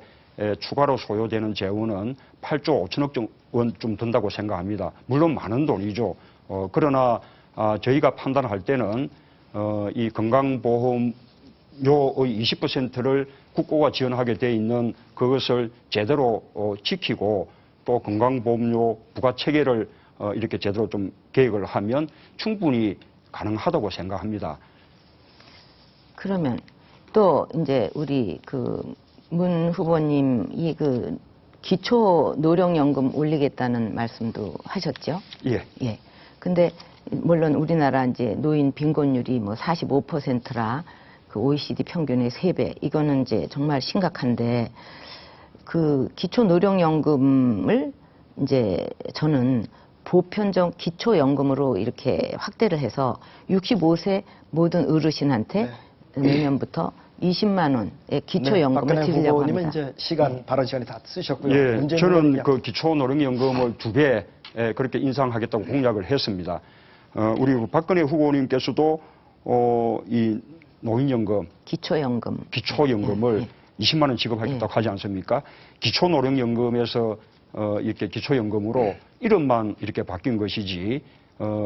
추가로 소요되는 재원은 8조 5천억 원 좀 든다고 생각합니다. 물론 많은 돈이죠. 그러나 저희가 판단할 때는 이 건강보험료의 20%를 국고가 지원하게 돼 있는 그것을 제대로 지키고 또 건강보험료 부가체계를 이렇게 제대로 좀 계획을 하면 충분히 가능하다고 생각합니다. 그러면 또 이제 우리 그 문 후보님이 그 기초 노령연금 올리겠다는 말씀도 하셨죠? 예. 예. 근데 물론 우리나라 이제 노인 빈곤율이 뭐 45%라 그 OECD 평균의 3배 이거는 이제 정말 심각한데 그 기초 노령연금을 이제 저는 보편적 기초연금으로 이렇게 확대를 해서 65세 모든 어르신한테 내년부터 20만 원의 기초연금을 드리려고 합니다. 박근혜 후보님은 이제 발언 시간이 다 쓰셨고요. 예, 저는 그 기초노령연금을 2배 그렇게 인상하겠다고 공약을 했습니다. 우리 박근혜 후보님께서도 이 노인연금, 기초연금을 20만 원 지급하겠다고 하지 않습니까? 기초노령연금에서 이렇게 기초연금으로 이름만 이렇게 바뀐 것이지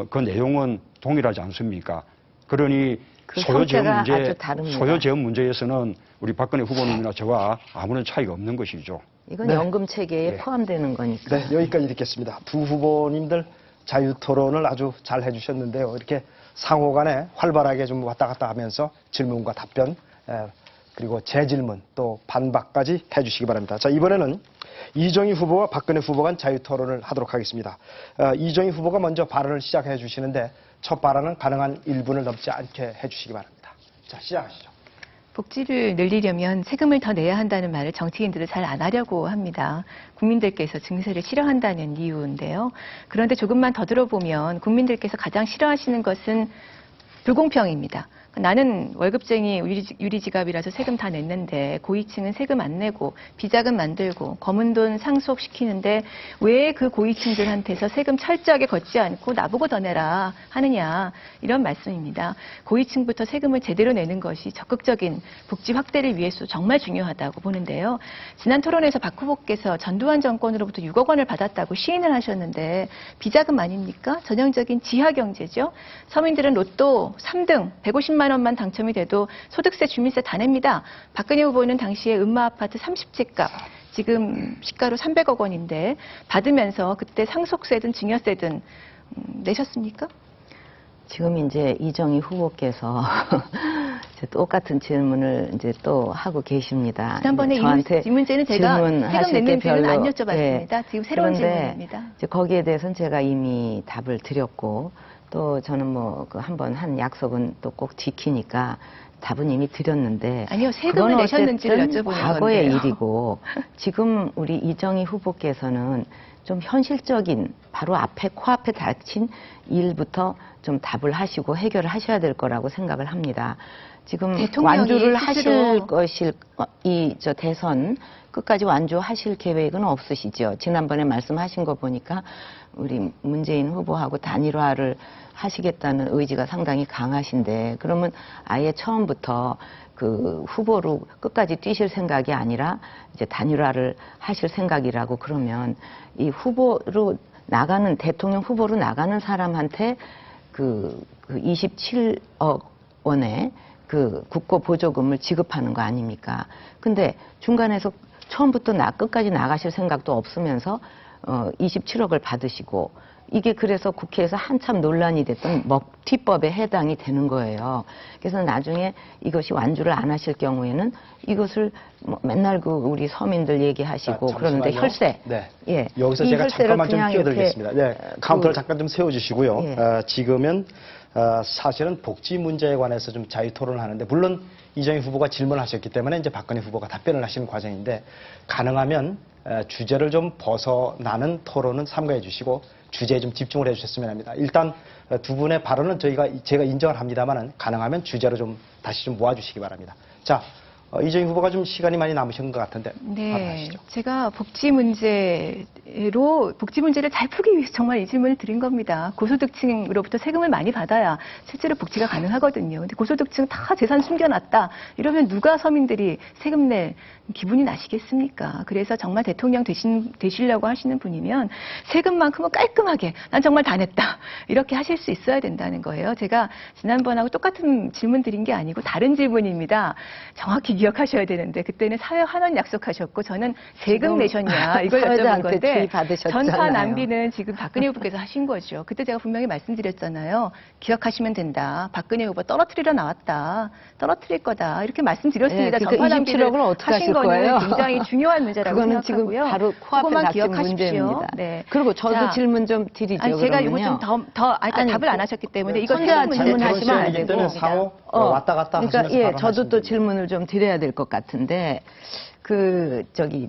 그 내용은 동일하지 않습니까? 그러니 그 소요 재원 문제에서는 우리 박근혜 후보님이나 저와 아무런 차이가 없는 것이죠. 이건 연금 체계에 포함되는 거니까. 네, 여기까지 듣겠습니다. 두 후보님들 자유 토론을 아주 잘 해주셨는데요. 이렇게 상호간에 활발하게 좀 왔다 갔다 하면서 질문과 답변, 그리고 재질문 또 반박까지 해주시기 바랍니다. 자, 이번에는 이정희 후보와 박근혜 후보 간 자유 토론을 하도록 하겠습니다. 이정희 후보가 먼저 발언을 시작해 주시는데 첫 발언은 가능한 1분을 넘지 않게 해주시기 바랍니다. 자, 시작하시죠. 복지를 늘리려면 세금을 더 내야 한다는 말을 정치인들은 잘 안 하려고 합니다. 국민들께서 증세를 싫어한다는 이유인데요. 그런데 조금만 더 들어보면 국민들께서 가장 싫어하시는 것은 불공평입니다. 나는 월급쟁이 유리지갑이라서 세금 다 냈는데 고위층은 세금 안 내고 비자금 만들고 검은 돈 상속시키는데 왜 그 고위층들한테서 세금 철저하게 걷지 않고 나보고 더 내라 하느냐, 이런 말씀입니다. 고위층부터 세금을 제대로 내는 것이 적극적인 복지 확대를 위해서 정말 중요하다고 보는데요. 지난 토론에서 박 후보께서 전두환 정권으로부터 6억 원을 받았다고 시인을 하셨는데 비자금 아닙니까? 전형적인 지하경제죠. 서민들은 로또 3등 150만 원만 당첨이 돼도 소득세, 주민세 다 냅니다. 박근혜 후보는 당시에 음마아파트 30채 값, 지금 시가로 300억 원인데 받으면서 그때 상속세든 증여세든 내셨습니까? 지금 이제 이정희 후보께서 이제 똑같은 질문을 이제 또 하고 계십니다. 지난번에 저한테 이 문제는 제가 세금 질문하실 때 냈는지는 안 별로, 여쭤봤습니다. 지금 새로운 그런데 질문입니다. 이제 거기에 대해서는 제가 이미 답을 드렸고 또 저는 뭐 그 한번 한 약속은 또 꼭 지키니까 답은 이미 드렸는데 아니요, 세금을 그건 내셨는지를 어쨌든 여쭤보는 과거의 건데요. 일이고 지금 우리 이정희 후보께서는 좀 현실적인 바로 앞에 코앞에 닥친 일부터 좀 답을 하시고 해결을 하셔야 될 거라고 생각을 합니다. 지금 대통령이 완주를 스스로 하실 것일 이 저 대선 끝까지 완주하실 계획은 없으시죠? 지난번에 말씀하신 거 보니까 우리 문재인 후보하고 단일화를 하시겠다는 의지가 상당히 강하신데 그러면 아예 처음부터 그 후보로 끝까지 뛰실 생각이 아니라 이제 단일화를 하실 생각이라고 그러면 이 후보로 나가는 대통령 후보로 나가는 사람한테 그 27억 원의 그 국고 보조금을 지급하는 거 아닙니까? 근데 중간에서 처음부터 끝까지 나가실 생각도 없으면서 27억을 받으시고 이게 그래서 국회에서 한참 논란이 됐던 먹튀법에 해당이 되는 거예요. 그래서 나중에 이것이 완주를 안 하실 경우에는 이것을 뭐 맨날 그 우리 서민들 얘기하시고 자, 그러는데 잠시만요. 혈세. 네. 예. 여기서 이 제가 혈세를 잠깐만 좀 그냥 끼어들겠습니다. 이렇게 네, 카운터를 잠깐 좀 세워주시고요. 예. 지금은 사실은 복지 문제에 관해서 좀 자유 토론을 하는데 물론 이정희 후보가 질문을 하셨기 때문에 이제 박근혜 후보가 답변을 하시는 과정인데 가능하면 주제를 좀 벗어나는 토론은 삼가해 주시고 주제에 좀 집중을 해주셨으면 합니다. 일단 두 분의 발언은 제가 인정을 합니다만은 가능하면 주제로 좀 다시 좀 모아주시기 바랍니다. 자, 이정희 후보가 좀 시간이 많이 남으신 것 같은데 네, 발언하시죠. 제가 복지 문제를 잘 풀기 위해서 정말 이 질문을 드린 겁니다. 고소득층으로부터 세금을 많이 받아야 실제로 복지가 가능하거든요. 근데 고소득층 다 재산 숨겨놨다 이러면 누가 서민들이 세금 낼 기분이 나시겠습니까? 그래서 정말 대통령 되시려고 하시는 분이면 세금만큼은 깔끔하게 난 정말 다 냈다 이렇게 하실 수 있어야 된다는 거예요. 제가 지난번하고 똑같은 질문 드린 게 아니고 다른 질문입니다. 정확히 기억하셔야 되는데 그때는 사회 환원 약속하셨고 저는 세금 내셨냐 이걸 여쭤본 사회자한테 건데 주의받으셨잖아요. 전파 낭비는 지금 박근혜 후보께서 하신 거죠. 그때 제가 분명히 말씀드렸잖아요. 기억하시면 된다. 박근혜 후보 떨어뜨리러 나왔다. 떨어뜨릴 거다. 이렇게 말씀드렸습니다. 예, 전파 낭비를 27억을 어떻게 하신 하실 거는 거예요? 굉장히 중요한 문제라고 그거는 생각하고요. 지금 바로 코앞에 그것만 닥친 기억하십시오. 문제입니다. 네. 그리고 저도 자, 질문 좀 드리죠. 아니, 제가 이거 그러면요. 좀 아니, 답을 안 하셨기 때문에 이거 혼자 세금 문제 질문하시면 안 이기 되고. 때문에 상호 왔다 갔다 그러니까 하시면서 예, 발언하시면 저도 또 됩니다. 질문을 좀 드려야 될 것 같은데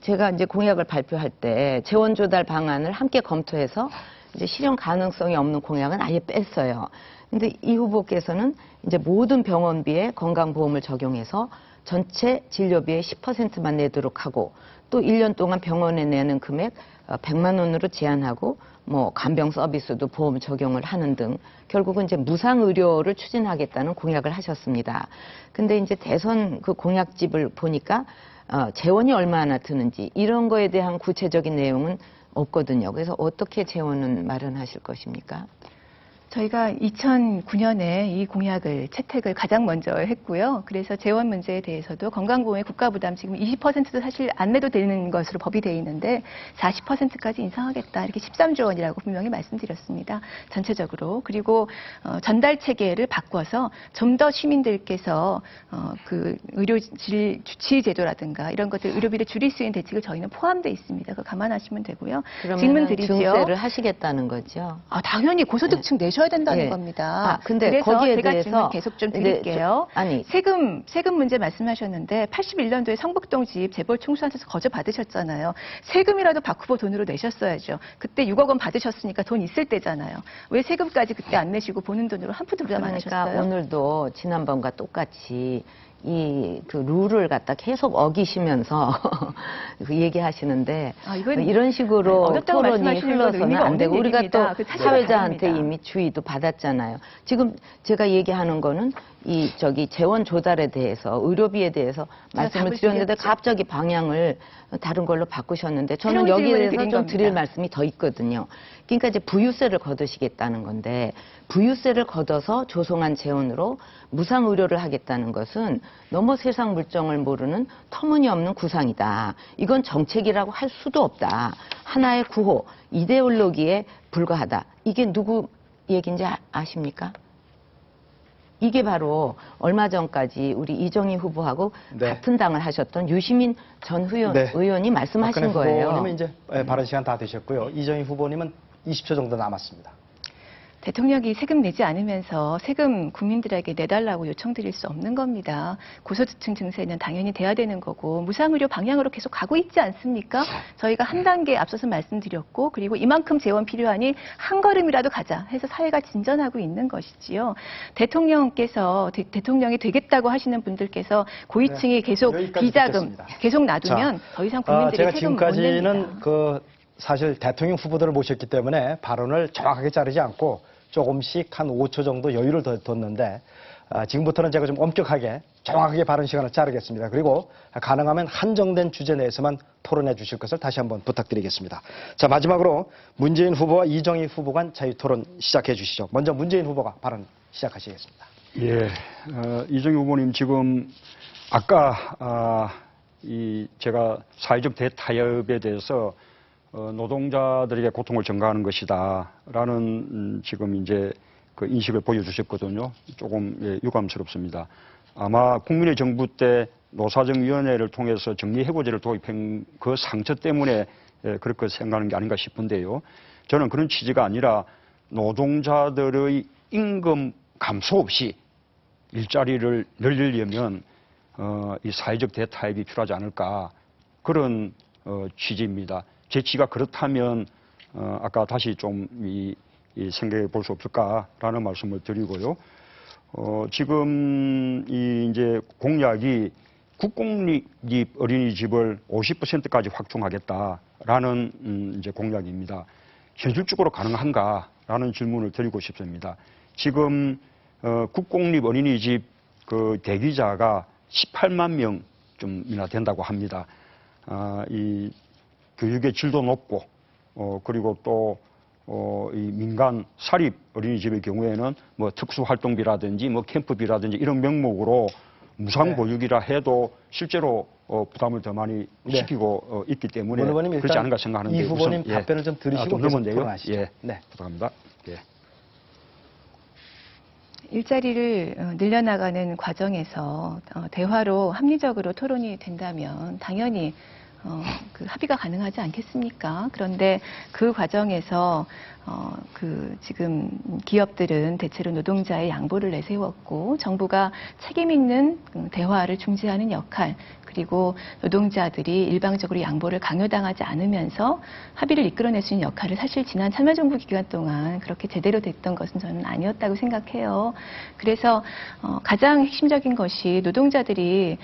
제가 이제 공약을 발표할 때 재원 조달 방안을 함께 검토해서 이제 실현 가능성이 없는 공약은 아예 뺐어요. 근데 이 후보께서는 이제 모든 병원비에 건강보험을 적용해서 전체 진료비의 10%만 내도록 하고 또 1년 동안 병원에 내는 금액 100만 원으로 제한하고 뭐 간병 서비스도 보험 적용을 하는 등 결국은 이제 무상 의료를 추진하겠다는 공약을 하셨습니다. 근데 이제 대선 그 공약집을 보니까 재원이 얼마나 드는지 이런 거에 대한 구체적인 내용은 없거든요. 그래서 어떻게 재원은 마련하실 것입니까? 저희가 2009년에 이 공약을 채택을 가장 먼저 했고요. 그래서 재원 문제에 대해서도 건강보험의 국가부담 지금 20%도 사실 안 내도 되는 것으로 법이 되어 있는데 40%까지 인상하겠다 이렇게 13조 원이라고 분명히 말씀드렸습니다. 전체적으로. 그리고 전달 체계를 바꿔서 좀 더 시민들께서 그 의료질 주치 제도라든가 이런 것들 의료비를 줄일 수 있는 대책을 저희는 포함되어 있습니다. 그거 감안하시면 되고요. 질문 그러면 드리죠. 증세를 하시겠다는 거죠. 당연히 고소득층 내셔야 주셔야 된다는 예. 겁니다. 근데 그래서 거기에 제가 대해서 질문 계속 좀 드릴게요. 세금 문제 말씀하셨는데 81년도에 성북동 집 재벌 총수한테서 거저 받으셨잖아요. 세금이라도 박 후보 돈으로 내셨어야죠. 그때 6억 원 받으셨으니까 돈 있을 때잖아요. 왜 세금까지 그때 안 내시고 보는 돈으로 한 푼도 부담 안 그러니까 하셨어요? 오늘도 지난번과 똑같이 그 룰을 갖다 계속 어기시면서 그 얘기하시는데 이건 이런 식으로 어렵다고 토론이 말씀하시는 건 흘러서는 의미가 안 되고 없는 우리가 얘기입니다. 또 그 사실과 사회자한테 다릅니다. 이미 주의도 받았잖아요. 지금 제가 얘기하는 거는 재원 조달에 대해서 의료비에 대해서 말씀을 답을 드렸는데 드렸죠. 갑자기 방향을 다른 걸로 바꾸셨는데 저는 새로운 여기에 질문을 대해서 드린 좀 드릴 겁니다. 말씀이 더 있거든요. 그러니까 이제 부유세를 거두시겠다는 건데 부유세를 걷어서 조성한 재원으로 무상 의료를 하겠다는 것은 너무 세상 물정을 모르는 터무니없는 구상이다. 이건 정책이라고 할 수도 없다. 하나의 구호, 이데올로기에 불과하다. 이게 누구 얘기인지 아십니까? 이게 바로 얼마 전까지 우리 이정희 후보하고 네. 같은 당을 하셨던 유시민 전 네. 의원이 말씀하신 박근혜 거예요. 후보님은 이제 발언 시간 다 되셨고요. 이정희 후보님은 20초 정도 남았습니다. 대통령이 세금 내지 않으면서 세금 국민들에게 내달라고 요청드릴 수 없는 겁니다. 고소득층 증세는 당연히 돼야 되는 거고 무상의료 방향으로 계속 가고 있지 않습니까? 저희가 한 단계 앞서서 말씀드렸고 그리고 이만큼 재원 필요하니 한 걸음이라도 가자 해서 사회가 진전하고 있는 것이지요. 대통령께서 대통령이 되겠다고 하시는 분들께서 고위층이 계속 여기까지 비자금 듣겠습니다. 계속 놔두면 더 이상 국민들이 제가 세금 못 냅니다. 지금까지는 사실 대통령 후보들을 모셨기 때문에 발언을 정확하게 자르지 않고 조금씩 한 5초 정도 여유를 뒀는데 지금부터는 제가 좀 엄격하게 정확하게 발언 시간을 자르겠습니다. 그리고 가능하면 한정된 주제 내에서만 토론해 주실 것을 다시 한번 부탁드리겠습니다. 자, 마지막으로 문재인 후보와 이정희 후보 간 자유토론 시작해 주시죠. 먼저 문재인 후보가 발언 시작하시겠습니다. 예, 이정희 후보님 지금 아까 제가 사회적 대타협에 대해서 노동자들에게 고통을 전가하는 것이다라는 지금 이제 그 인식을 보여주셨거든요. 조금 유감스럽습니다. 아마 국민의 정부 때 노사정위원회를 통해서 정리해고제를 도입한 그 상처 때문에 그렇게 생각하는 게 아닌가 싶은데요. 저는 그런 취지가 아니라 노동자들의 임금 감소 없이 일자리를 늘리려면 이 사회적 대타협이 필요하지 않을까 그런 취지입니다. 제 취지가 그렇다면 아까 다시 좀 생각해 볼 수 없을까라는 말씀을 드리고요. 지금 이제 공약이 국공립 어린이집을 50%까지 확충하겠다라는 이제 공약입니다. 현실적으로 가능한가라는 질문을 드리고 싶습니다. 지금 국공립 어린이집 그 대기자가 18만 명쯤이나 된다고 합니다. 이 교육의 질도 높고 그리고 또 이 민간 사립 어린이집의 경우에는 뭐 특수활동비라든지 뭐 캠프비라든지 이런 명목으로 무상 보육이라 해도 실제로 부담을 더 많이 시키고 있기 때문에 그렇지 않은가 생각하는데 이 후보님 답변을 좀 들으시고 좀 계속 넘었네요. 토론하시죠. 예, 네. 부탁합니다. 예. 일자리를 늘려나가는 과정에서 대화로 합리적으로 토론이 된다면 당연히 그 합의가 가능하지 않겠습니까? 그런데 그 과정에서 지금 기업들은 대체로 노동자의 양보를 내세웠고 정부가 책임 있는 대화를 중재하는 역할 그리고 노동자들이 일방적으로 양보를 강요당하지 않으면서 합의를 이끌어낼 수 있는 역할을 사실 지난 참여정부 기간 동안 그렇게 제대로 됐던 것은 저는 아니었다고 생각해요. 그래서 가장 핵심적인 것이 노동자들이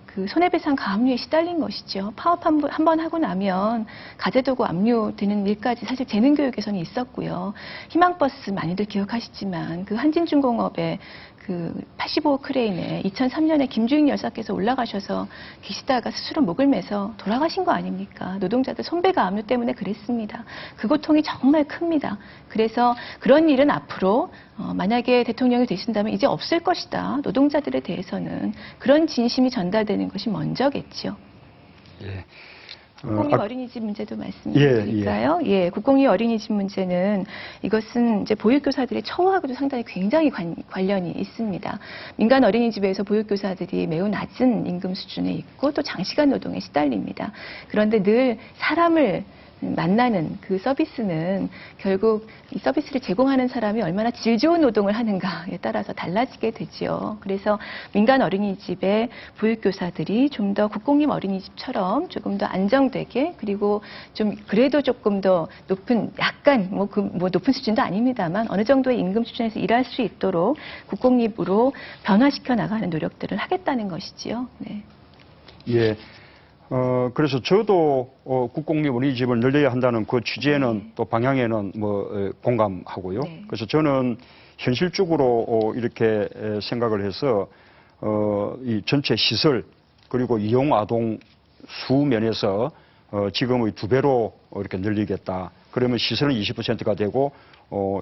그 손해배상 가압류에 시달린 것이죠. 파업 한 번 하고 나면 가재도구 압류되는 일까지 사실 재능 교육에서는 있었고요. 희망버스 많이들 기억하시지만 그 한진중공업의 그 85 크레인에 2003년에 김주익 열사께서 올라가셔서 계시다가 스스로 목을 매서 돌아가신 거 아닙니까? 노동자들 손배가 압류 때문에 그랬습니다. 그 고통이 정말 큽니다. 그래서 그런 일은 앞으로 만약에 대통령이 되신다면 이제 없을 것이다. 노동자들에 대해서는 그런 진심이 전달되는 것이 먼저겠죠. 예. 국공립 어린이집 문제도 말씀드릴까요? 예, 국공립 어린이집 문제는 이것은 이제 보육교사들의 처우하고도 상당히 굉장히 관련이 있습니다. 민간 어린이집에서 보육교사들이 매우 낮은 임금 수준에 있고 또 장시간 노동에 시달립니다. 그런데 늘 사람을 만나는 그 서비스는 결국 이 서비스를 제공하는 사람이 얼마나 질 좋은 노동을 하는가에 따라서 달라지게 되지요. 그래서 민간 어린이집의 보육교사들이 좀 더 국공립 어린이집처럼 조금 더 안정되게, 그리고 좀 그래도 조금 더 높은, 약간 뭐 높은 수준도 아닙니다만 어느 정도의 임금 수준에서 일할 수 있도록 국공립으로 변화시켜 나가는 노력들을 하겠다는 것이지요. 네. 예. 그래서 저도 국공립 어린이집을 늘려야 한다는 그 취지에는 또 방향에는 공감하고요. 네. 그래서 저는 현실적으로 이렇게 생각을 해서 이 전체 시설 그리고 이용 아동 수 면에서 지금의 2배로 이렇게 늘리겠다. 그러면 시설은 20%가 되고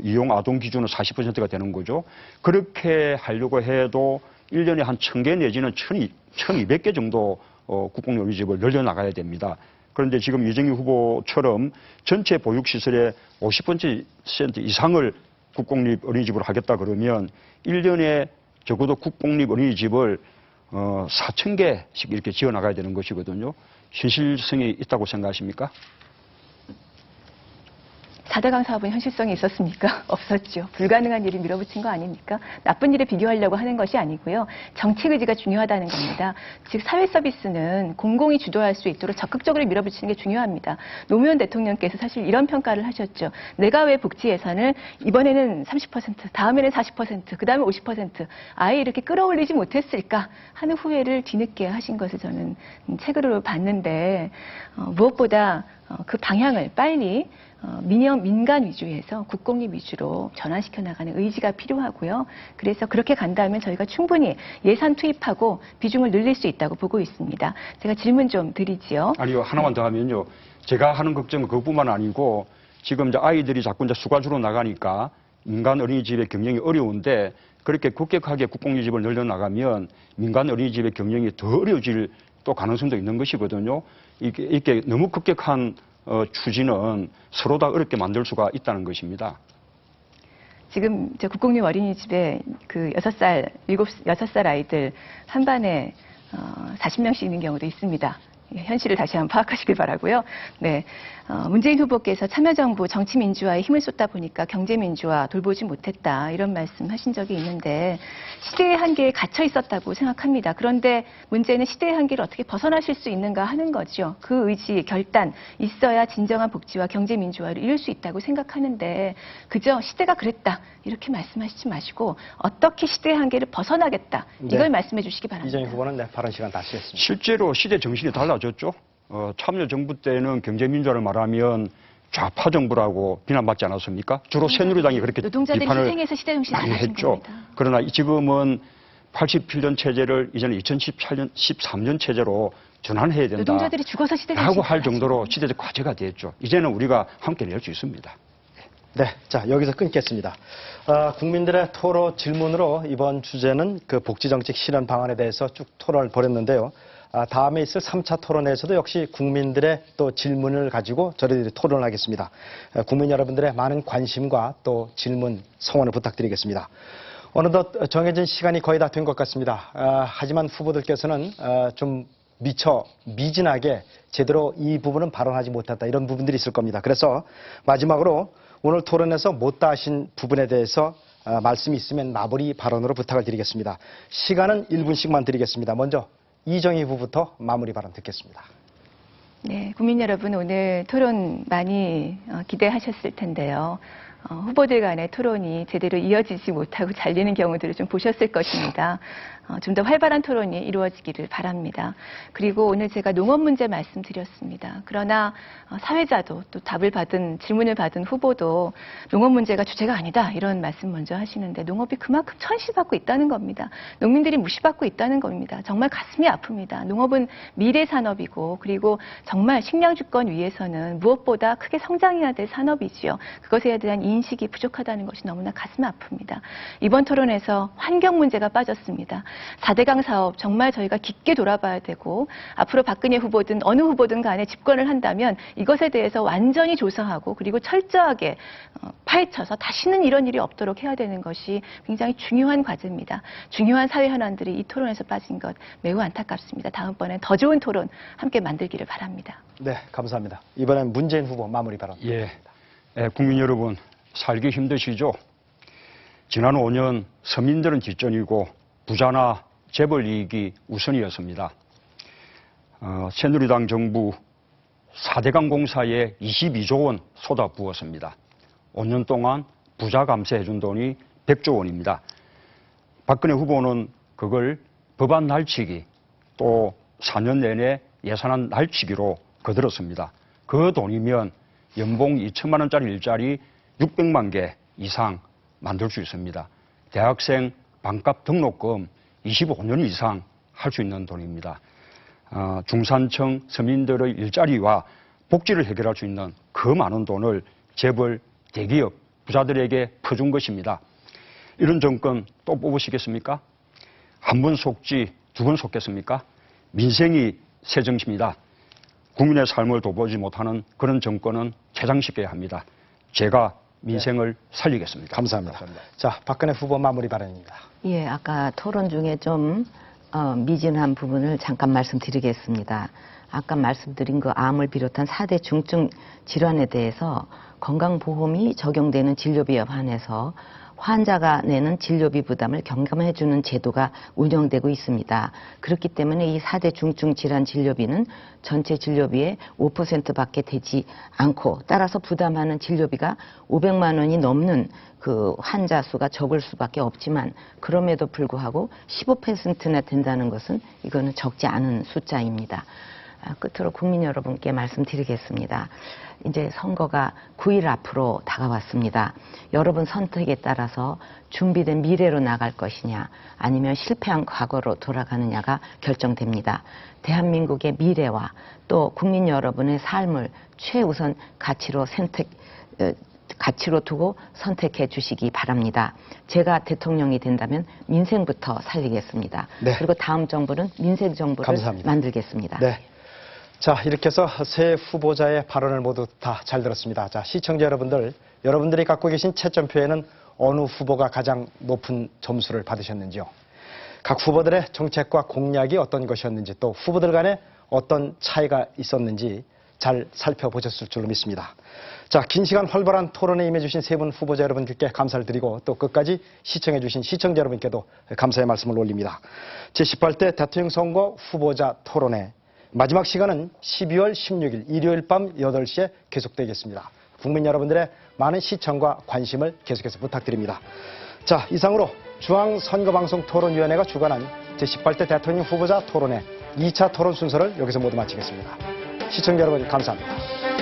이용 아동 기준은 40%가 되는 거죠. 그렇게 하려고 해도 1년에 한 1000개 내지는 1200개 정도 국공립 어린이집을 늘려나가야 됩니다. 그런데 지금 이정희 후보처럼 전체 보육시설의 50% 이상을 국공립 어린이집으로 하겠다 그러면 1년에 적어도 국공립 어린이집을 4000개씩 이렇게 지어나가야 되는 것이거든요. 현실성이 있다고 생각하십니까? 4대강 사업은 현실성이 있었습니까? 없었죠. 불가능한 일을 밀어붙인 거 아닙니까? 나쁜 일에 비교하려고 하는 것이 아니고요. 정책 의지가 중요하다는 겁니다. 즉 사회 서비스는 공공이 주도할 수 있도록 적극적으로 밀어붙이는 게 중요합니다. 노무현 대통령께서 사실 이런 평가를 하셨죠. 내가 왜 복지 예산을 이번에는 30%, 다음에는 40%, 그 다음에 50% 아예 이렇게 끌어올리지 못했을까 하는 후회를 뒤늦게 하신 것을 저는 책으로 봤는데 무엇보다 그 방향을 빨리 민간 위주에서 국공립 위주로 전환시켜 나가는 의지가 필요하고요. 그래서 그렇게 간다면 저희가 충분히 예산 투입하고 비중을 늘릴 수 있다고 보고 있습니다. 제가 질문 좀 드리지요. 아니요, 하나만 더 하면요. 제가 하는 걱정은 그것뿐만 아니고 지금 이제 아이들이 자꾸 이제 수가주로 나가니까 민간 어린이집의 경영이 어려운데 그렇게 급격하게 국공립집을 늘려나가면 민간 어린이집의 경영이 더 어려워질 또 가능성도 있는 것이거든요. 이게 너무 급격한 추진은 서로 다 어렵게 만들 수가 있다는 것입니다. 지금 저 국공립 어린이집에 그 6살 아이들 한 반에 40명씩 있는 경우도 있습니다. 현실을 다시 한번 파악하시길 바라고요. 네, 문재인 후보께서 참여정부 정치민주화에 힘을 쏟다 보니까 경제민주화 돌보지 못했다 이런 말씀하신 적이 있는데 시대의 한계에 갇혀 있었다고 생각합니다. 그런데 문제는 시대의 한계를 어떻게 벗어나실 수 있는가 하는 거죠. 그 의지, 결단 있어야 진정한 복지와 경제민주화를 이룰 수 있다고 생각하는데 그저 시대가 그랬다 이렇게 말씀하시지 마시고 어떻게 시대의 한계를 벗어나겠다 이걸 네. 말씀해 주시기 바랍니다. 이정희 후보는 네, 발언 시간 다 쓰셨습니다. 실제로 시대 정신이 달라졌죠. 참여정부 때는 경제민주화를 말하면 좌파 정부라고 비난받지 않았습니까? 주로 새누리당이 그렇게 노동자들이 비판을 희생해서 시대 정신이 많이 달라진 했죠. 겁니다. 그러나 지금은 87년 체제를 이제는 2013년 체제로 전환해야 된다. 노동자들이 죽어서 시대 정신이 라고 할 달라진 정도로 겁니다. 시대적 과제가 됐죠. 이제는 우리가 함께 낼 수 있습니다. 네, 자 여기서 끊겠습니다. 국민들의 토로 질문으로 이번 주제는 그 복지정책 실현 방안에 대해서 쭉 토론을 벌였는데요. 다음에 있을 3차 토론에서도 역시 국민들의 또 질문을 가지고 저희들이 토론을 하겠습니다. 국민 여러분들의 많은 관심과 또 질문, 성원을 부탁드리겠습니다. 어느덧 정해진 시간이 거의 다 된 것 같습니다. 하지만 후보들께서는 좀 미처 미진하게 제대로 이 부분은 발언하지 못했다 이런 부분들이 있을 겁니다. 그래서 마지막으로 오늘 토론에서 못다 하신 부분에 대해서 말씀이 있으면 마무리 발언으로 부탁을 드리겠습니다. 시간은 1분씩만 드리겠습니다. 먼저 이정희 후보부터 마무리 발언 듣겠습니다. 네, 국민 여러분 오늘 토론 많이 기대하셨을 텐데요. 후보들 간의 토론이 제대로 이어지지 못하고 잘리는 경우들을 좀 보셨을 것입니다. 좀 더 활발한 토론이 이루어지기를 바랍니다. 그리고 오늘 제가 농업 문제 말씀드렸습니다. 그러나 사회자도 또 질문을 받은 후보도 농업 문제가 주제가 아니다 이런 말씀 먼저 하시는데 농업이 그만큼 천시받고 있다는 겁니다. 농민들이 무시받고 있다는 겁니다. 정말 가슴이 아픕니다. 농업은 미래 산업이고 그리고 정말 식량 주권 위해서는 무엇보다 크게 성장해야 될 산업이지요. 그것에 대한 인식이 부족하다는 것이 너무나 가슴 아픕니다. 이번 토론에서 환경 문제가 빠졌습니다. 4대강 사업 정말 저희가 깊게 돌아봐야 되고 앞으로 박근혜 후보든 어느 후보든 간에 집권을 한다면 이것에 대해서 완전히 조사하고 그리고 철저하게 파헤쳐서 다시는 이런 일이 없도록 해야 되는 것이 굉장히 중요한 과제입니다. 중요한 사회 현안들이 이 토론에서 빠진 것 매우 안타깝습니다. 다음번엔 더 좋은 토론 함께 만들기를 바랍니다. 네, 감사합니다. 이번엔 문재인 후보 마무리 발언. 예, 국민 여러분 살기 힘드시죠? 지난 5년 서민들은 뒷전이고 부자나 재벌 이익이 우선이었습니다. 새누리당 정부 4대강 공사에 22조 원 쏟아부었습니다. 5년 동안 부자 감세해준 돈이 100조 원입니다. 박근혜 후보는 그걸 법안 날치기 또 4년 내내 예산안 날치기로 거들었습니다. 그 돈이면 연봉 2천만 원짜리 일자리 600만 개 이상 만들 수 있습니다. 대학생 반값 등록금 25년 이상 할 수 있는 돈입니다. 중산층 서민들의 일자리와 복지를 해결할 수 있는 그 많은 돈을 재벌, 대기업, 부자들에게 퍼준 것입니다. 이런 정권 또 뽑으시겠습니까? 한 번 속지 두 번 속겠습니까? 민생이 새 정치입니다. 국민의 삶을 돌보지 못하는 그런 정권은 퇴장시켜야 합니다. 제가 민생을 살리겠습니다. 감사합니다. 자, 박근혜 후보 마무리 발언입니다. 예, 아까 토론 중에 좀 미진한 부분을 잠깐 말씀드리겠습니다. 아까 말씀드린 그 암을 비롯한 4대 중증 질환에 대해서 건강보험이 적용되는 진료비에 한해서 환자가 내는 진료비 부담을 경감해주는 제도가 운영되고 있습니다. 그렇기 때문에 이 4대 중증 질환 진료비는 전체 진료비의 5%밖에 되지 않고 따라서 부담하는 진료비가 500만 원이 넘는 그 환자 수가 적을 수밖에 없지만 그럼에도 불구하고 15%나 된다는 것은 이거는 적지 않은 숫자입니다. 끝으로 국민 여러분께 말씀드리겠습니다. 이제 선거가 9일 앞으로 다가왔습니다. 여러분 선택에 따라서 준비된 미래로 나갈 것이냐 아니면 실패한 과거로 돌아가느냐가 결정됩니다. 대한민국의 미래와 또 국민 여러분의 삶을 최우선 가치로 두고 선택해 주시기 바랍니다. 제가 대통령이 된다면 민생부터 살리겠습니다. 네. 그리고 다음 정부는 민생 정부를 감사합니다. 만들겠습니다. 네. 자, 이렇게 해서 세 후보자의 발언을 모두 다 잘 들었습니다. 자, 시청자 여러분들, 여러분들이 갖고 계신 채점표에는 어느 후보가 가장 높은 점수를 받으셨는지요? 각 후보들의 정책과 공약이 어떤 것이었는지 또 후보들 간에 어떤 차이가 있었는지 잘 살펴보셨을 줄로 믿습니다. 자, 긴 시간 활발한 토론에 임해주신 세 분 후보자 여러분께 감사를 드리고 또 끝까지 시청해주신 시청자 여러분께도 감사의 말씀을 올립니다. 제18대 대통령 선거 후보자 토론회 마지막 시간은 12월 16일 일요일 밤 8시에 계속되겠습니다. 국민 여러분들의 많은 시청과 관심을 계속해서 부탁드립니다. 자, 이상으로 중앙선거방송토론위원회가 주관한 제18대 대통령 후보자 토론회 2차 토론 순서를 여기서 모두 마치겠습니다. 시청자 여러분 감사합니다.